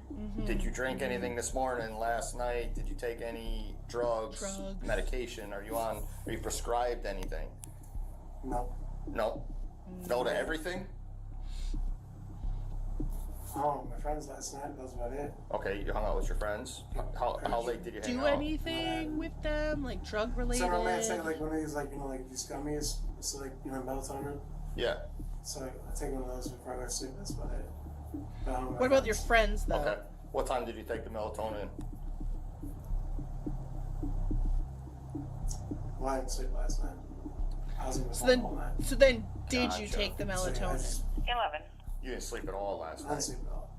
Did you drink anything this morning, last night? Did you take any drugs? Medication? Are you prescribed anything? No. No. No to everything? Oh, my friends last night. That was about it. Okay, you hung out with your friends. How late did you hang Do out? anything with them, like drug related? So romantic, like one of these, like, you know, like these gummies. It's like, you know, melatonin. Yeah. So I take one of those before I go to sleep. That's about it. What about your friends, though? Okay. What time did you take the melatonin? Well, I didn't sleep last night. I was in the So all night. then, did you Gotcha. take the melatonin? 11. You didn't sleep at all last I night. didn't sleep at all.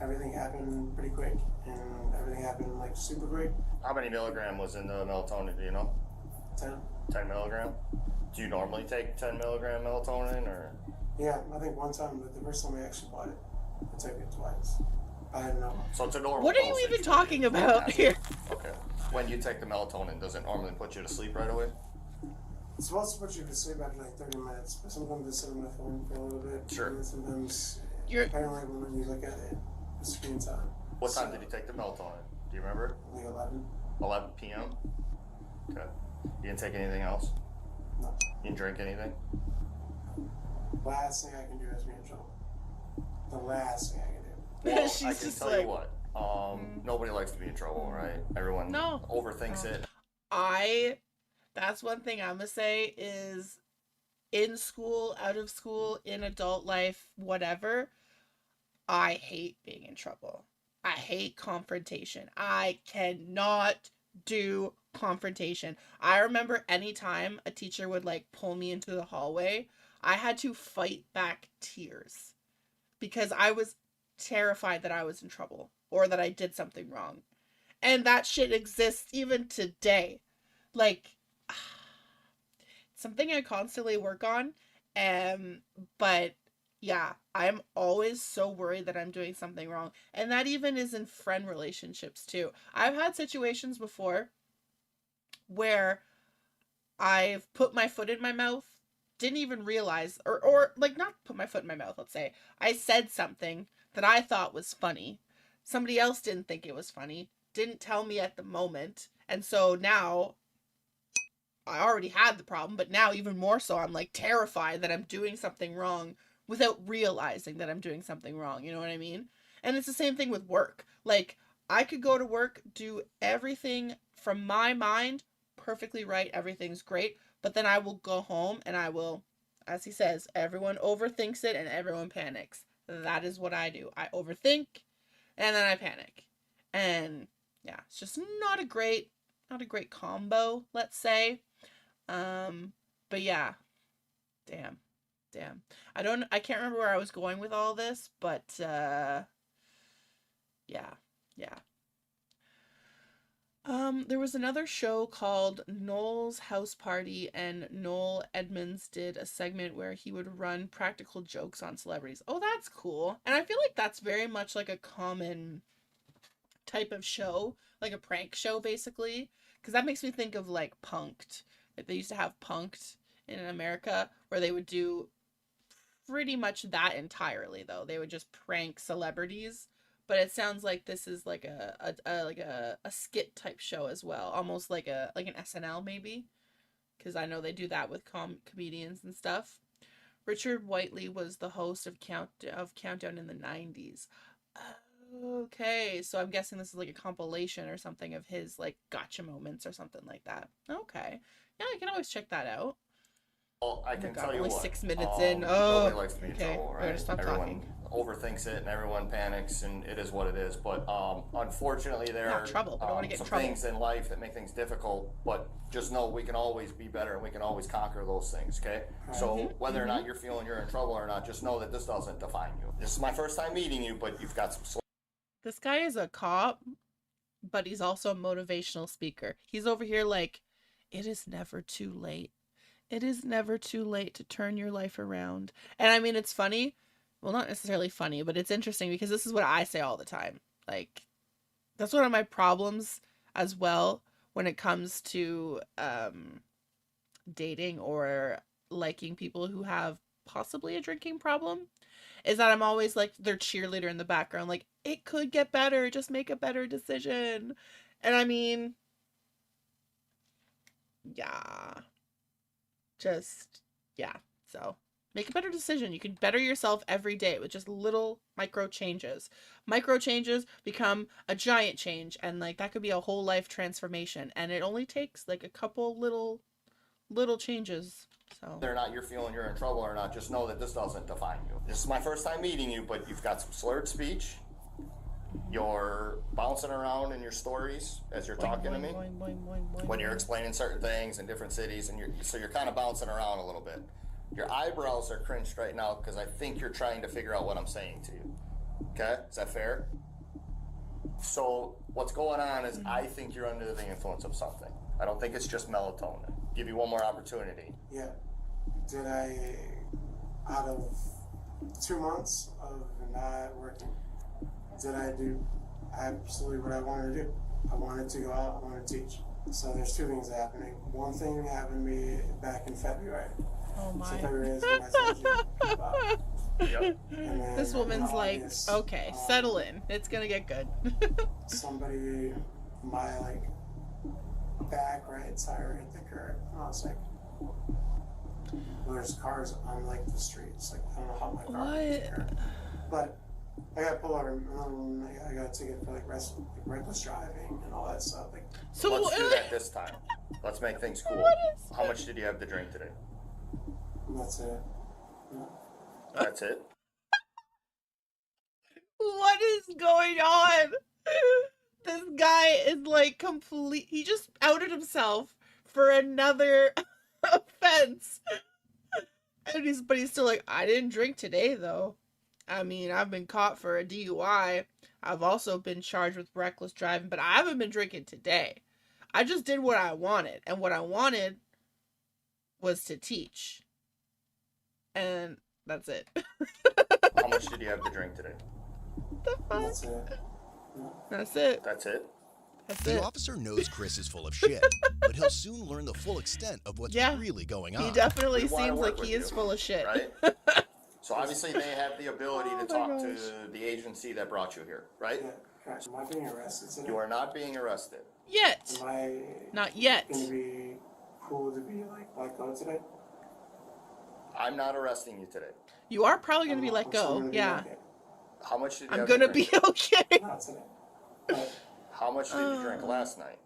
Everything happened pretty quick, and everything happened like super quick. How many milligram was in the melatonin? Do you know? 10. 10 milligram. Do you normally take 10 milligram melatonin, or? Yeah, I think one time, the first time I actually bought it, I took it twice. I didn't know. So it's a normal. What are you even talking about here? Okay. When you take the melatonin, does it normally put you to sleep right away? It's supposed to put you to sleep after like 30 minutes, but sometimes I sit on my phone for a little bit. Sure. And sometimes, apparently when you look at it, the screen time. What time did you take the melatonin? Do you remember? Like 11. 11 p.m. Okay. You didn't take anything else? No. You didn't drink anything? Last thing I can do is be in trouble. The last thing I can do. Well, She's I can just tell like, you what. Nobody likes to be in trouble, right? Everyone overthinks it. That's one thing I'm gonna say is, in school, out of school, in adult life, whatever, I hate being in trouble. I hate confrontation. I cannot do confrontation. I remember anytime a teacher would like pull me into the hallway, I had to fight back tears because I was terrified that I was in trouble or that I did something wrong. And that shit exists even today. Like, something I constantly work on. But yeah, I'm always so worried that I'm doing something wrong. And that even is in friend relationships too. I've had situations before where I've put my foot in my mouth, didn't even realize, or like not put my foot in my mouth, let's say. I said something that I thought was funny. Somebody else didn't think it was funny, didn't tell me at the moment. And so now I already had the problem, but now even more so, I'm like terrified that I'm doing something wrong without realizing that I'm doing something wrong. You know what I mean? And it's the same thing with work. Like, I could go to work, do everything from my mind perfectly right, everything's great, but then I will go home and I will, as he says, everyone overthinks it and everyone panics. That is what I do. I overthink and then I panic. And yeah, it's just not a great combo, let's say. But yeah, damn. I can't remember where I was going with all this, but yeah. There was another show called Noel's House Party, and Noel Edmonds did a segment where he would run practical jokes on celebrities. Oh, that's cool. And I feel like that's very much like a common type of show, like a prank show, basically. Because that makes me think of like Punk'd. Like they used to have Punk'd in America, where they would do pretty much that entirely, though. They would just prank celebrities, but it sounds like this is like a skit type show as well, almost like an SNL maybe, because I know they do that with comedians and stuff. Richard Whiteley was the host of Countdown in the 90s. Okay, so I'm guessing this is like a compilation or something of his like gotcha moments or something like that. Okay, yeah, I can always check that out. Well, I can tell you only what. 6 minutes in. Nobody likes to be in okay. trouble, We're gonna right? stop Everyone talking. overthinks it and everyone panics, and it is what it is. But unfortunately, there Not are trouble, but I don't wanna get in some trouble. things in life that make things difficult. But just know we can always be better, and we can always conquer those things. Okay. So whether or not you're feeling you're in trouble or not, just know that this doesn't define you. This is my first time meeting you, but you've got some. This guy is a cop, but he's also a motivational speaker. He's over here like, it is never too late. It is never too late to turn your life around. And I mean, it's funny. Well, not necessarily funny, but it's interesting because this is what I say all the time. Like, that's one of my problems as well when it comes to dating or liking people who have possibly a drinking problem, is that I'm always like their cheerleader in the background. Like, it could get better. Just make a better decision. And I mean, yeah. Yeah. So make a better decision. You can better yourself every day with just little micro changes. Micro changes become a giant change, and like that could be a whole life transformation. And it only takes like a couple little changes. So Whether or not you're feeling you're in trouble or not, just know that this doesn't define you. This is my first time meeting you, but you've got some slurred speech. You're bouncing around in your stories as you're talking to me. When you're explaining certain things in different cities, and you're kind of bouncing around a little bit. Your eyebrows are crinched right now because I think you're trying to figure out what I'm saying to you. Okay? Is that fair? So what's going on is I think you're under the influence of something. I don't think it's just melatonin. Give you one more opportunity. Yeah. Did I, out of 2 months of not working, did I do absolutely what I wanted to do? I wanted to go out, I wanted to teach. So there's 2 things happening. One thing happened to me back in February. Oh my. So February is when I told you about. Yep. This woman's like, okay, settle in. It's gonna get good. Somebody, my like back right tire hit the curb. And I was like, well, there's cars on like the streets. Like, I don't know how my car hit the curb. But I got pulled over. I got a ticket for like reckless driving and all that stuff. Like, so let's do that this time. Let's make things cool. How much did you have to drink today? That's it. That's it? What is going on? This guy is like he just outed himself for another offense. And he's still like, I didn't drink today though. I mean, I've been caught for a DUI. I've also been charged with reckless driving, but I haven't been drinking today. I just did what I wanted, and what I wanted was to teach. And that's it. How much did you have to drink today? The fuck? That's it. That's it. That's it? That's The it. officer knows Chris is full of shit, but he'll soon learn the full extent of what's really going on. He definitely We wanna seems work like he with is you, full of shit. Right? So obviously they have the ability to talk to the agency that brought you here, right? Yeah, correct. Am I being arrested today? You are not being arrested. Yet. Am I Not yet. gonna be cool to be like let go today? I'm not arresting you today. You are probably going to be let go. Yeah. How much did you I'm have going to to be drink? okay. Not today. But, How much did you drink last night?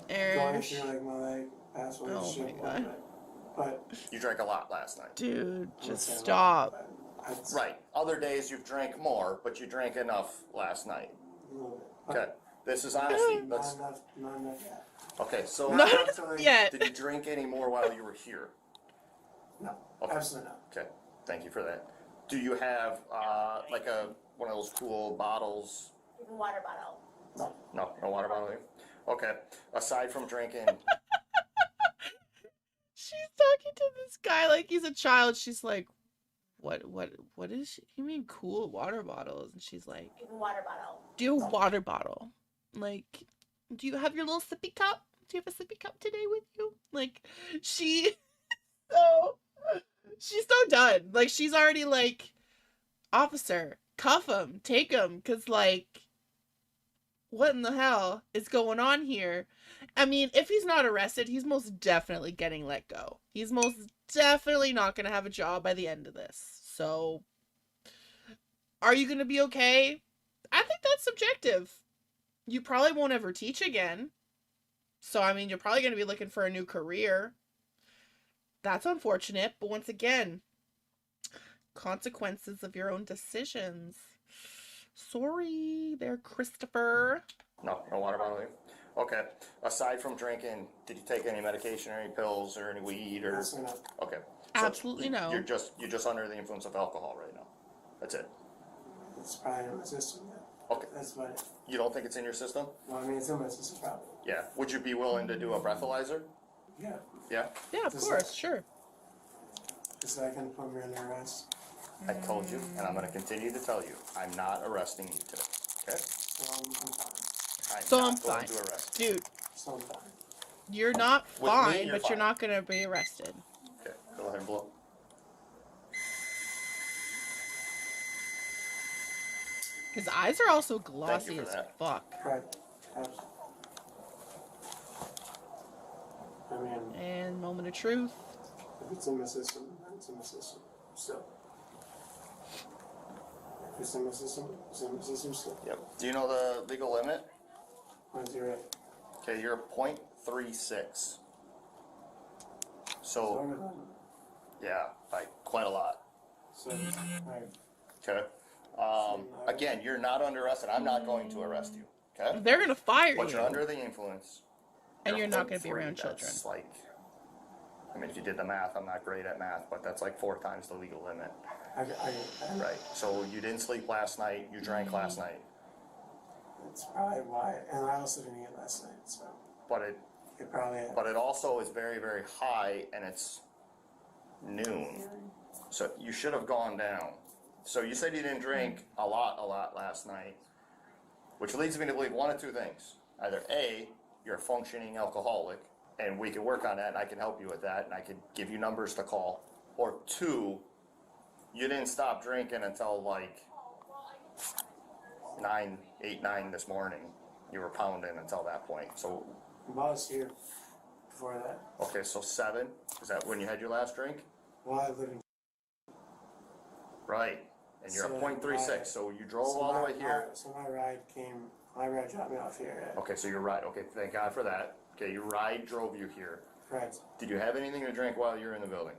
going through like my like past relationship, my God. but You drank a lot last night. Dude, I would just say a lot, stop. but I'd Right. Other days you've drank more, but you drank enough last night. a little bit. Okay. This is honesty. Not Let's. enough, not enough yet. Okay. So. Not Absolutely. yet. Did you drink any more while you were here? No, Okay. absolutely not. Okay. Thank you for that. Do you have like one of those cool bottles? Water bottle. No, no water bottle here. Okay. Aside from drinking, She's talking to this guy like he's a child. She's like, what is she? You mean cool water bottles? And she's like, Water bottle. do a water bottle. Like, do you have your little sippy cup? Do you have a sippy cup today with you? Like, she's so done. Like, she's already like, officer, cuff him, take him, because, like, what in the hell is going on here? I mean, if he's not arrested, he's most definitely getting let go. He's most definitely not going to have a job by the end of this. So, are you going to be okay? I think that's subjective. You probably won't ever teach again. So, I mean, you're probably going to be looking for a new career. That's unfortunate, but once again, consequences of your own decisions. Sorry there, Christopher. No water bottle here. Okay. Aside from drinking, did you take any medication or any pills or any weed or? Okay. So Absolutely no. You're just under the influence of alcohol right now. That's it. It's probably in my system. Yeah. Okay. That's about it. You don't think it's in your system? Well, I mean, it's in my system probably. Yeah. Would you be willing to do a breathalyzer? Yeah. Yeah. Yeah, of course, sure. Just so I can put me under arrest. I told you, and I'm going to continue to tell you, I'm not arresting you today. Okay? So I'm not going fine. to arrest Dude, So I'm fine. you're not With me, fine, you're but you're fine. not going to be arrested. Okay, go ahead and blow. His eyes are also glossy for as that. fuck. Right. I mean, And moment of truth. if it's in my system, then it's in my system. Still. If it's in my system, it's in my system still. Yep. Do you know the legal limit? When's he right? Okay, you're .36. So, yeah, like quite a lot. So, right. Okay. Again, you're not under arrest, and I'm not going to arrest you. Okay. They're going to fire But you. you're under the influence. And you're not going to be 0.3, around children. That's like, I mean, if you did the math, I'm not great at math, but that's like 4 times the legal limit. Right. So you didn't sleep last night. You drank last night. That's probably why. And I also didn't eat last night, so. But it also is very, very high, and it's noon. So you should have gone down. So you said you didn't drink a lot last night, which leads me to believe one of two things. Either A, you're a functioning alcoholic, and we can work on that, and I can help you with that, and I could give you numbers to call. Or 2, you didn't stop drinking until like 9 this morning. You were pounding until that point. So I was here before that. okay, so 7, is that when you had your last drink? Well, I live in. Right, and you're So at .36, so you drove all the way here. So my ride dropped me off here. Yeah. Okay, so your ride, okay, thank God for that. Okay, your ride drove you here. Correct. Did you have anything to drink while you were in the building?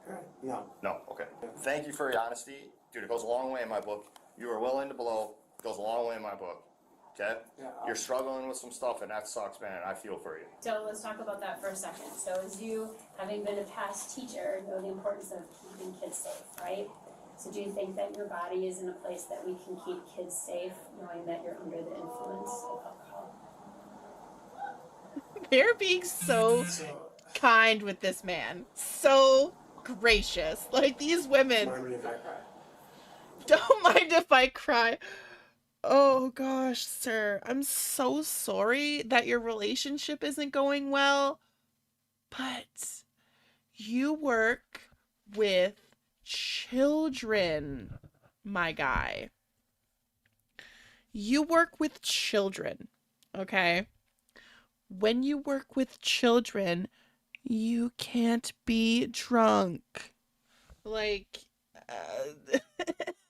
Correct. No. No, okay. Thank you for your honesty. Dude, it goes a long way in my book. You were willing to blow, it goes a long way in my book. Okay? Yeah, You're struggling with some stuff, and that sucks, man. I feel for you. So let's talk about that for a second. So as you, having been a past teacher, know the importance of keeping kids safe, right? So do you think that your body is in a place that we can keep kids safe, knowing that you're under the influence of alcohol? They're being so kind with this man. So gracious. Like, these women. Don't mind if I cry. Oh gosh, sir. I'm so sorry that your relationship isn't going well. But you work with children, my guy. You work with children, okay? When you work with children, you can't be drunk. Like,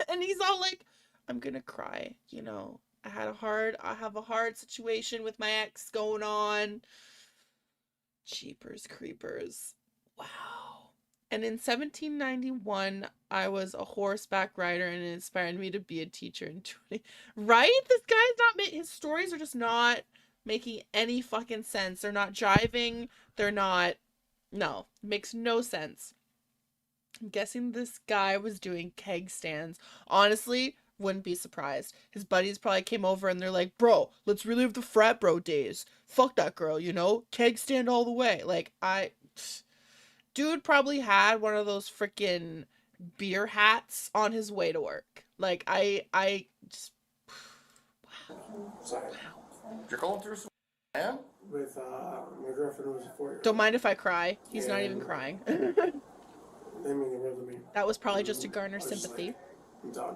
and he's all like, I'm gonna cry, you know. I have a hard situation with my ex going on. Jeepers creepers. Wow. And in 1791, I was a horseback rider, and it inspired me to be a teacher in 20. Right? This guy's not his stories are just not making any fucking sense. They're not jiving. They're not. No, makes no sense. I'm guessing this guy was doing keg stands. Honestly, wouldn't be surprised. His buddies probably came over and they're like, bro, let's relive the frat bro days. Fuck that girl, you know? Keg stand all the way. Like, dude probably had one of those freaking beer hats on his way to work. Like, I just... Sorry. You're going through some, man? With, my girlfriend was a 4-year-old. Don't mind if I cry. He's not even crying. They mean the world to me. That was probably just to garner sympathy. I'm done.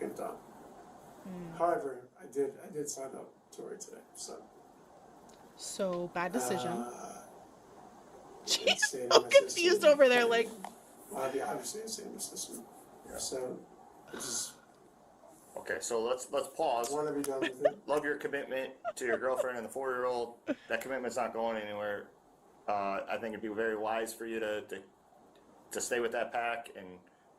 I'm done. However, I did sign up to work today, So bad decision. Jeez, I'm confused over there, like. Well, I'll be obviously the same system. Yeah. So, it's just. Okay, so let's pause. Want to be done with it. Love your commitment to your girlfriend and the 4-year-old. That commitment's not going anywhere. I think it'd be very wise for you to stay with that pack and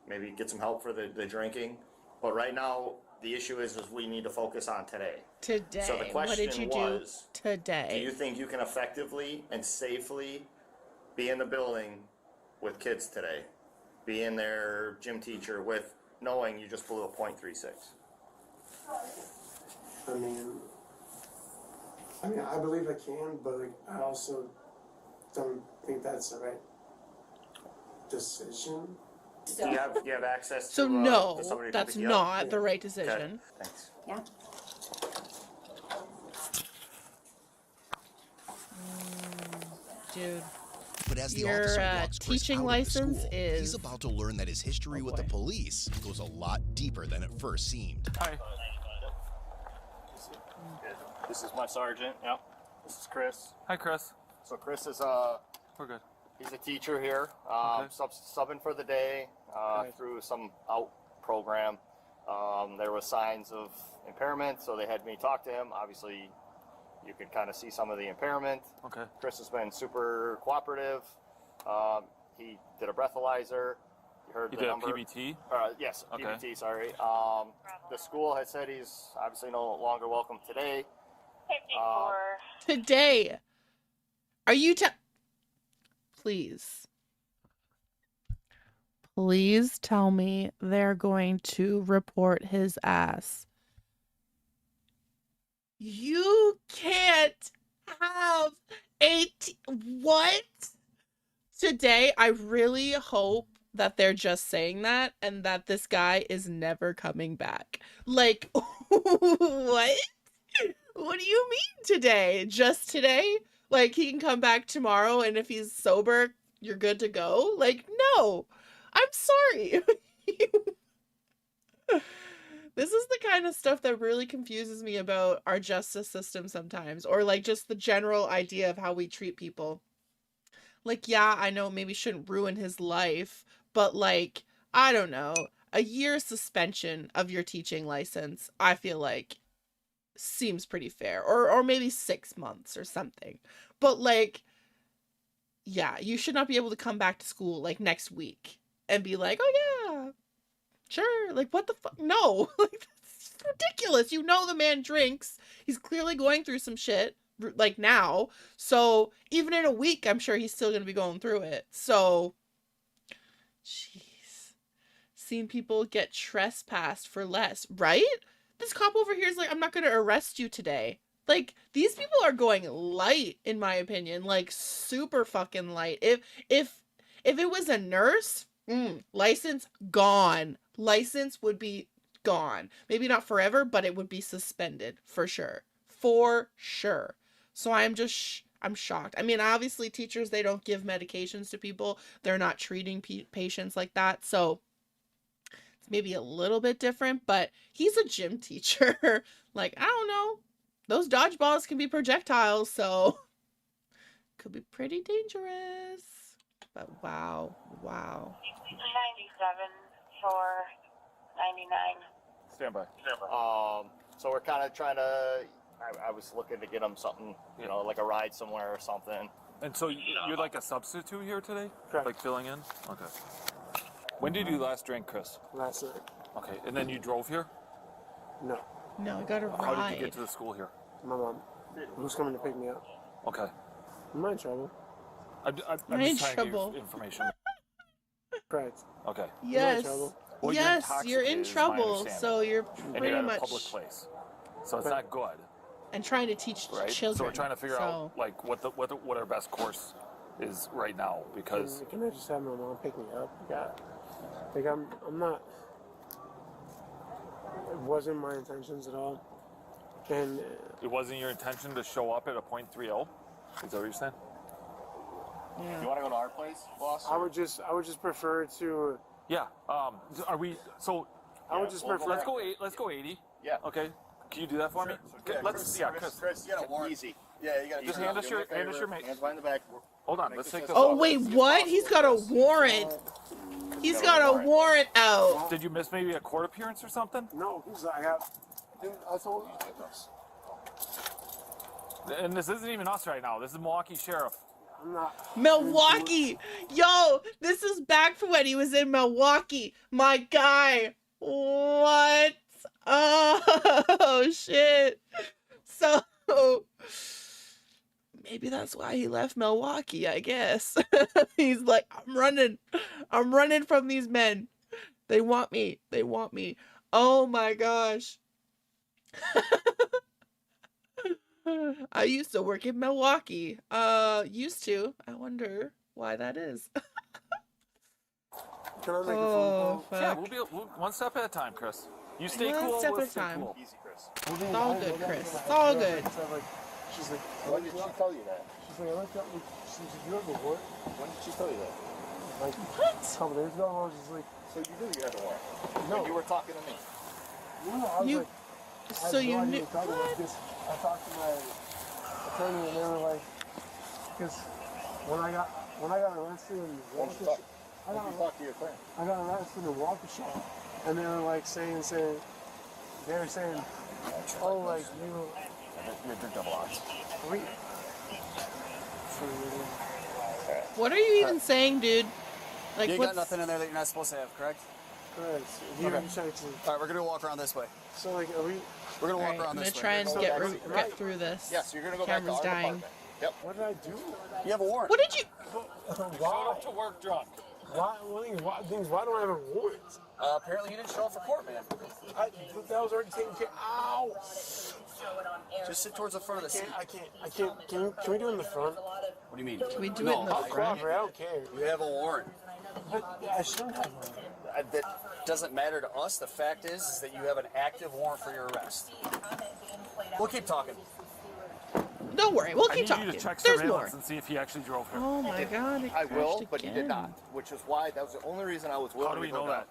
maybe get some help for the drinking. But right now, the issue is we need to focus on today. Today. So the question what did you was, do today? do you think you can effectively and safely be in the building with kids today? Be in their gym teacher with knowing you just blew a .36? I mean, I believe I can, but like, I also don't think that's the right decision. Do you have access So to no, to somebody to that's pick you up? not the right decision. Okay, thanks. Yeah. Dude. But as the Your officer walks Chris teaching out of the license school, is. he's about to learn that his history with the police goes a lot deeper than it first seemed. Hi. This is my sergeant. Yep. This is Chris. Hi, Chris. So Chris is We're good. he's a teacher here, Okay. subbing for the day through some out program. There was signs of impairment, so they had me talk to him. Obviously, you could kind of see some of the impairment. Okay. Chris has been super cooperative. He did a breathalyzer. You heard You the did number. a PBT? Yes, Okay. PBT, sorry. The school has said he's obviously no longer welcome today. Today. Are you Please. Please tell me they're going to report his ass. You can't have what? Today, I really hope that they're just saying that and that this guy is never coming back. Like, what? What do you mean today? Just today? Like, he can come back tomorrow and if he's sober, you're good to go? Like, no. I'm sorry. This is the kind of stuff that really confuses me about our justice system sometimes, or like just the general idea of how we treat people. Like, yeah, I know maybe shouldn't ruin his life, but like, I don't know, a year suspension of your teaching license, I feel like seems pretty fair, or maybe 6 months or something. But like, yeah, you should not be able to come back to school like next week and be like, oh yeah, sure. Like, what the fuck? No, like, that's ridiculous. You know, the man drinks. He's clearly going through some shit like now. So even in a week, I'm sure he's still going to be going through it. So, jeez, seeing people get trespassed for less, right? This cop over here is like, I'm not going to arrest you today. Like, these people are going light, in my opinion, like super fucking light. If it was a nurse, license gone. License would be gone. Maybe not forever, but it would be suspended for sure. For sure. So I'm shocked. I mean, obviously teachers, they don't give medications to people. They're not treating patients like that. So it's maybe a little bit different, but he's a gym teacher. Like, I don't know. Those dodgeballs can be projectiles, so could be pretty dangerous. But wow. 97 for 99. Stand by. So we're kind of trying to, I was looking to get him something, you know, like a ride somewhere or something. And so you're like a substitute here today? Correct. Like filling in? Okay. When did you last drink, Chris? Last night. Okay, and then you drove here? No. No, I got a ride. How did you get to the school here? My mom. Who's coming to pick me up? Okay. I'm not in trouble. I'm in just trying trouble. to get information. Correct. Okay. Yes. Well, yes, you're in intoxicated, is my trouble, understanding. so you're And pretty you're at much a public place, so it's not good, and trying to teach right? children. So we're trying to figure out like what our best course is right now, because Can I just have my mom pick me up? Yeah. Like I'm not. It wasn't my intentions at all, and it wasn't your intention to show up at a .30. Is that what you're saying? You want to go to our place, boss? I would just prefer to. Yeah. Are we? So I would just prefer. Let's go 80. Yeah. Okay. Can you do that for me? Chris, you got a warrant. Easy. Yeah, you got to just hand us your mate. Hands behind the back. Hold on. Let's take this. Oh wait, what? He's got a warrant. He's got a warrant out. Did you miss maybe a court appearance or something? No, I got. I told you. And this isn't even us right now. This is Milwaukee Sheriff. I'm not. Milwaukee! Yo, this is back from when he was in Milwaukee. My guy. What? Oh, shit. So, maybe that's why he left Milwaukee, I guess. He's like, I'm running from these men. They want me. Oh my gosh. I used to work in Milwaukee. Used to. I wonder why that is. Can I make a phone call? Yeah, we'll one step at a time, Chris. You stay cool. One step at a time. Easy, Chris. It's all good, Chris. It's all good. She's like, when did she tell you that? She's like, I looked up. She's like, you have a warrant? When did she tell you that? Like, what? A couple days ago, I was just like, so you knew you had a warrant? No. You were talking to me. No, I was like, so you knew. What? I talked to my attorney and they were like, because when I got arrested in Waukesha, I got arrested in Waukesha, and they were like saying, they were saying, oh, like you drink double odds. What are you even saying, dude? Like, you got nothing in there that you're not supposed to have, correct? Correct. Okay. All right, we're gonna walk around this way. So like, we're gonna walk around this way. I'm gonna try and get through this. Yes, you're gonna go Camera's back to our dying. department. Yep. What did I do? You have a warrant. What did you? Showed up to work drunk. Why do I have a warrant? Apparently you didn't show up for court, man. That was already taken care of. Ow! Just sit towards the front of the seat. I can't. Can we do it in the front? What do you mean? Can we do it in the front? I don't care. You have a warrant. But I shouldn't have one. That doesn't matter to us. The fact is that you have an active warrant for your arrest. We'll keep talking. Don't worry, we'll keep talking. I need you to check There's surveillance more. and see if he actually drove here. Oh my God! I will, but he did not. Which is why that was the only reason I was willing. How do we know that?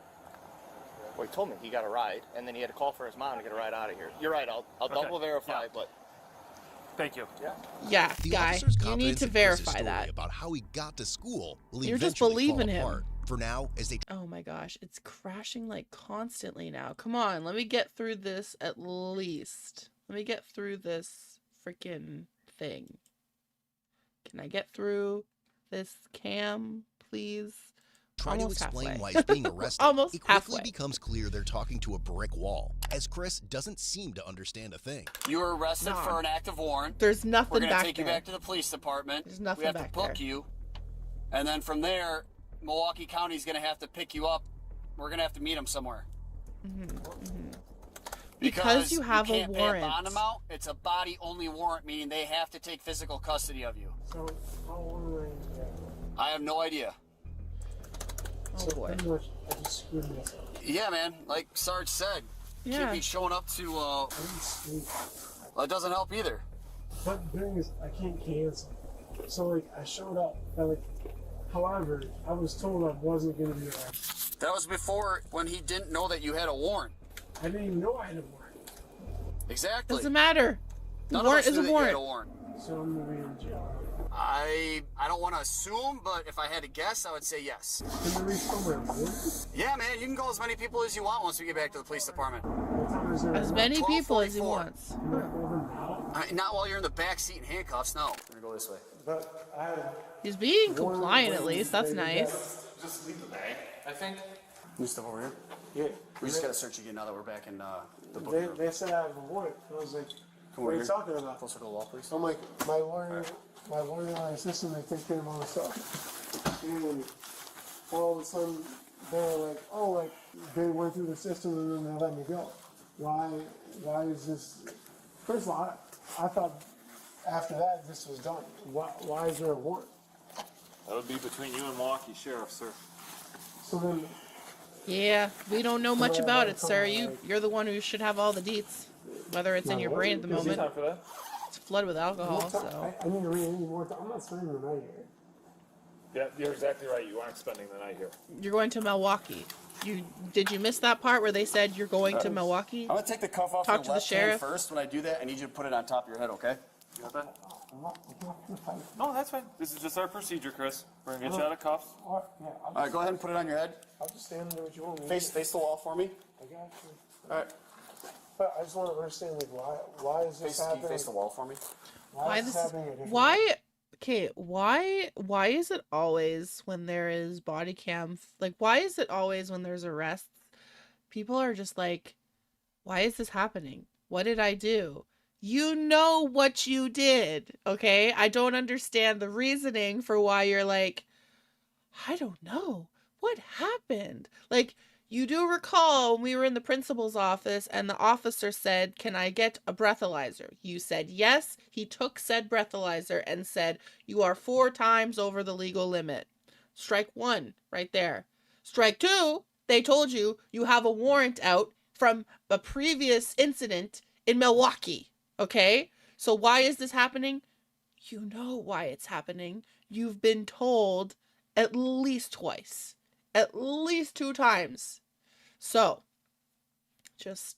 Well, he told me he got a ride, and then he had to call for his mom to get a ride out of here. You're right. I'll double verify, but. Thank you. Yeah, The guy, officer's you need confidence to in Chris's verify story that. about how he got to school will You're just eventually believing fall him. apart. For now, as they Oh my gosh, it's crashing like constantly now. Come on, let me get through this at least. Let me get through this freaking thing. Can I get through this cam, please? try Almost to explain halfway. why he's being arrested, Almost it quickly halfway. becomes clear they're talking to a brick wall, as Chris doesn't seem to understand a thing. You were arrested for an active warrant. There's nothing We're gonna back take there. you back to the police department. There's nothing we have back to book there. you. And then from there, Milwaukee County's going to have to pick you up. We're going to have to meet them somewhere. Because you have you a can't warrant. Pay a bond amount. It's a body-only warrant, meaning they have to take physical custody of you. So, how old are I have no idea. Oh boy. pretty much, I just screwed myself. Yeah, man. Like Sarge said, Yeah. can't be showing up to. Well, it doesn't help either. But the thing is, I can't cancel. So, like, I showed up, but, like, however, I was told I wasn't going to be arrested. That was before when he didn't know that you had a warrant. I didn't even know I had a warrant. Exactly. Doesn't matter. The None warrant of us is knew a that you had warrant. a warrant. So I'm going to be in jail. I don't want to assume, but if I had to guess, I would say yes. Can you reach somewhere, man? Yeah, man, you can go as many people as you want once we get back to the police department. What time is it? As many people as he 12:44. wants. Not while you're in the back seat in handcuffs, no. We're gonna go this way. But I had He's being compliant at least. That's nice. Just leave the bag, I think. You step over here? Yeah. We just gotta search again now that we're back in the book room. They said I have a warrant. I was like, Come what over are you here. talking about? Closer to the wall, please. I'm like, my lawyer and my assistant, they take care of all the stuff. And all of a sudden, they were like, oh, like, they went through the system and then they let me go. Why is this? First of all, I thought after that this was done. Why is there a warrant? That would be between you and Milwaukee Sheriff, sir. So then, Yeah, we don't know much about it, sir. You're the one who should have all the deets. Whether it's in your brain at the moment. Time for that? It's flooded with alcohol, so. I need to read any more. I'm not spending the night here. Yeah, you're exactly right. You aren't spending the night here. You're going to Milwaukee. Did you miss that part where they said you're going to Milwaukee? I'm gonna take the cuff off Talk your to the left hand sheriff. first. When I do that, I need you to put it on top of your head, okay? You got that? No, that's fine. This is just our procedure, Chris. We're gonna get you out of cuffs. All right, go ahead and put it on your head. I'll just stand there with you. Face the wall for me. I got you. All right. But I just want to understand, like, why is this happening? Can you face the wall for me? Why is this happening at different why is it always when there is body cam, like, why is it always when there's arrests, people are just like, why is this happening? What did I do? You know what you did, okay? I don't understand the reasoning for why you're like, I don't know. What happened? Like, you do recall when we were in the principal's office and the officer said, can I get a breathalyzer? You said yes. He took said breathalyzer and said, you are 4 times over the legal limit. Strike 1 right there. Strike 2, they told you you have a warrant out from a previous incident in Milwaukee. Okay? So why is this happening? You know why it's happening. You've been told at least twice. At least 2 times. So, just,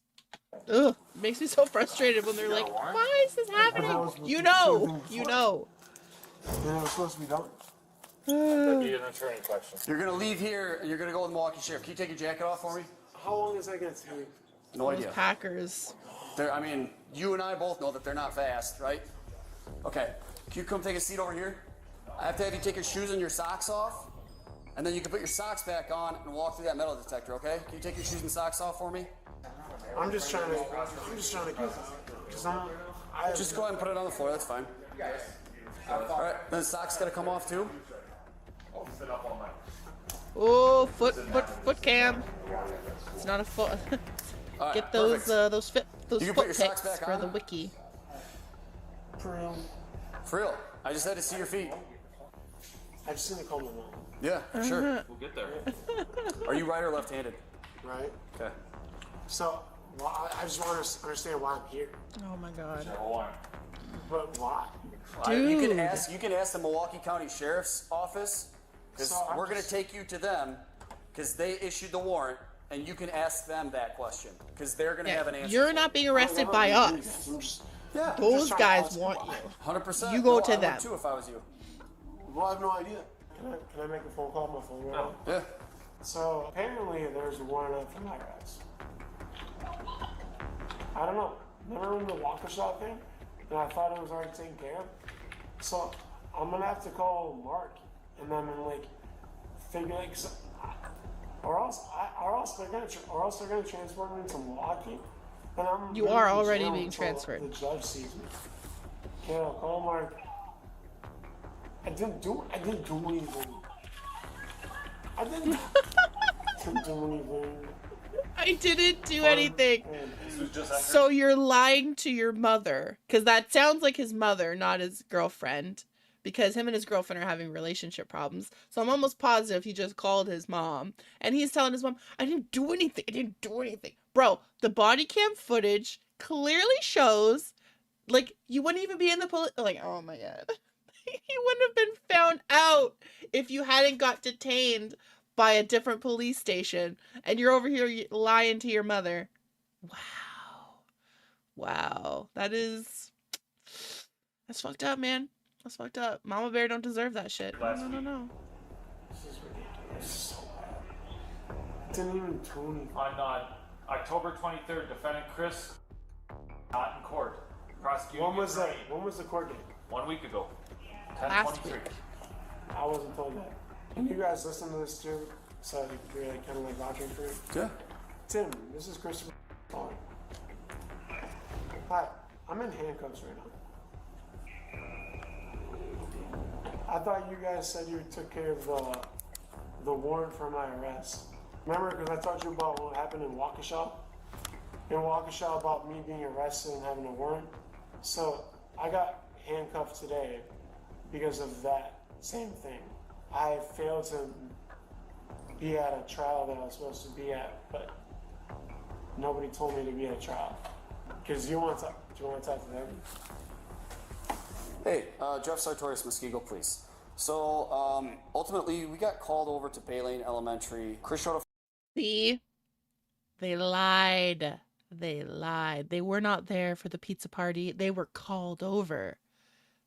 ugh, it makes me so frustrated when they're like, why is this happening? You know. And it was supposed to be done. That'd be an attorney question. You're gonna leave here and you're gonna go to the Milwaukee Sheriff. Can you take your jacket off for me? How long is that going to take? No idea. Packers. I mean, you and I both know that they're not fast, right? Okay. Can you come take a seat over here? I have to have you take your shoes and your socks off. And then you can put your socks back on and walk through that metal detector, okay? Can you take your shoes and socks off for me? I'm just trying to get, because just go ahead and put it on the floor, that's fine. All right, then the socks gotta come off too. Oh, foot cam. It's not a foot. Right, get those perfect. those you can foot put your socks pics back for on? the wiki. For real. I just had to see your feet. I've seen the Coleman one. Yeah, for sure. We'll get there. Are you right or left-handed? Right. Okay. So, I just want to understand why I'm here. Oh my god. But why? Dude. You can ask the Milwaukee County Sheriff's Office, because we're going to take you to them, because they issued the warrant, and you can ask them that question, because they're going to have an answer. You're not being arrested by us. Yeah. Those guys want you. 100%. You go to I them. would too if I was you. Well, I have no idea. Can I make a phone call on my phone right now? Yeah. So apparently there's a warrant out for my arrest. I don't know. Never in the Waukesha thing, and I thought it was already taken care of. So I'm gonna have to call Mark, and then like figure like, or else they're gonna transport me to Milwaukee, and I'm. You are already being transferred. The judge sees me. Okay, I'll call Mark. I didn't do anything. I didn't do anything. I didn't do anything. So you're lying to your mother, because that sounds like his mother, not his girlfriend, because him and his girlfriend are having relationship problems. So I'm almost positive he just called his mom, and he's telling his mom, I didn't do anything. Bro, the body cam footage clearly shows, like, you wouldn't even be in the police. Like, oh my god. You wouldn't have been found out if you hadn't got detained by a different police station, and you're over here lying to your mother. Wow. That's fucked up, man. That's fucked up. Mama Bear don't deserve that shit. No. This is ridiculous. Didn't even do anything. On October 23rd, defendant Chris not in court. Prosecuting. When was that? When was the court date? 1 week ago. Last 10/23. week. I wasn't told that. Can you guys listen to this too? So you're like kind of like watching for it? Yeah. Tim, this is Christopher calling. Hi, I'm in handcuffs right now. I thought you guys said you took care of the warrant for my arrest. Remember, because I talked to you about what happened in Waukesha? In Waukesha about me being arrested and having a warrant. So I got handcuffed today because of that same thing. I failed to be at a trial that I was supposed to be at, but nobody told me to be at a trial. Because do you want to talk to them? Hey, Jeff Sartorius, Muskego, please. So, ultimately, we got called over to Bay Lane Elementary. Chris showed up. See? They lied. They lied. They were not there for the pizza party. They were called over.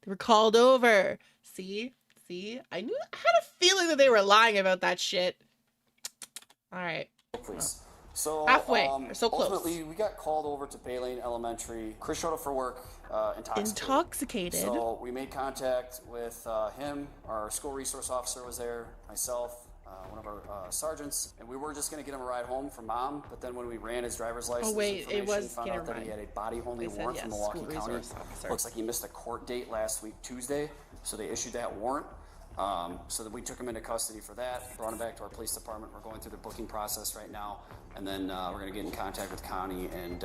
They were called over. See? See? I had a feeling that they were lying about that shit. All right. Please. So, halfway. Or so close. Ultimately, we got called over to Bay Lane Elementary. Chris showed up for work intoxicated. So we made contact with him. Our school resource officer was there, myself, one of our sergeants, and we were just going to get him a ride home from mom. But then when we ran his driver's license information, found out that he had a body-only warrant from Milwaukee County. Looks like he missed a court date last week, Tuesday, so they issued that warrant. So that we took him into custody for that, brought him back to our police department. We're going through the booking process right now, and then we're going to get in contact with Connie and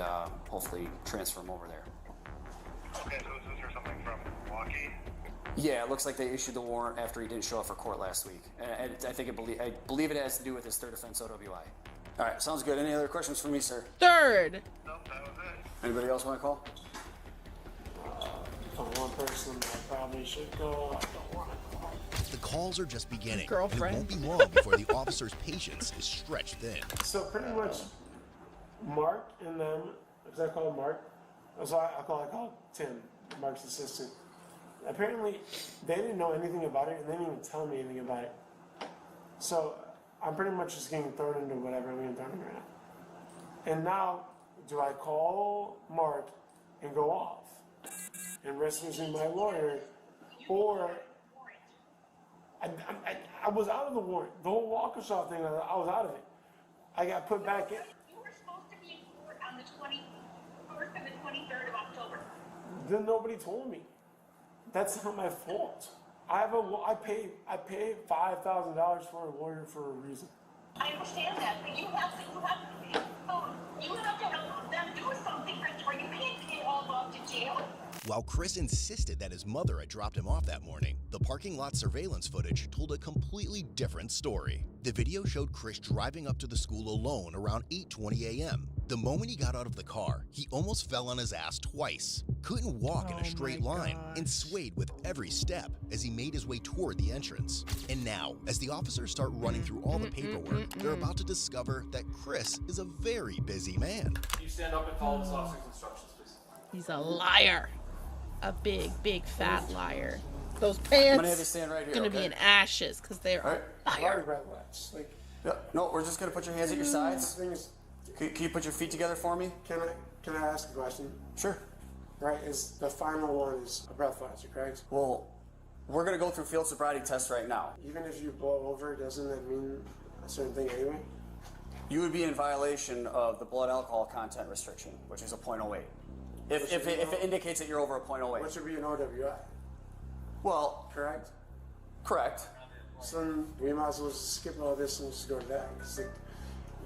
hopefully transfer him over there. Okay, so is this for something from Milwaukee? Yeah, it looks like they issued the warrant after he didn't show up for court last week. And I believe it has to do with his third offense OWI. All right, sounds good. Any other questions for me, sir? Third. Nope, that was it. Anybody else want to call? For one person that probably should go, I don't want to call. The calls are just beginning. Girlfriend. It won't be long before the officer's patience is stretched thin. So pretty much, Mark and them, because I call Mark, so I call Tim, Mark's assistant. Apparently, they didn't know anything about it, and they didn't even tell me anything about it. So I'm pretty much just getting thrown into whatever I'm getting thrown in right now. And now, do I call Mark and go off and risk losing my lawyer, or I was out of the warrant. The whole Waukesha thing, I was out of it. I got put back in. You were supposed to be in court on the 21st and the 23rd of October. Then nobody told me. That's not my fault. I paid $5,000 for a lawyer for a reason. I understand that, but you have to help them do something, or you can't get all off to jail. While Chris insisted that his mother had dropped him off that morning, the parking lot surveillance footage told a completely different story. The video showed Chris driving up to the school alone around 8:20 a.m. The moment he got out of the car, he almost fell on his ass twice, couldn't walk in a straight line, and swayed with every step as he made his way toward the entrance. And now, as the officers start running through all the paperwork, they're about to discover that Chris is a very busy man. You stand up and follow this officer's instructions, please. He's a liar. A big, big, fat liar. Those pants I'm gonna have you stand right here, gonna be in ashes because they're a liar. Yeah, no, we're just gonna put your hands at your sides. Can you put your feet together for me? Can I ask a question? Sure. Right, is the final one is a breathalyzer, correct? Well, we're gonna go through field sobriety tests right now. Even if you blow over, doesn't that mean a certain thing anyway? You would be in violation of the blood alcohol content restriction, which is a 0.08. If it indicates that you're over a 0.08. What should be an OWI? Well, correct? Correct. So then we might as well just skip all this and just go to that. Because like,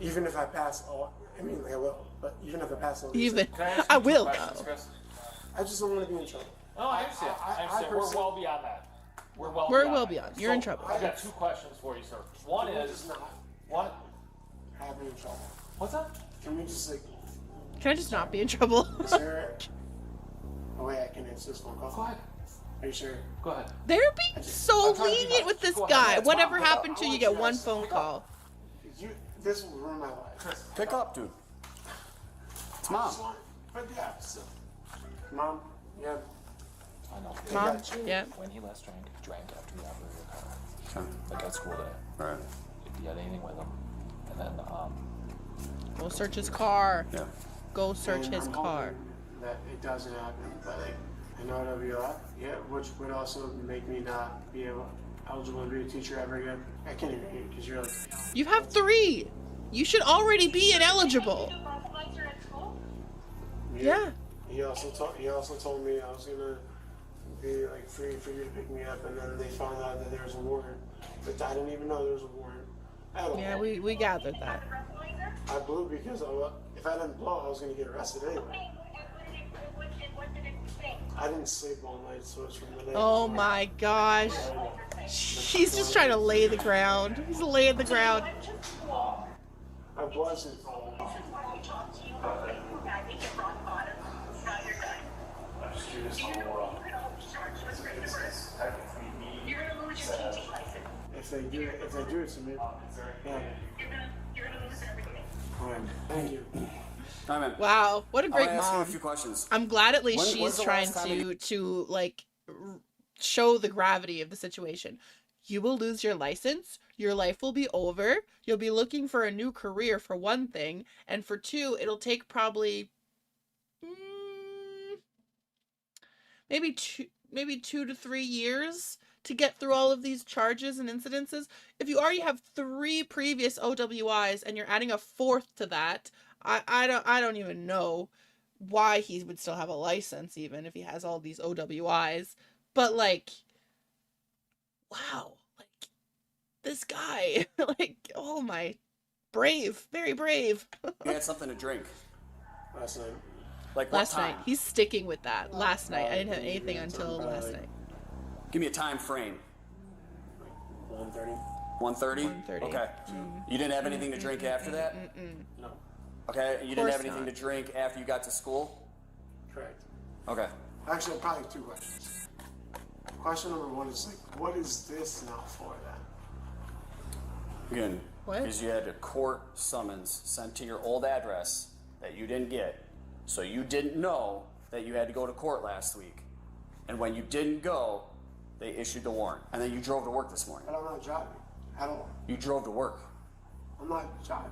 even if I pass all, I mean, like I will, but even if I pass all these, I will go. I just don't want to be in trouble. No, I understand. I understand. We're well beyond that. We're well beyond. You're in trouble. I've got two questions for you, sir. One is, what? Have me in trouble. What's that? Can we just like? Can I just not be in trouble? Is there a way I can answer this phone call? Go ahead. Are you sure? Go ahead. They're being so lenient with this guy. Whatever happened to you get one phone call. This will ruin my life. Pick up, dude. It's Mom. But yeah, Mom, yeah. I know. Mom, yeah. When he last drank after the operated car. Like at school day. Right. If he had anything with him. And then, Go search his car. Yeah. Go search his car. That it doesn't happen, but like I know WI, yeah, which would also make me not be eligible to be a teacher ever again. I can't even hear you because you're like. You have 3. You should already be ineligible. Yeah. He also told me I was gonna be like free for you to pick me up, and then they found out that there was a warrant, but I didn't even know there was a warrant. Yeah, we gathered that. I blew because if I didn't blow, I was gonna get arrested anyway. I didn't sleep all night, so it's from the night. Oh my gosh. He's just trying to lay the ground. He's laying the ground. I wasn't. they do it to me. Yeah. Alright, thank you. All right, man. Wow, what a great I want to ask you mom. a few questions. I'm glad at least When's she's the trying last time to like show the gravity of the situation. You will lose your license. Your life will be over. You'll be looking for a new career for one thing, and for two, it'll take probably maybe 2 to 3 years to get through all of these charges and incidences. If you already have 3 previous OWIs and you're adding a 4th to that, I don't even know why he would still have a license even if he has all these OWIs. But like, wow, like this guy, like, oh my, brave, very brave. You had something to drink last night. Like what Last time? night. He's sticking with that. Last night. I didn't have anything until last night. Give me a time frame. 1:30. 1:30? 1:30. Okay. You didn't have anything to drink after that? No. Okay. You didn't have Course anything not. to drink after you got to school? Correct. Okay. Actually, probably 2 questions. Question number 1 is like, what is this now for then? Again, What? because you had a court summons sent to your old address that you didn't get. So you didn't know that you had to go to court last week. And when you didn't go, they issued the warrant. And then you drove to work this morning. But I'm not driving at all. You drove to work. I'm not driving.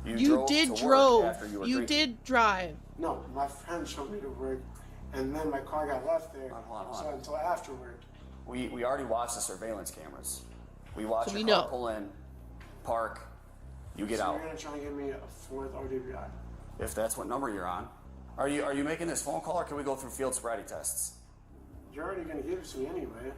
You did to work drove. after you were You drinking. did drive. No, my friend showed me to work, and then my car got left there. Hold on. So until afterward. We already watched the surveillance cameras. We watched So your we car know. pull in, park, you get so out. You're gonna try and give me a 4th OWI. If that's what number you're on. Are you making this phone call or can we go through field sobriety tests? You're already gonna give it to me anyway.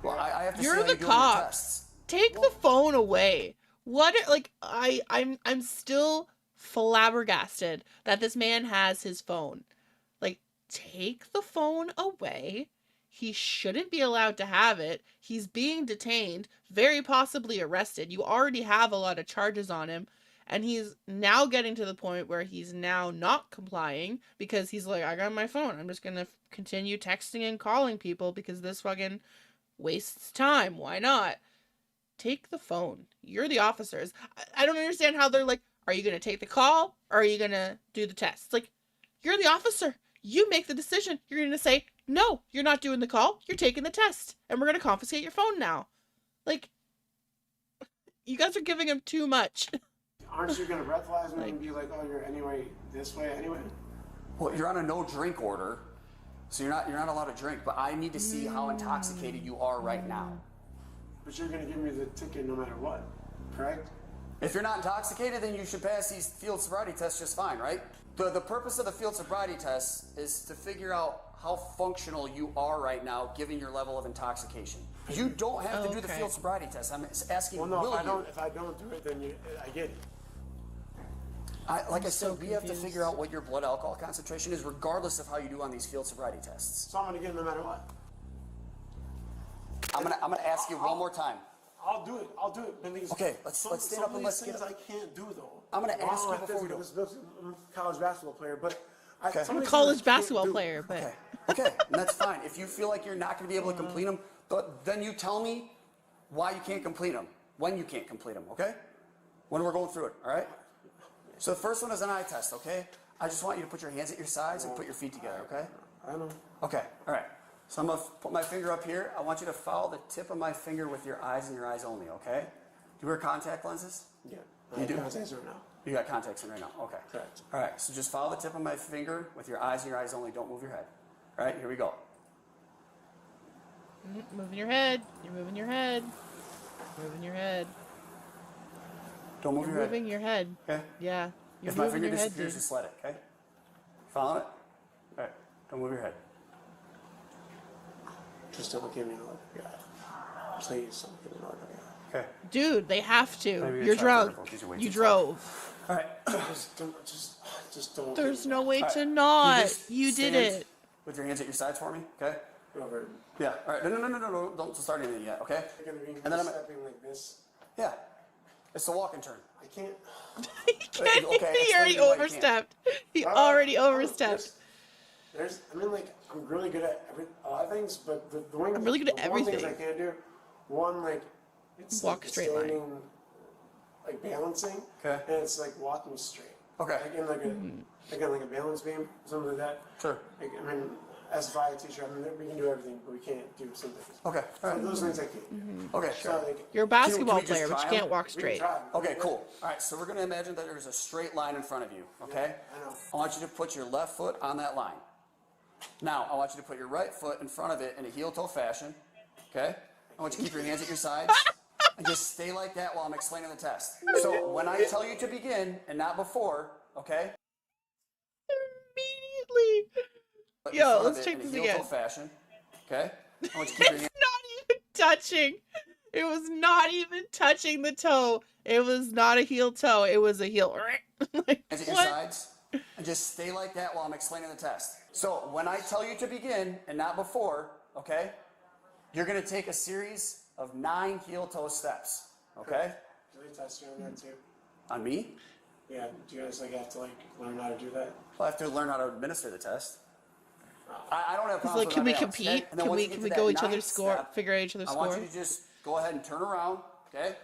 Well, I have to You're see how the you're doing your cops. tests. Take the phone away. What? Like, I'm still flabbergasted that this man has his phone. Like, take the phone away. He shouldn't be allowed to have it. He's being detained, very possibly arrested. You already have a lot of charges on him. And he's now getting to the point where he's now not complying because he's like, I got my phone. I'm just going to continue texting and calling people because this fucking wastes time. Why not? Take the phone. You're the officers. I don't understand how they're like, are you going to take the call or are you going to do the test? Like, you're the officer. You make the decision. You're going to say, no, you're not doing the call. You're taking the test. And we're going to confiscate your phone now. Like, you guys are giving him too much. Aren't you gonna breathalyze me and be like, oh, you're anyway this way anyway? Well, you're on a no drink order, so you're not allowed to drink. But I need to see how intoxicated you are right now. But you're gonna give me the ticket no matter what, correct? If you're not intoxicated, then you should pass these field sobriety tests just fine, right? The purpose of the field sobriety test is to figure out how functional you are right now, given your level of intoxication. You don't have to do the field sobriety test. I'm asking, Well, no, will if I don't do it, then I get it. Like I said, we have to figure out what your blood alcohol concentration is, regardless of how you do on these field sobriety tests. So I'm gonna get it no matter what. I'm gonna ask you one more time. I'll do it. But these, Okay, let's stand up and let's get things I can't do though. I'm gonna ask you like before we do. I'm a college basketball player, but I'm a college basketball player, but Okay, and that's fine. If you feel like you're not going to be able to complete them, then you tell me why you can't complete them, when you can't complete them, okay? When we're going through it, all right? So the first one is an eye test, okay? I just want you to put your hands at your sides and put your feet together, okay? I know. Okay, all right. So I'm going to put my finger up here. I want you to follow the tip of my finger with your eyes and your eyes only, okay? Do you wear contact lenses? Yeah. You do? Contacts right now. You got contacts in right now, okay. Correct. All right, so just follow the tip of my finger with your eyes and your eyes only. Don't move your head. All right, here we go. moving your head. You're moving your head. Moving your head. Don't move You're your head. moving your head. Okay? Yeah. You're If my moving finger your head, disappears, dude. just let it, okay? Follow it? All right, don't move your head. Just don't give me an OWI. Please don't give me an OWI. Okay. Dude, they have to. Maybe You're try drunk. vertical, 'cause you're way You too drove. All right. Just don't. There's no way All to right. not. just You did stand it. With your hands at your sides for me, okay? Over. Yeah. All right. No. Don't start anything yet, okay? You're gonna be And then I'm. stepping like this. Yeah. It's the walk and turn. I can't. Okay, He explain already to me why you can't. overstepped. He already overstepped. I mean, like, I'm really good at a lot of things, but the one I'm really good at the one things I everything. can't do One, like, it's walk like straight line. standing, like balancing. Okay. And it's like walking straight. Okay. Like in like a, again, like a balance beam, something like that. Sure. Like, I mean, as a bio teacher, I mean, we can do everything, but we can't do some things. Okay. So those things I can't. Okay, So, sure. like, You're a Can we basketball just player, but try you 'em? can't walk we can straight. try. Okay, cool. All right, so we're going to imagine that there's a straight line in front of you, okay? I know. I want you to put your left foot on that line. Now, I want you to put your right foot in front of it in a heel-toe fashion, okay? I want you to keep your hands at your sides and just stay like that while I'm explaining the test. So when I tell you to begin and not before, okay? Immediately. Put in Yo, front of let's it check in a this heel-toe again. fashion, okay? I want you to keep your It's hands. not even touching. It was not even touching the toe. It was not a heel toe. It was a heel. Like, Hands at your what? sides, and just stay like that while I'm explaining the test. So when I tell you to begin, and not before, okay, you're going to take a series of 9 heel-toe steps, okay? Do they test you on that too? On me? Yeah. Do you guys like have to like learn how to do that? I'll have to learn how to administer the test. I don't have It's problems like, can we with my balance, compete? okay? And then Can once we you get can to we that go each 9th other's score? step, Figure out each other's I score. want you to just go ahead and turn around, okay?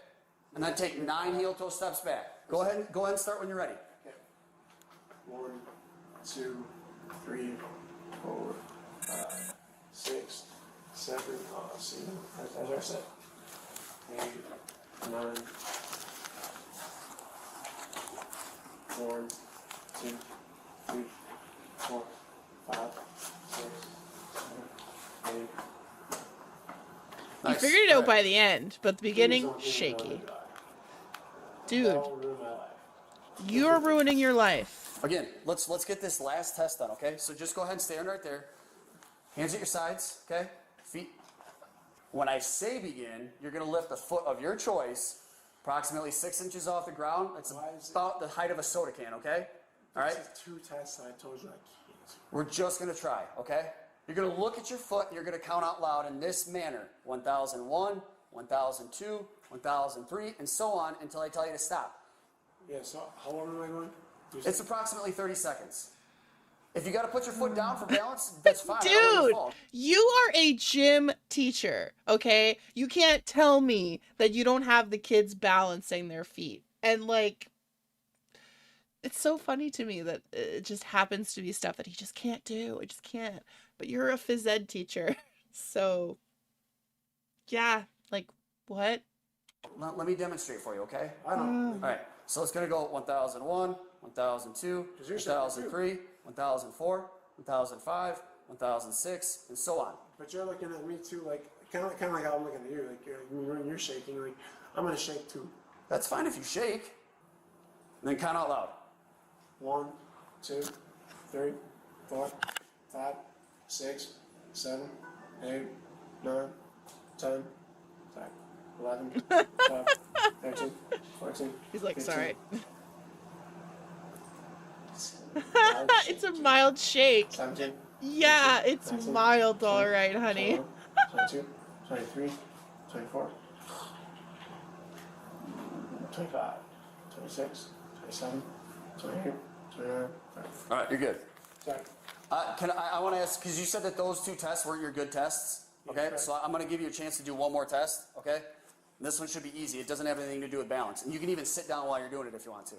And then take 9 heel-toe steps back. Go ahead and start when you're ready. Okay. 1, 2, 3, 4, 5, 6, 7. Oh, see, as I said, 8, 9. 1, 2, 3, 4, 5, 6, 7, 8. You figured it out by the end, but the beginning, shaky. Dude, you're ruining your life. Again, let's get this last test done, okay? So just go ahead and stand right there. Hands at your sides, okay? Feet. When I say begin, you're going to lift the foot of your choice, approximately 6 inches off the ground. That's about the height of a soda can, okay? All right? This is 2 tests I told you I can't. We're just going to try, okay? You're going to look at your foot and you're going to count out loud in this manner. 1001, 1002, 1003, and so on until I tell you to stop. Yeah, so how long am I going? It's approximately 30 seconds. If you got to put your foot down for balance, that's fine. I don't want your Dude, fault. you are a gym teacher, okay? You can't tell me that you don't have the kids balancing their feet. And like, it's so funny to me that it just happens to be stuff that he just can't do. I just can't. But you're a phys ed teacher. So, yeah, like, what? Let me demonstrate for you, okay? I don't. All right, so it's going to go 1001, 1002, 1003, 1004, 1005, 1006, and so on. But you're looking at me too, like kind of like how I'm looking at you. Like when you're shaking, like I'm gonna shake too. That's fine if you shake. And then count out loud. 1, 2, 3, 4, 5, 6, 7, 8, 9, 10, 11, 12, 13, 14. He's like, 15. sorry. It's a mild shake. 17. Yeah, 18, it's 19, mild, 20, all right, honey. 22, 23, 24, 25, 26, 27, 28, 29, 30. All right, you're good. Sorry. I want to ask, because you said that those 2 tests weren't your good tests, okay? Yeah, So I'm going to give you a chance to do one more test, okay? And this one should be easy. It doesn't have anything to do with balance. And you can even sit down while you're doing it if you want to.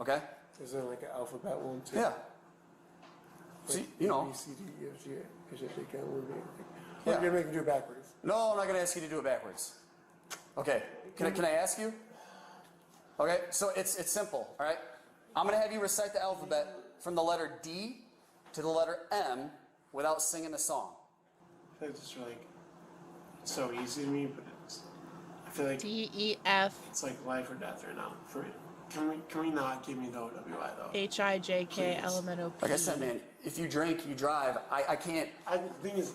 Okay? Is there like an alphabet one too? Yeah. See, you know. A, B, C, D, E, F, G, H, I, J, K, L, M, N, O, P. Yeah. You're gonna make me do it backwards. No, I'm not going to ask you to do it backwards. Okay. Can I ask you? Okay, so it's simple, all right? I'm going to have you recite the alphabet from the letter D to the letter M without singing the song. I feel like it's really so easy to me, but I feel like D, E, F. It's like life or death right now for me. Can we not give me the OWI though? H, I, J, K, L, M, N, O, P. Like I said, man, if you drink, you drive. I can't. The thing is,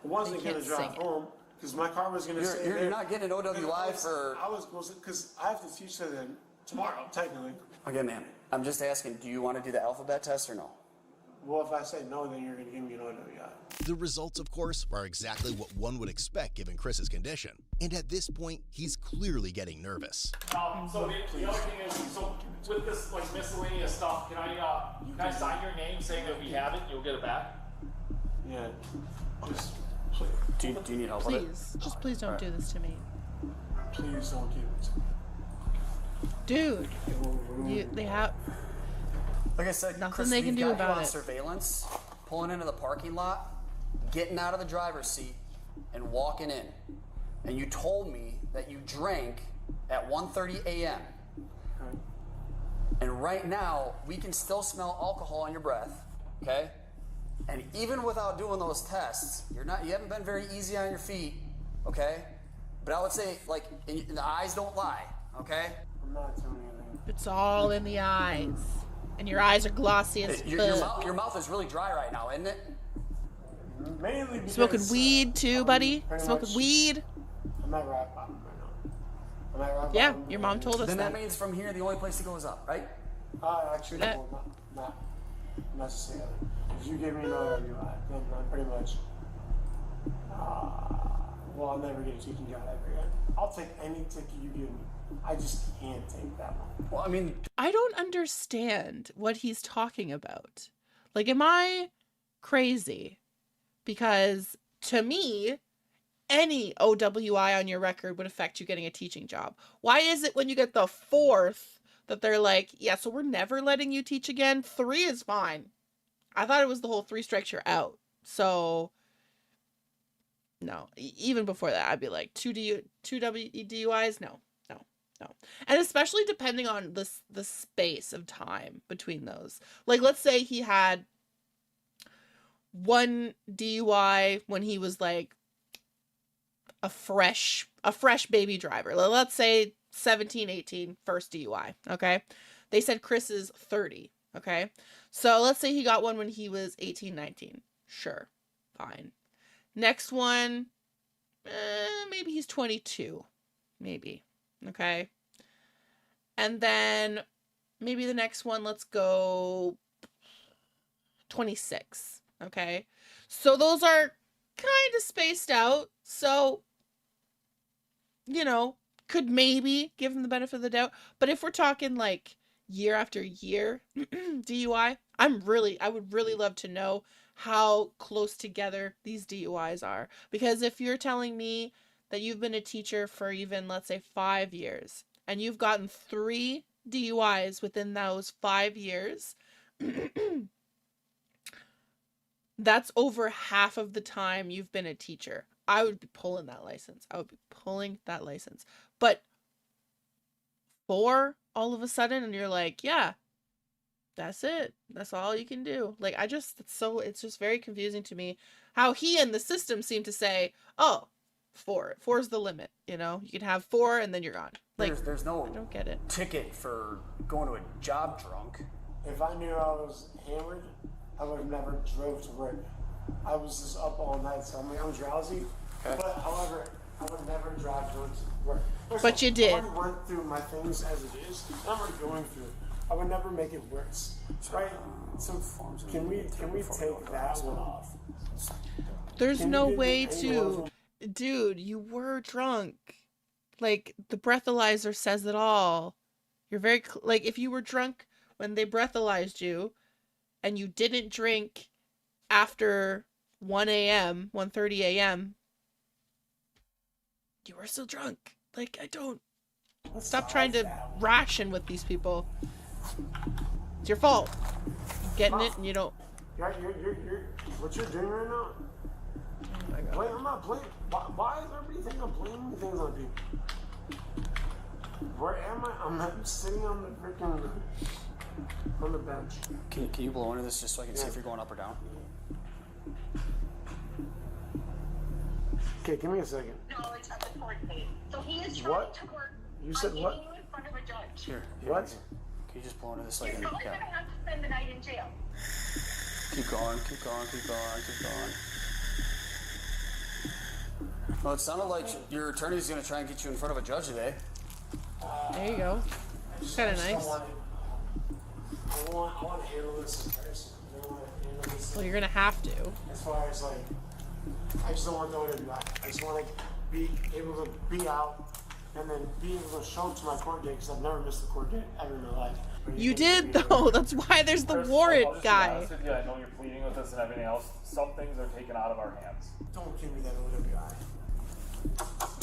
I wasn't You gonna can't drive sing it. home because my car was gonna stay there. You're not getting an OWI for. I was because I have to teach them tomorrow technically. Okay, man. I'm just asking. Do you want to do the alphabet test or no? Well, if I say no, then you're gonna give me an OWI. The results, of course, are exactly what one would expect given Chris's condition. And at this point, he's clearly getting nervous. So the other thing is, so with this like miscellaneous stuff, can I sign your name saying that we have it? You'll get it back. Yeah, Do you need help with it? Please, just please don't do this to me. Please don't do it. Dude, they have. Like I said, nothing Chris, they can do about it. Surveillance, pulling into the parking lot, getting out of the driver's seat, and walking in. And you told me that you drank at 1:30 a.m. And right now, we can still smell alcohol on your breath, okay? And even without doing those tests, you haven't been very easy on your feet, okay? But I would say, like, the eyes don't lie, okay? I'm not doing anything. It's all in the eyes. And your eyes are glossy as fuck. Your mouth is really dry right now, isn't it? Mainly because, smoking weed too, buddy? Smoking weed? I'm at rock bottom right now. I'm at rock bottom. Yeah, your mom told us Then that. that means from here, the only place to go is up, right? Actually, well, not necessarily. If you give me another UI, then I'm pretty much, well, I'll never get a teaching job ever again. I'll take any ticket you give me. I just can't take that one. Well, I mean, I don't understand what he's talking about. Like, am I crazy? Because to me, any OWI on your record would affect you getting a teaching job. Why is it when you get the 4th that they're like, yeah, so we're never letting you teach again? 3 is fine. I thought it was the whole 3 strikes you're out. So, no. Even before that, I'd be like, 2 DUIs? No. And especially depending on the space of time between those. Like, let's say he had 1 DUI when he was like a fresh baby driver. Let's say 17, 18, first DUI, okay? They said Chris is 30, okay? So let's say he got one when he was 18, 19. Sure, fine. Next one, maybe he's 22, maybe. Okay. And then maybe the next one, let's go 26. Okay. So those are kind of spaced out. So, could maybe give him the benefit of the doubt. But if we're talking like year after year DUI, I would really love to know how close together these DUIs are. Because if you're telling me that you've been a teacher for even, let's say, 5 years, and you've gotten 3 DUIs within those 5 years, that's over half of the time you've been a teacher. I would be pulling that license. But 4 all of a sudden, and you're like, yeah, that's it. That's all you can do. Like, it's just very confusing to me how he and the system seem to say, oh, 4 is the limit. You can have 4 and then you're gone. Like, there's no I don't get it. ticket for going to a job drunk. If I knew I was hammered, I would have never drove to work. I was just up all night, so I'm drowsy. Okay. But however, I would never drive drunk to work. But you did. I already went through my things as it is. I'm already going through it. I would never make it worse, right? So can we take that one off? There's no way to. Dude, you were drunk. Like, the breathalyzer says it all. You're very, if you were drunk when they breathalyzed you, and you didn't drink after 1 a.m., 1:30 a.m., you were still drunk. Like, stop trying to ration with these people. It's your fault. You're getting it and you don't. You're what you're doing right now? Oh my God. Wait, I'm not blaming. Why does everybody think I'm blaming things on people? Where am I? I'm sitting on the bench. Can you blow into this just so I can see if you're going up or down? Okay, give me a second. Knowledge of the court case. So he is trying to work. You said on what? getting you in front of a judge. Here. What? Can you just blow into this so I You're can probably going to have to spend the night in jail. Keep going. Well, it sounded like your attorney's going to try and get you in front of a judge today. There you go. It's kind of nice. I want to handle this in person. Well, you're going to have to. As far as, I just don't want the order to be back. I just want to be able to be out and then be able to show up to my court date, because I've never missed a court date ever in my life. You did, though. That's why there's the Chris, warrant I'll just be guy. honest with you, I know you're pleading with us and everything else. Some things are taken out of our hands. Don't give me that OWI.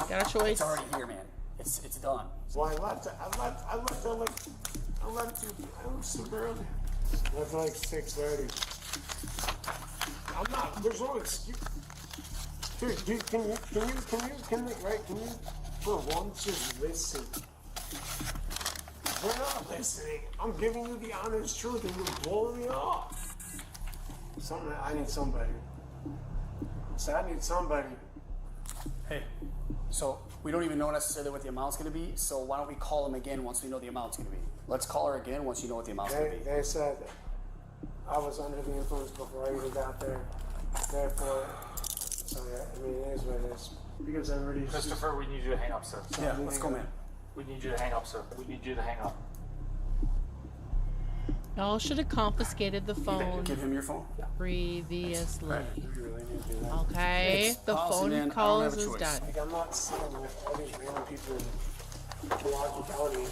Got a choice. It's already here, man. It's done. Well, I left it super early. That's like 6:30. I'm not, there's no excuse. Dude, can you, for once, just listen? We're not listening. I'm giving you the honest truth and you're blowing me off. I need somebody. So I need somebody. Hey, so we don't even know necessarily what the amount's going to be, so why don't we call him again once we know the amount's going to be? Let's call her again once you know what the amount's going to be. They said I was under the influence before I even got there. Therefore, so yeah, I mean, it is what it is. Because everybody's... Christopher, we need you to hang up, sir. Yeah, let's go, man. We need you to hang up, sir. We need you to hang up. Y'all should have confiscated the phone. Give him your phone. Previously. Right. You really need to do that. Okay, It's the policy, phone man. I calls don't have a is choice. done. Like, I'm not sitting with all these random people in Milwaukee County.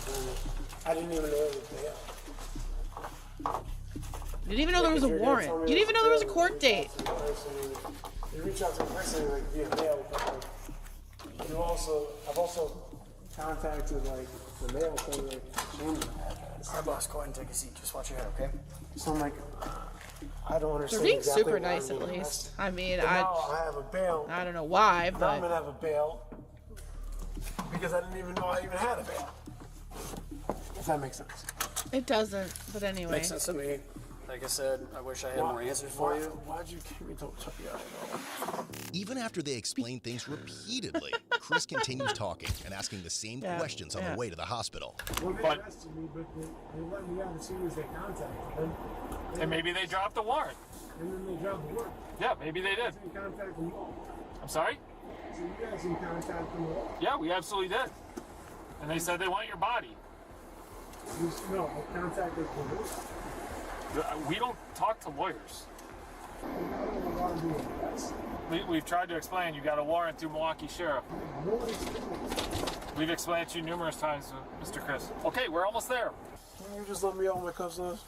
I didn't even know it was bail. You didn't even know there was a warrant. You didn't even know there was a court date. You reach out to a person like via mail. I've also contacted like the mail thing, like changing address. All right, boss, go ahead and take a seat. Just watch your head, okay? So I'm like, I don't understand. They're being exactly super why nice I'm at being least. arrested. I mean, But now I have a bail. I don't know why, Now I'm but gonna have a bail because I didn't even know I even had a bail. If that makes sense. it doesn't. But anyway. Makes sense to me. Like I said, I wish I had more answers for you. Why'd you keep me to Even after they explain things repeatedly, Chris continues talking and asking the same questions on the way to the hospital. Well, they arrested me, but they let me out as soon as they contacted them. And maybe they dropped the warrant. And then they dropped the warrant. Yeah, maybe they did. In contact them all. I'm sorry? So you guys in contact them all? Yeah, we absolutely did. And they said they want your body. No, I contacted police. We don't talk to lawyers. We've tried to explain. You got a warrant through Milwaukee Sheriff. We've explained it to you numerous times, Mr. Chris. Okay, we're almost there. Can you just let me out my cuffs now?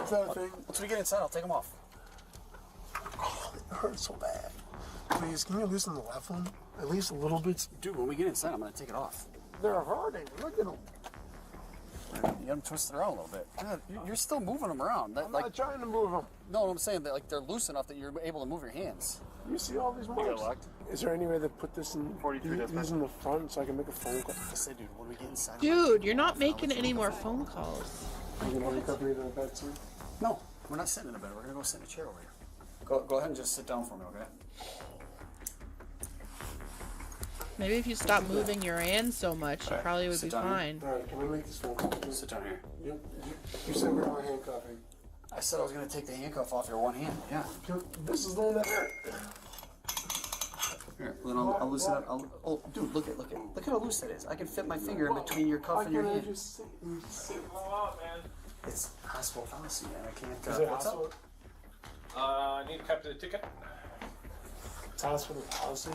Is that a thing? Once we get inside, I'll take them off. Oh, it hurts so bad. Please, can you loosen the left one? At least a little bit. Dude, when we get inside, I'm going to take it off. They're hurting. Look at them. You got them twisted around a little bit. God, you're still moving them around. I'm not trying to move them. No, I'm saying that like they're loose enough that you're able to move your hands. You see all these marks? Is there any way to put this in, these in the front so I can make a phone call? I said, dude, when we get inside... Dude, you're not making any more phone calls. Are you going to handcuff me to the bed too? No, we're not sitting in the bed. We're going to go sit in a chair over here. Go ahead and just sit down for me, okay? Maybe if you stop moving your hands so much, you probably would be fine. Alright, can we make this phone call? Sit down here. Yep. You said we're not handcuffing. I said I was going to take the handcuff off your one hand. Yeah. This is the one that hurt. Here, then I'll loosen it. Oh, dude, look at how loose that is. I can fit my finger in between your cuff and your hand. Just sit. It's hospital policy, man. I can't. Is it what's hospital? up? I need a copy of the ticket. It's hospital policy?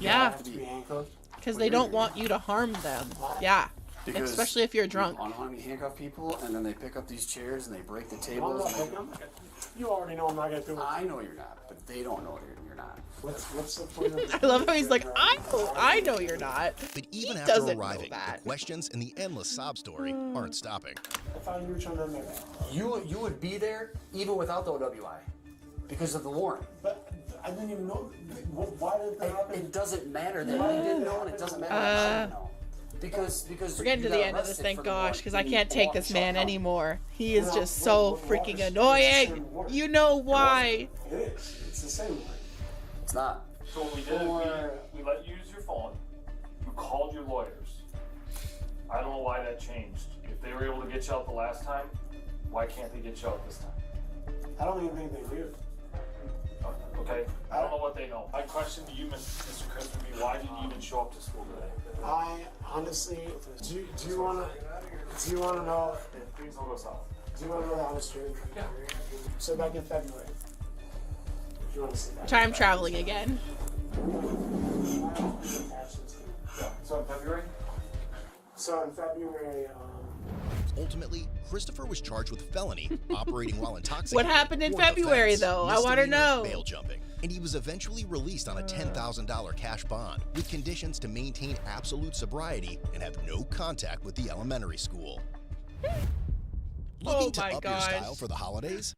Yeah. To be handcuffed? Because they don't want you to harm them. Yeah. Because especially if you're drunk. On handcuff people, and then they pick up these chairs and they break the tables. You already know I'm not going to do it. I know you're not, but they don't know you're not. What's the point of I love how he's like, I know you're not. But even He after doesn't arriving, know that. the questions and the endless sob story aren't stopping. I thought you were trying to make You would be there even without the OWI because of the warrant. But I didn't even know. Why did that happen? It doesn't matter that you didn't know, and it doesn't matter that I didn't know. Because we're getting to the end of this, thank gosh, because I can't take this man anymore. He is just so freaking annoying. You know why? It is. It's the same. It's not. So what we did is we let you use your phone. You called your lawyers. I don't know why that changed. If they were able to get you out the last time, why can't they get you out this time? I don't even think they do. Okay, I don't know what they know. My question to you, Mr. Chris, would be why did you even show up to school today? I honestly, do you want to know? Please don't go south. Do you want to know the honest truth? Yeah. So back in February, if you want to see that. Time traveling again. Yeah. So in February? So in February, Ultimately, Christopher was charged with felony, operating while intoxicated. What happened in fourth February, offense, though? I want to misdemeanor, know. Bail jumping. And he was eventually released on a $10,000 cash bond with conditions to maintain absolute sobriety and have no contact with the elementary school. Looking to up your style for the holidays?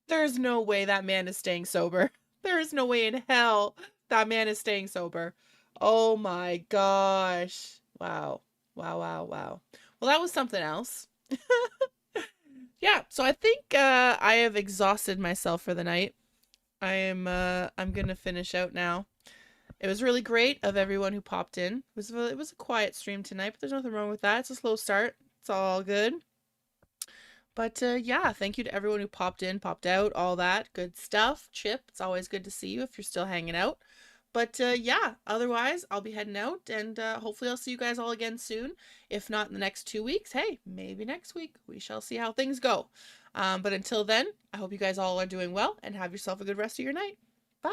There's no way that man is staying sober. There is no way in hell that man is staying sober. Oh my gosh. Wow. Wow, wow, wow. Well, that was something else. Yeah, so I think I have exhausted myself for the night. I'm gonna finish out now. It was really great of everyone who popped in. It was a quiet stream tonight, but there's nothing wrong with that. It's a slow start. It's all good. But yeah, thank you to everyone who popped in, popped out, all that good stuff. Chip, it's always good to see you if you're still hanging out. But yeah, otherwise, I'll be heading out, and hopefully I'll see you guys all again soon. If not in the next 2 weeks, hey, maybe next week. We shall see how things go. But until then, I hope you guys all are doing well, and have yourself a good rest of your night. Bye!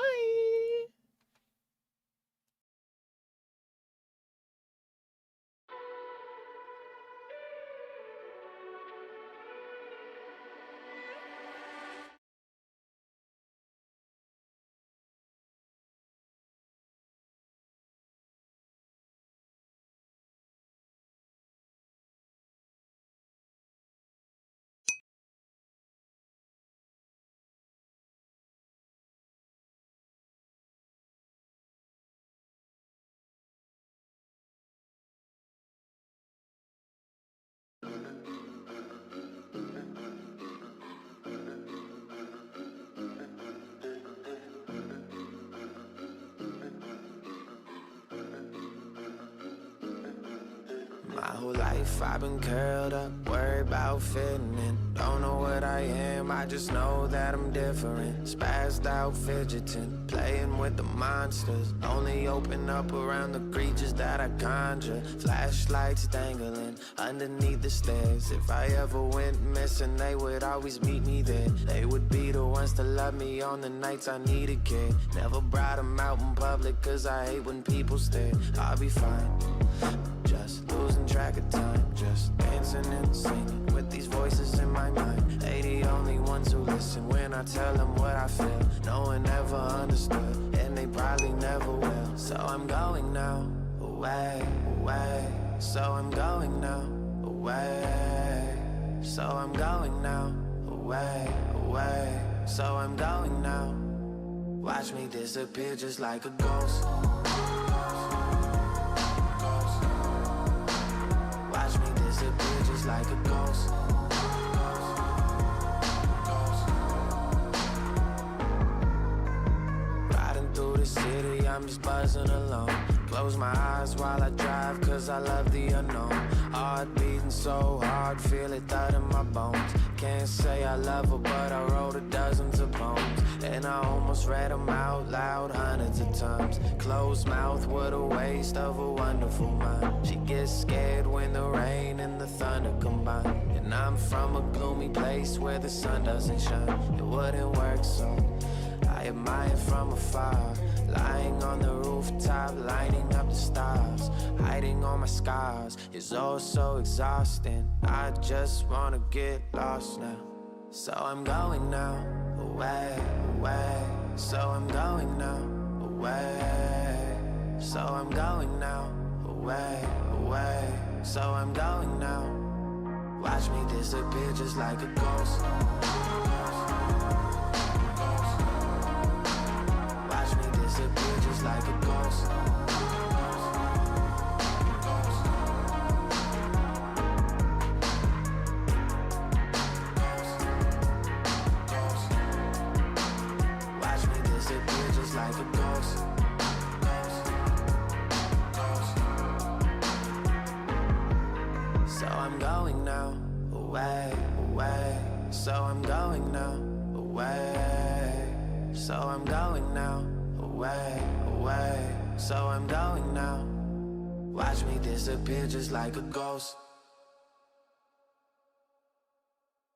My whole life I've been curled up, worried about fitting in. Don't know what I am, I just know that I'm different. Spazzed out fidgeting, playing with the monsters. Only open up around the creatures that I conjure. Flashlights dangling underneath the stairs. If I ever went missing, they would always meet me there. They would be the ones to love me on the nights I needed care. Never brought them out in public, cause I hate when people stare. I'll be fine, just losing track of time, just dancing and singing with these voices in my mind. They the only ones who listen when I tell them what I feel. No one ever understood, and they probably never will. So I'm going now, away, away. So I'm going now, away. So I'm going now, away, away. So I'm going now. Watch me disappear just like a ghost. Watch me disappear just like a ghost. Riding through the city, I'm just buzzing along. Close my eyes while I drive, cause I love the unknown. Heart beating so hard, feel it thud in my bones. Can't say I love her, but I wrote her dozens of poems. And I almost read them out loud hundreds of times. Closed mouth, what a waste of a wonderful mind. She gets scared when the rain and the thunder combine. And I'm from a gloomy place where the sun doesn't shine. It wouldn't work, so I admire from afar. Lying on the rooftop, lining up the stars. Hiding all my scars is all so exhausting. I just wanna get lost now. So I'm going now, away, away. So I'm going now, away. So I'm going now, away, away. So I'm going now. Watch me disappear just like a ghost. Watch me disappear just like a ghost. Watch me disappear just like a ghost. So I'm going now, away, away. So I'm going now, away. So I'm going now, away, away. So I'm going now. Watch me disappear just like a ghost.